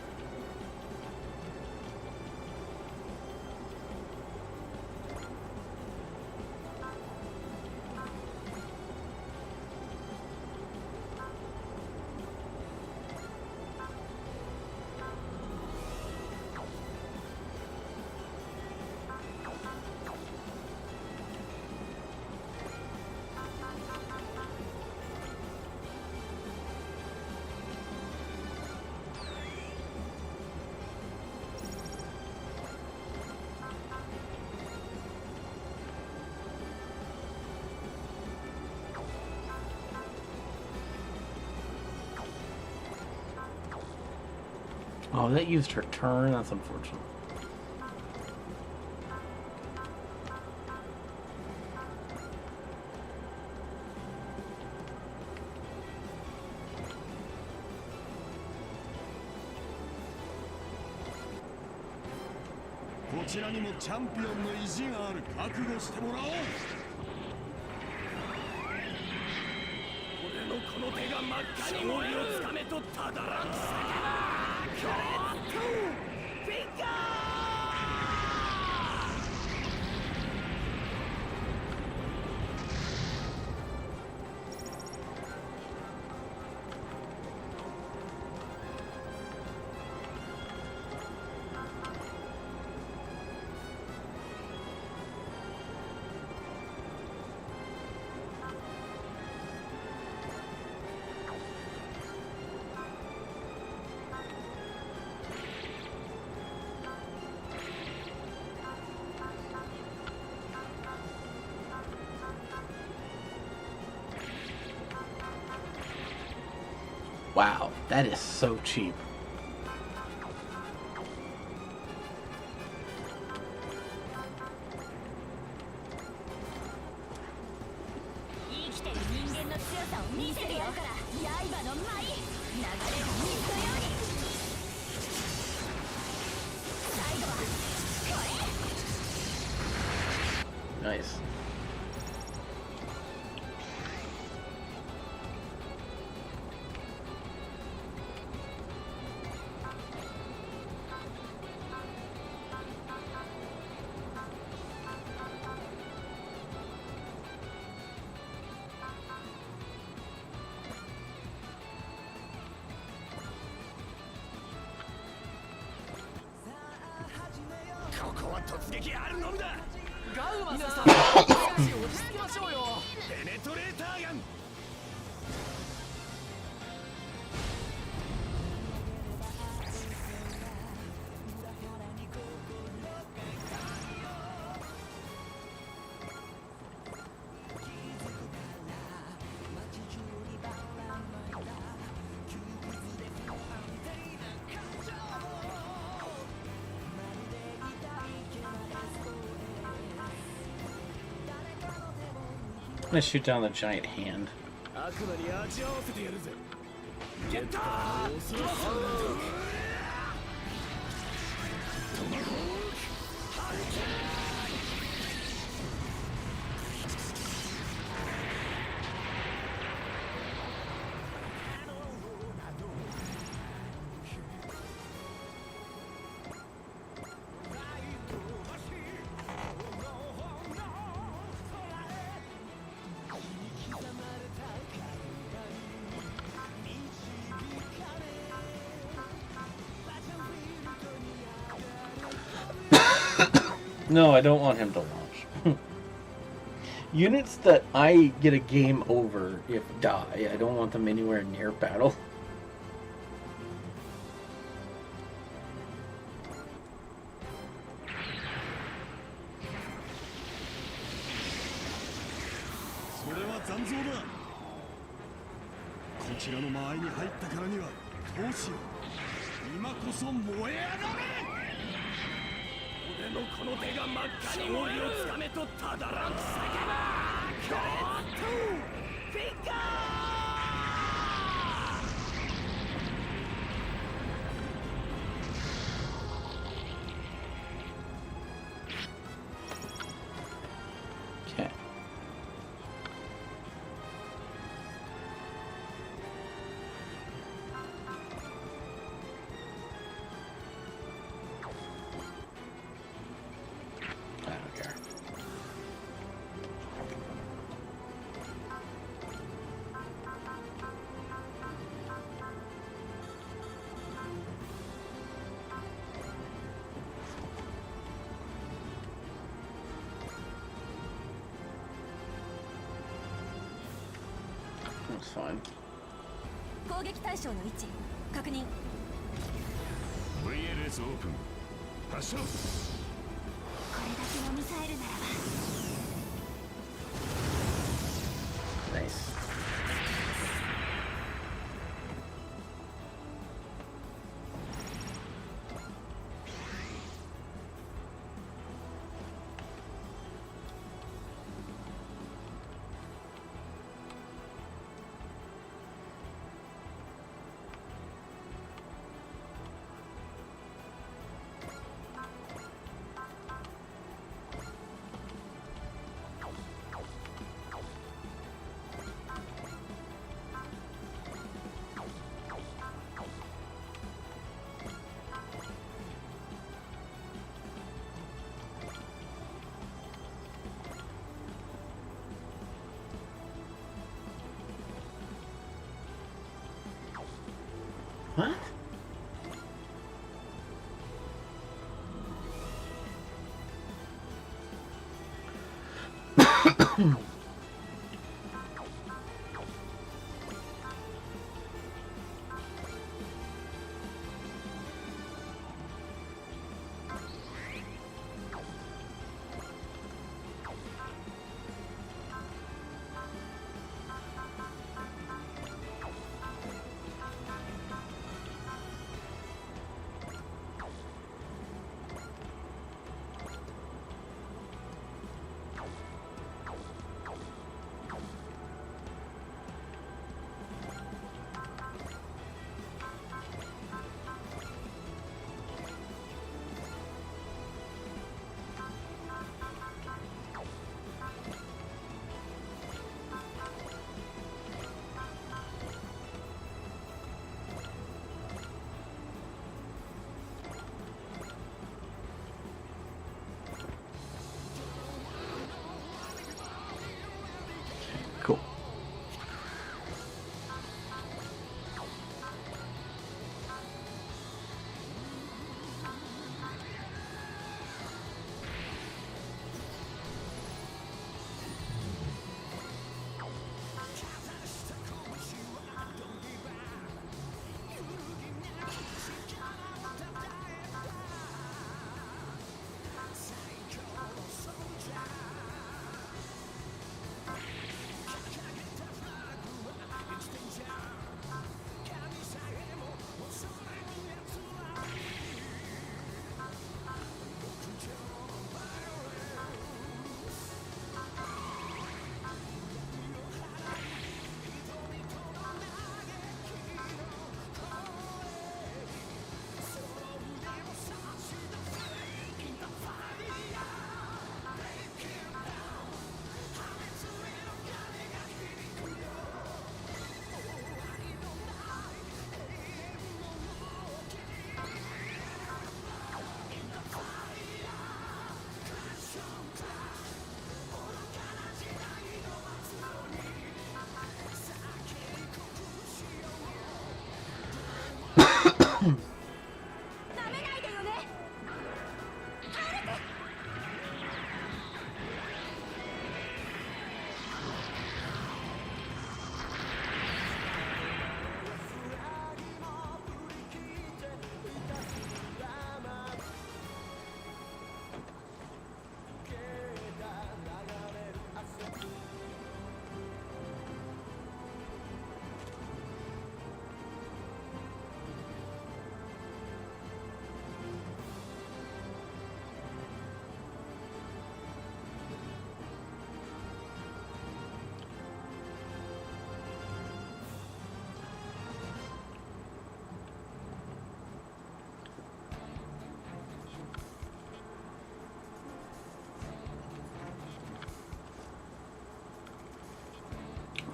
Oh, that used her turn. That's unfortunate. This こちらにもチャンピオンの意地がある。覚悟してもらおう。俺のこの手が真っ赤に燃える。をつかめとただらんさけば。フィンガー。Wow, that is so cheap. Nice.ここは突撃あるのみだ。ガウマさん、少し落ち着きましょうよ。ペネトレーターガン。I'm gonna shoot down the giant hand. 悪魔に味わわせてやるぜ。ゲッター。No, I don't want him to launch. Units that I get a game over if die, I don't want them anywhere near battle. 残像だ。こちらの間合いに入ったからにはどうしよう。今こそ燃え上がれ。俺のこの手が真っ赤に燃えるをつかめとただらん叫ばクレットフィンガー。Okay. I don't care. That's fine. 攻撃対象の位置確認。 VLS オープン発射。これだけのミサイルならば Nice. What?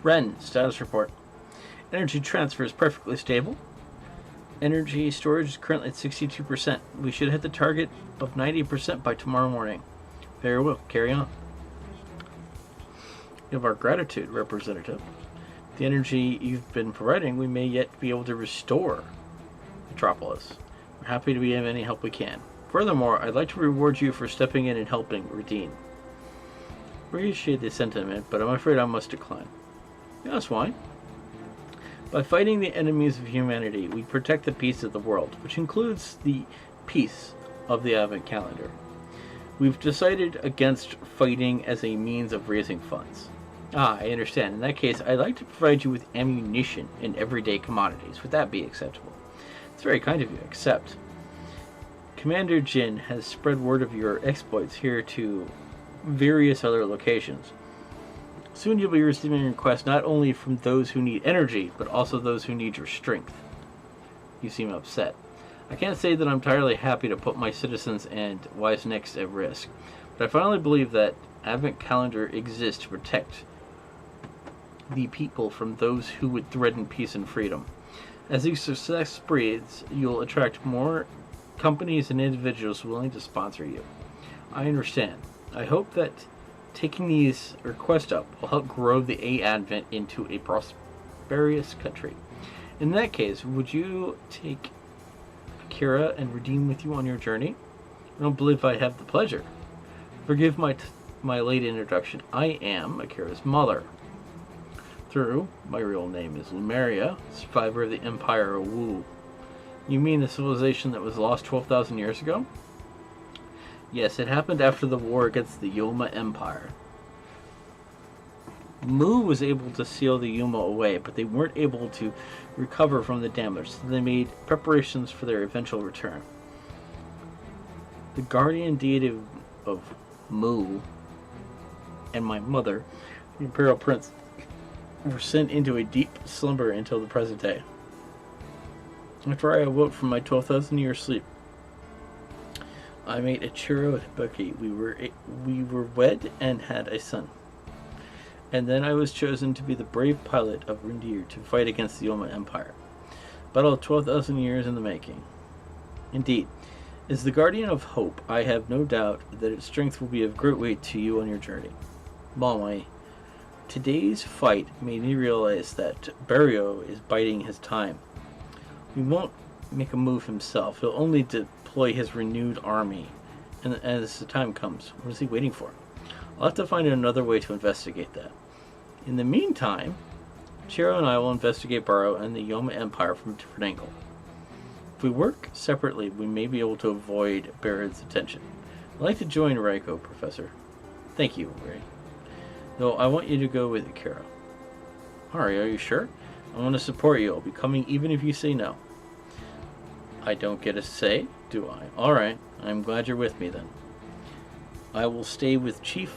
Ren, status report. Energy transfer is perfectly stable. Energy storage is currently at 62%. We should hit the target of 90% by tomorrow morning. Very well, carry on. You have our gratitude, Representative. The energy you've been providing, we may yet be able to restore Metropolis. We're happy to be of any help we can. Furthermore, I'd like to reward you for stepping in and helping Redeem. Appreciate the sentiment, but I'm afraid I must decline. That's why. By fighting the enemies of humanity, we protect the peace of the world, which includes the peace of the Advent calendar. We've decided against fighting as a means of raising funds. I understand. In that case, I'd like to provide you with ammunition and everyday commodities. Would that be acceptable? It's very kind of you, except Commander Jin has spread word of your exploits here to various other locations. Soon you'll be receiving requests not only from those who need energy, but also those who need your strength. You seem upset. I can't say that I'm entirely happy to put my citizens and Wise Next at risk, but I finally believe that Advent Calendar exists to protect the people from those who would threaten peace and freedom. As the success spreads, you'll attract more companies and individuals willing to sponsor you. I understand. I hope that taking these requests up will help grow the A-Advent into a prosperous country. In that case, would you take Akira and Redeem with you on your journey? I don't believe I have the pleasure. Forgive my late introduction. I am Akira's mother. True, my real name is Lumeria, survivor of the Empire of Wu. You mean the civilization that was lost 12,000 years ago? Yes, it happened after the war against the Yoma Empire. Mu was able to seal the Yoma away, but they weren't able to recover from the damage, so they made preparations for their eventual return. The guardian deity of Mu and my mother, the Imperial Prince, were sent into a deep slumber until the present day. After I awoke from my 12,000-year sleep, I made Ichiro and Hibiki. We were wed and had a son. And then I was chosen to be the brave pilot of Rindir to fight against the Yoma Empire. Battle of 12,000 years in the making. Indeed, as the guardian of hope, I have no doubt that its strength will be of great weight to you on your journey. Balmai, today's fight made me realize that Barrio is biding his time. He won't make a move himself. He'll only deploy his renewed army. And as the time comes, what is he waiting for? I'll have to find another way to investigate that. In the meantime, Chiro and I will investigate Barrow and the Yoma Empire from a different angle. If we work separately, we may be able to avoid Barrett's attention. I'd like to join Raiko, Professor. Thank you, Ray. Though I want you to go with Akira. Ari, are you sure? I want to support you. I'll be coming even if you say no. I don't get a say, do I? Alright, I'm glad you're with me then. I will stay with Chief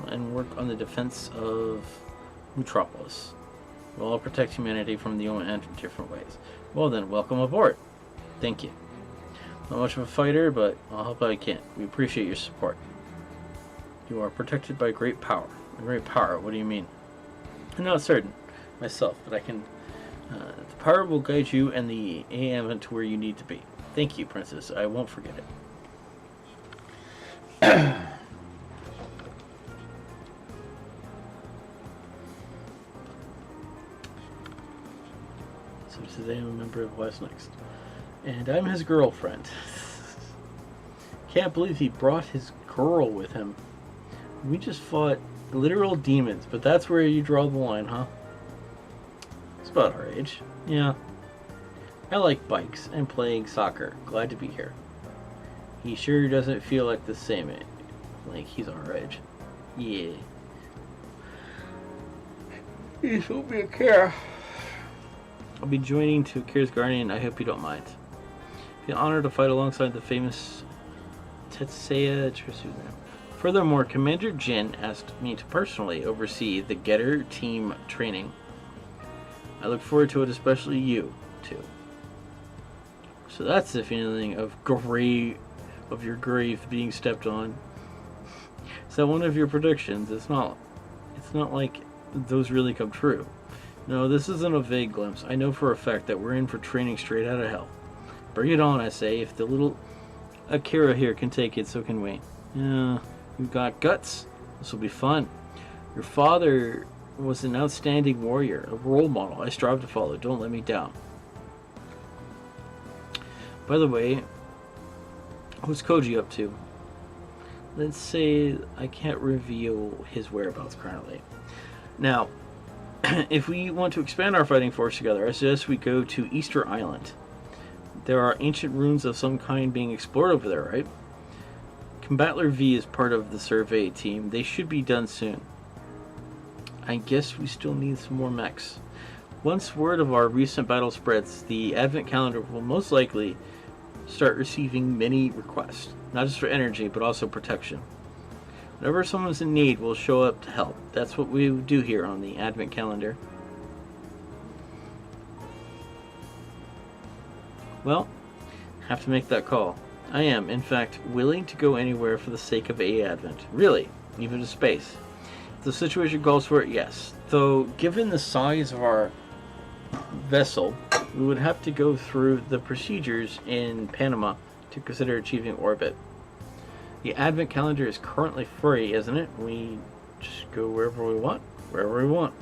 and work on the defense of Metropolis. We'll all protect humanity from the Yoma in different ways. Well then, welcome aboard. Thank you. Not much of a fighter, but I'll help out I can. We appreciate your support. You are protected by great power. Great power, what do you mean? I'm not certain myself, but I can... the power will guide you and the AM to where you need to be. Thank you, Princess. I won't forget it. So today I'm a member of West Next. And I'm his girlfriend. Can't believe he brought his girl with him. We just fought literal demons, but that's where you draw the line, huh? It's about our age. Yeah. I like bikes and playing soccer. Glad to be here. He sure doesn't feel like the same, like he's our age. Yeah. He's will be Akira. I'll be joining to Akira's Guardian. I hope you don't mind. Be an honor to fight alongside the famous Tetsuya Tsurumu. Furthermore, Commander Jin asked me to personally oversee the Getter team training. I look forward to it, especially you, too. So that's the feeling of your grave being stepped on. Is that one of your predictions? It's not like those really come true. No, this isn't a vague glimpse. I know for a fact that we're in for training straight out of hell. Bring it on, I say. If the little Akira here can take it, so can we. Yeah, you've got guts. This will be fun. Your father was an outstanding warrior, a role model I strive to follow. Don't let me down. By the way, what's Koji up to? Let's say I can't reveal his whereabouts currently. Now, if we want to expand our fighting force together, I suggest we go to Easter Island. There are ancient ruins of some kind being explored over there, right? Combattler V is part of the survey team. They should be done soon. I guess we still need some more mechs. Once word of our recent battle spreads, the Advent Calendar will most likely start receiving many requests. Not just for energy, but also protection. Whenever someone's in need, we'll show up to help. That's what we do here on the Advent Calendar. Well, have to make that call. I am, in fact, willing to go anywhere for the sake of a Advent. Really, even to space. If the situation calls for it, yes. Though, given the size of our vessel, we would have to go through the procedures in Panama to consider achieving orbit. The Advent Calendar is currently free, isn't it? We just go wherever we want. Wherever we want.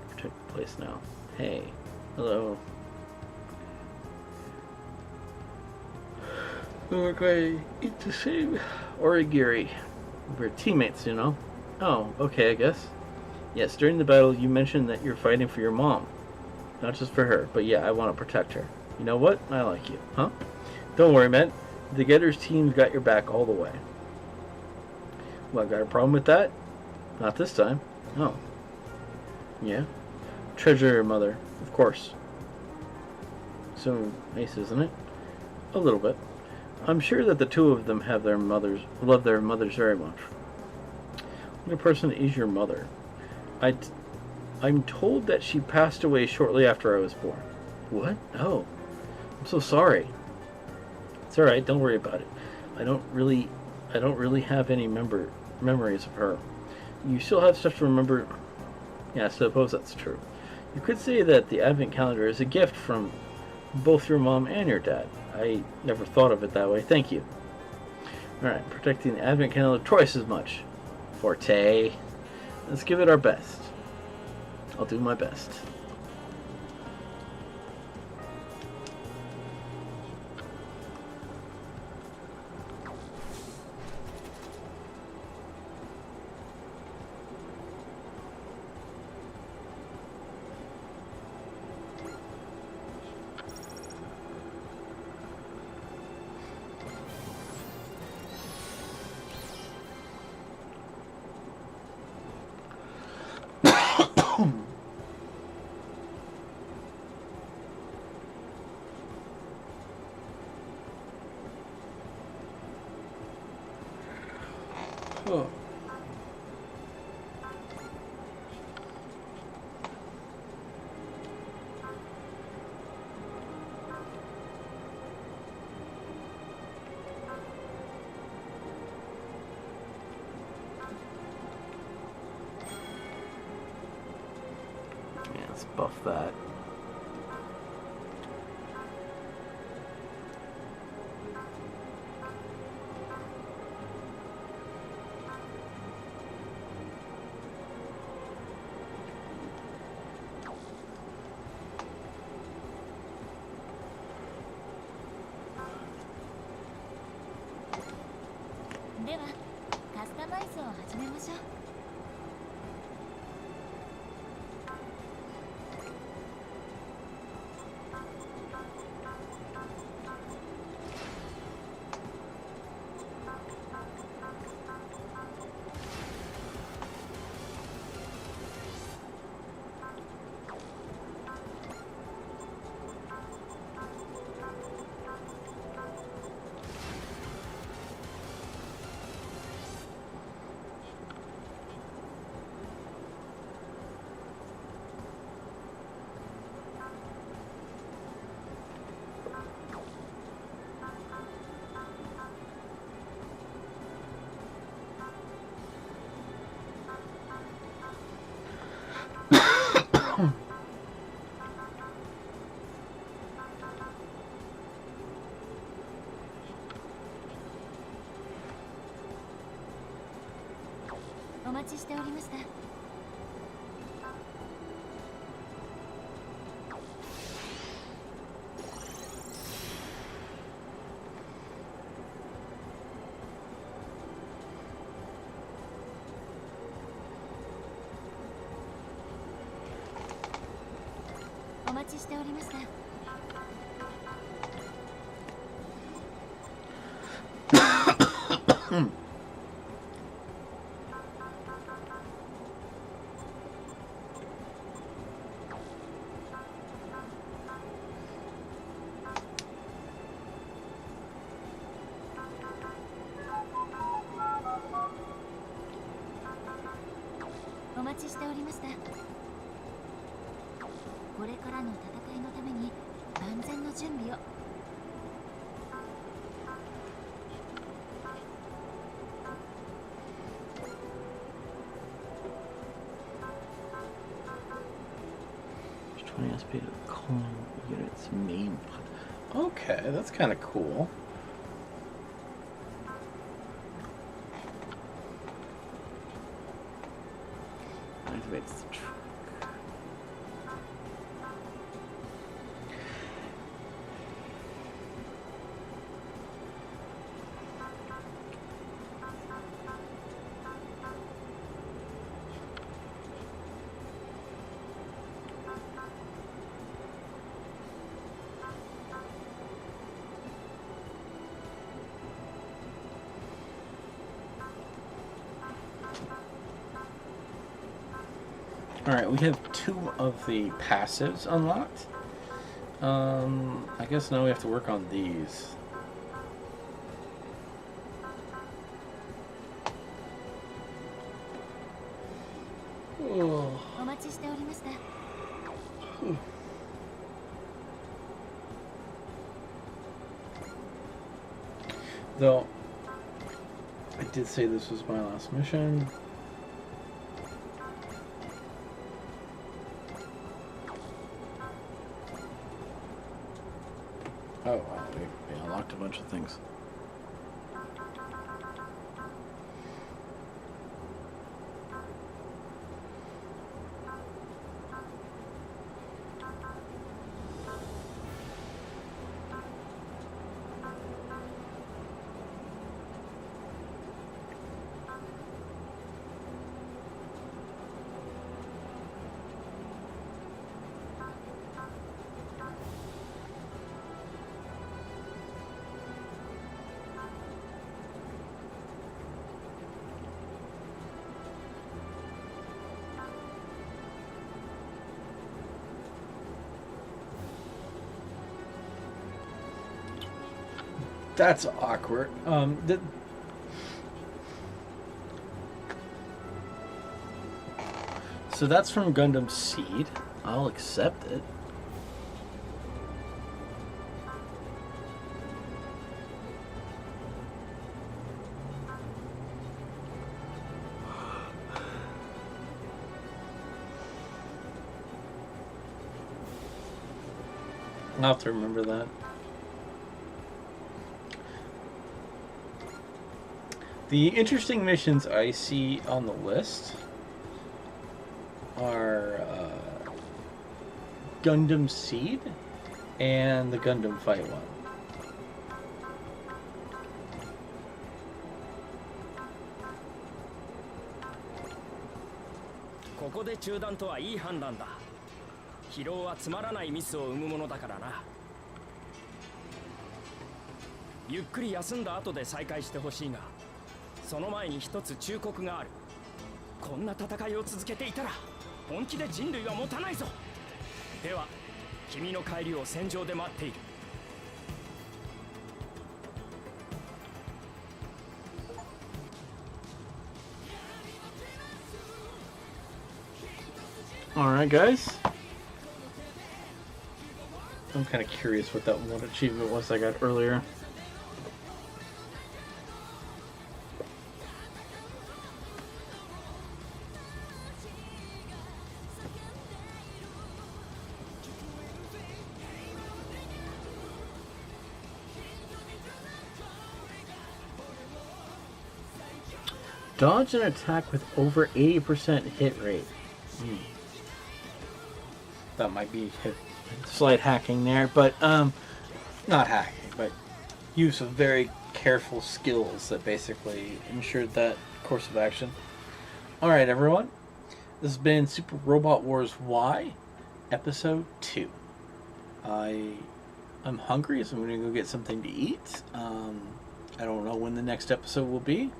Protect the place now. Hey. Hello. We're going to eat the same origiri. We're teammates, you know. Oh, okay, I guess. Yes, during the battle you mentioned that you're fighting for your mom. Not just for her, but yeah, I want to protect her. You know what? I like you, huh? Don't worry, man. The Getters team's got your back all the way. Well, got a problem with that? Not this time. Oh. Yeah. Treasure your mother, of course. So nice, isn't it? A little bit. I'm sure that the two of them love their mothers very much. What person is your mother? I'm told that she passed away shortly after I was born. What? Oh. I'm so sorry. It's alright, don't worry about it. I don't really have any memories of her. You still have stuff to remember. Yeah, I suppose that's true. You could say that the Advent Calendar is a gift from both your mom and your dad. I never thought of it that way. Thank you. Alright, protecting the Advent Calendar twice as much. Forte. Let's give it our best. I'll do my best. Oh. Yeah, let's buff that. お待ちしておりました。お待ちしておりました。お待ちしておりました。これからの戦いのために万全の準備を。20 SP to calm units main. Okay, that's kind of cool. Activates the truck. Alright, we have 2 of the passives unlocked. I guess now we have to work on these. Oh. お待ちしておりました。Though, I did say this was my last mission. Oh wow, we unlocked a bunch of things. That's awkward. So that's from Gundam Seed. I'll accept it. I'll have to remember that. The interesting missions I see on the list are Gundam Seed and the Gundam Fight one. ここで中断とはいい判断だ。疲労はつまらないミスを生むものだからな。ゆっくり休んだ後で再開してほしいが、その前に一つ忠告がある。こんな戦いを続けていたら本気で人類は持たないぞ。では君の帰りを戦場で待っている。Alright, guys. I'm kind of curious what that one achievement was I got earlier. Dodge an attack with over 80% hit rate. That might be slight hacking there, but not hacking, but use of very careful skills that basically ensured that course of action. Alright, everyone. This has been Super Robot Wars Y, Episode 2. I'm hungry, so I'm going to go get something to eat. I don't know when the next episode will be.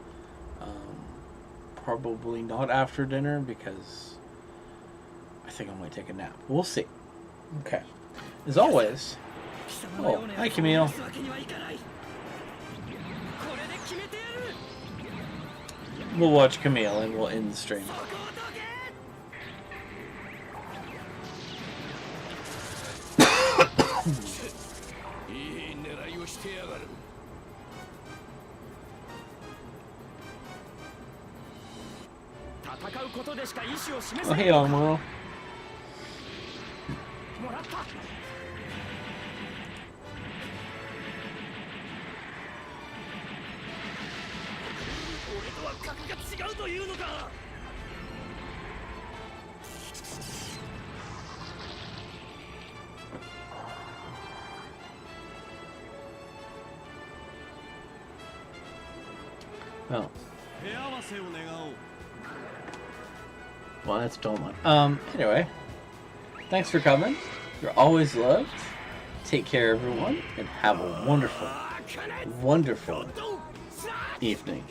Probably not after dinner, because I think I'm going to take a nap. We'll see. Okay. As always... Oh, hi Camille. We'll watch Camille and we'll end the stream. いい狙いをしてやがる。戦うことでしか意志を示せ Oh, ない hey, Amuro. もらった。 俺とは格が違うというのか。 Oh. 手合わせを願おう。 Well, that's Dolma. Anyway. Thanks for coming. You're always loved. Take care, everyone, and have a wonderful, wonderful evening.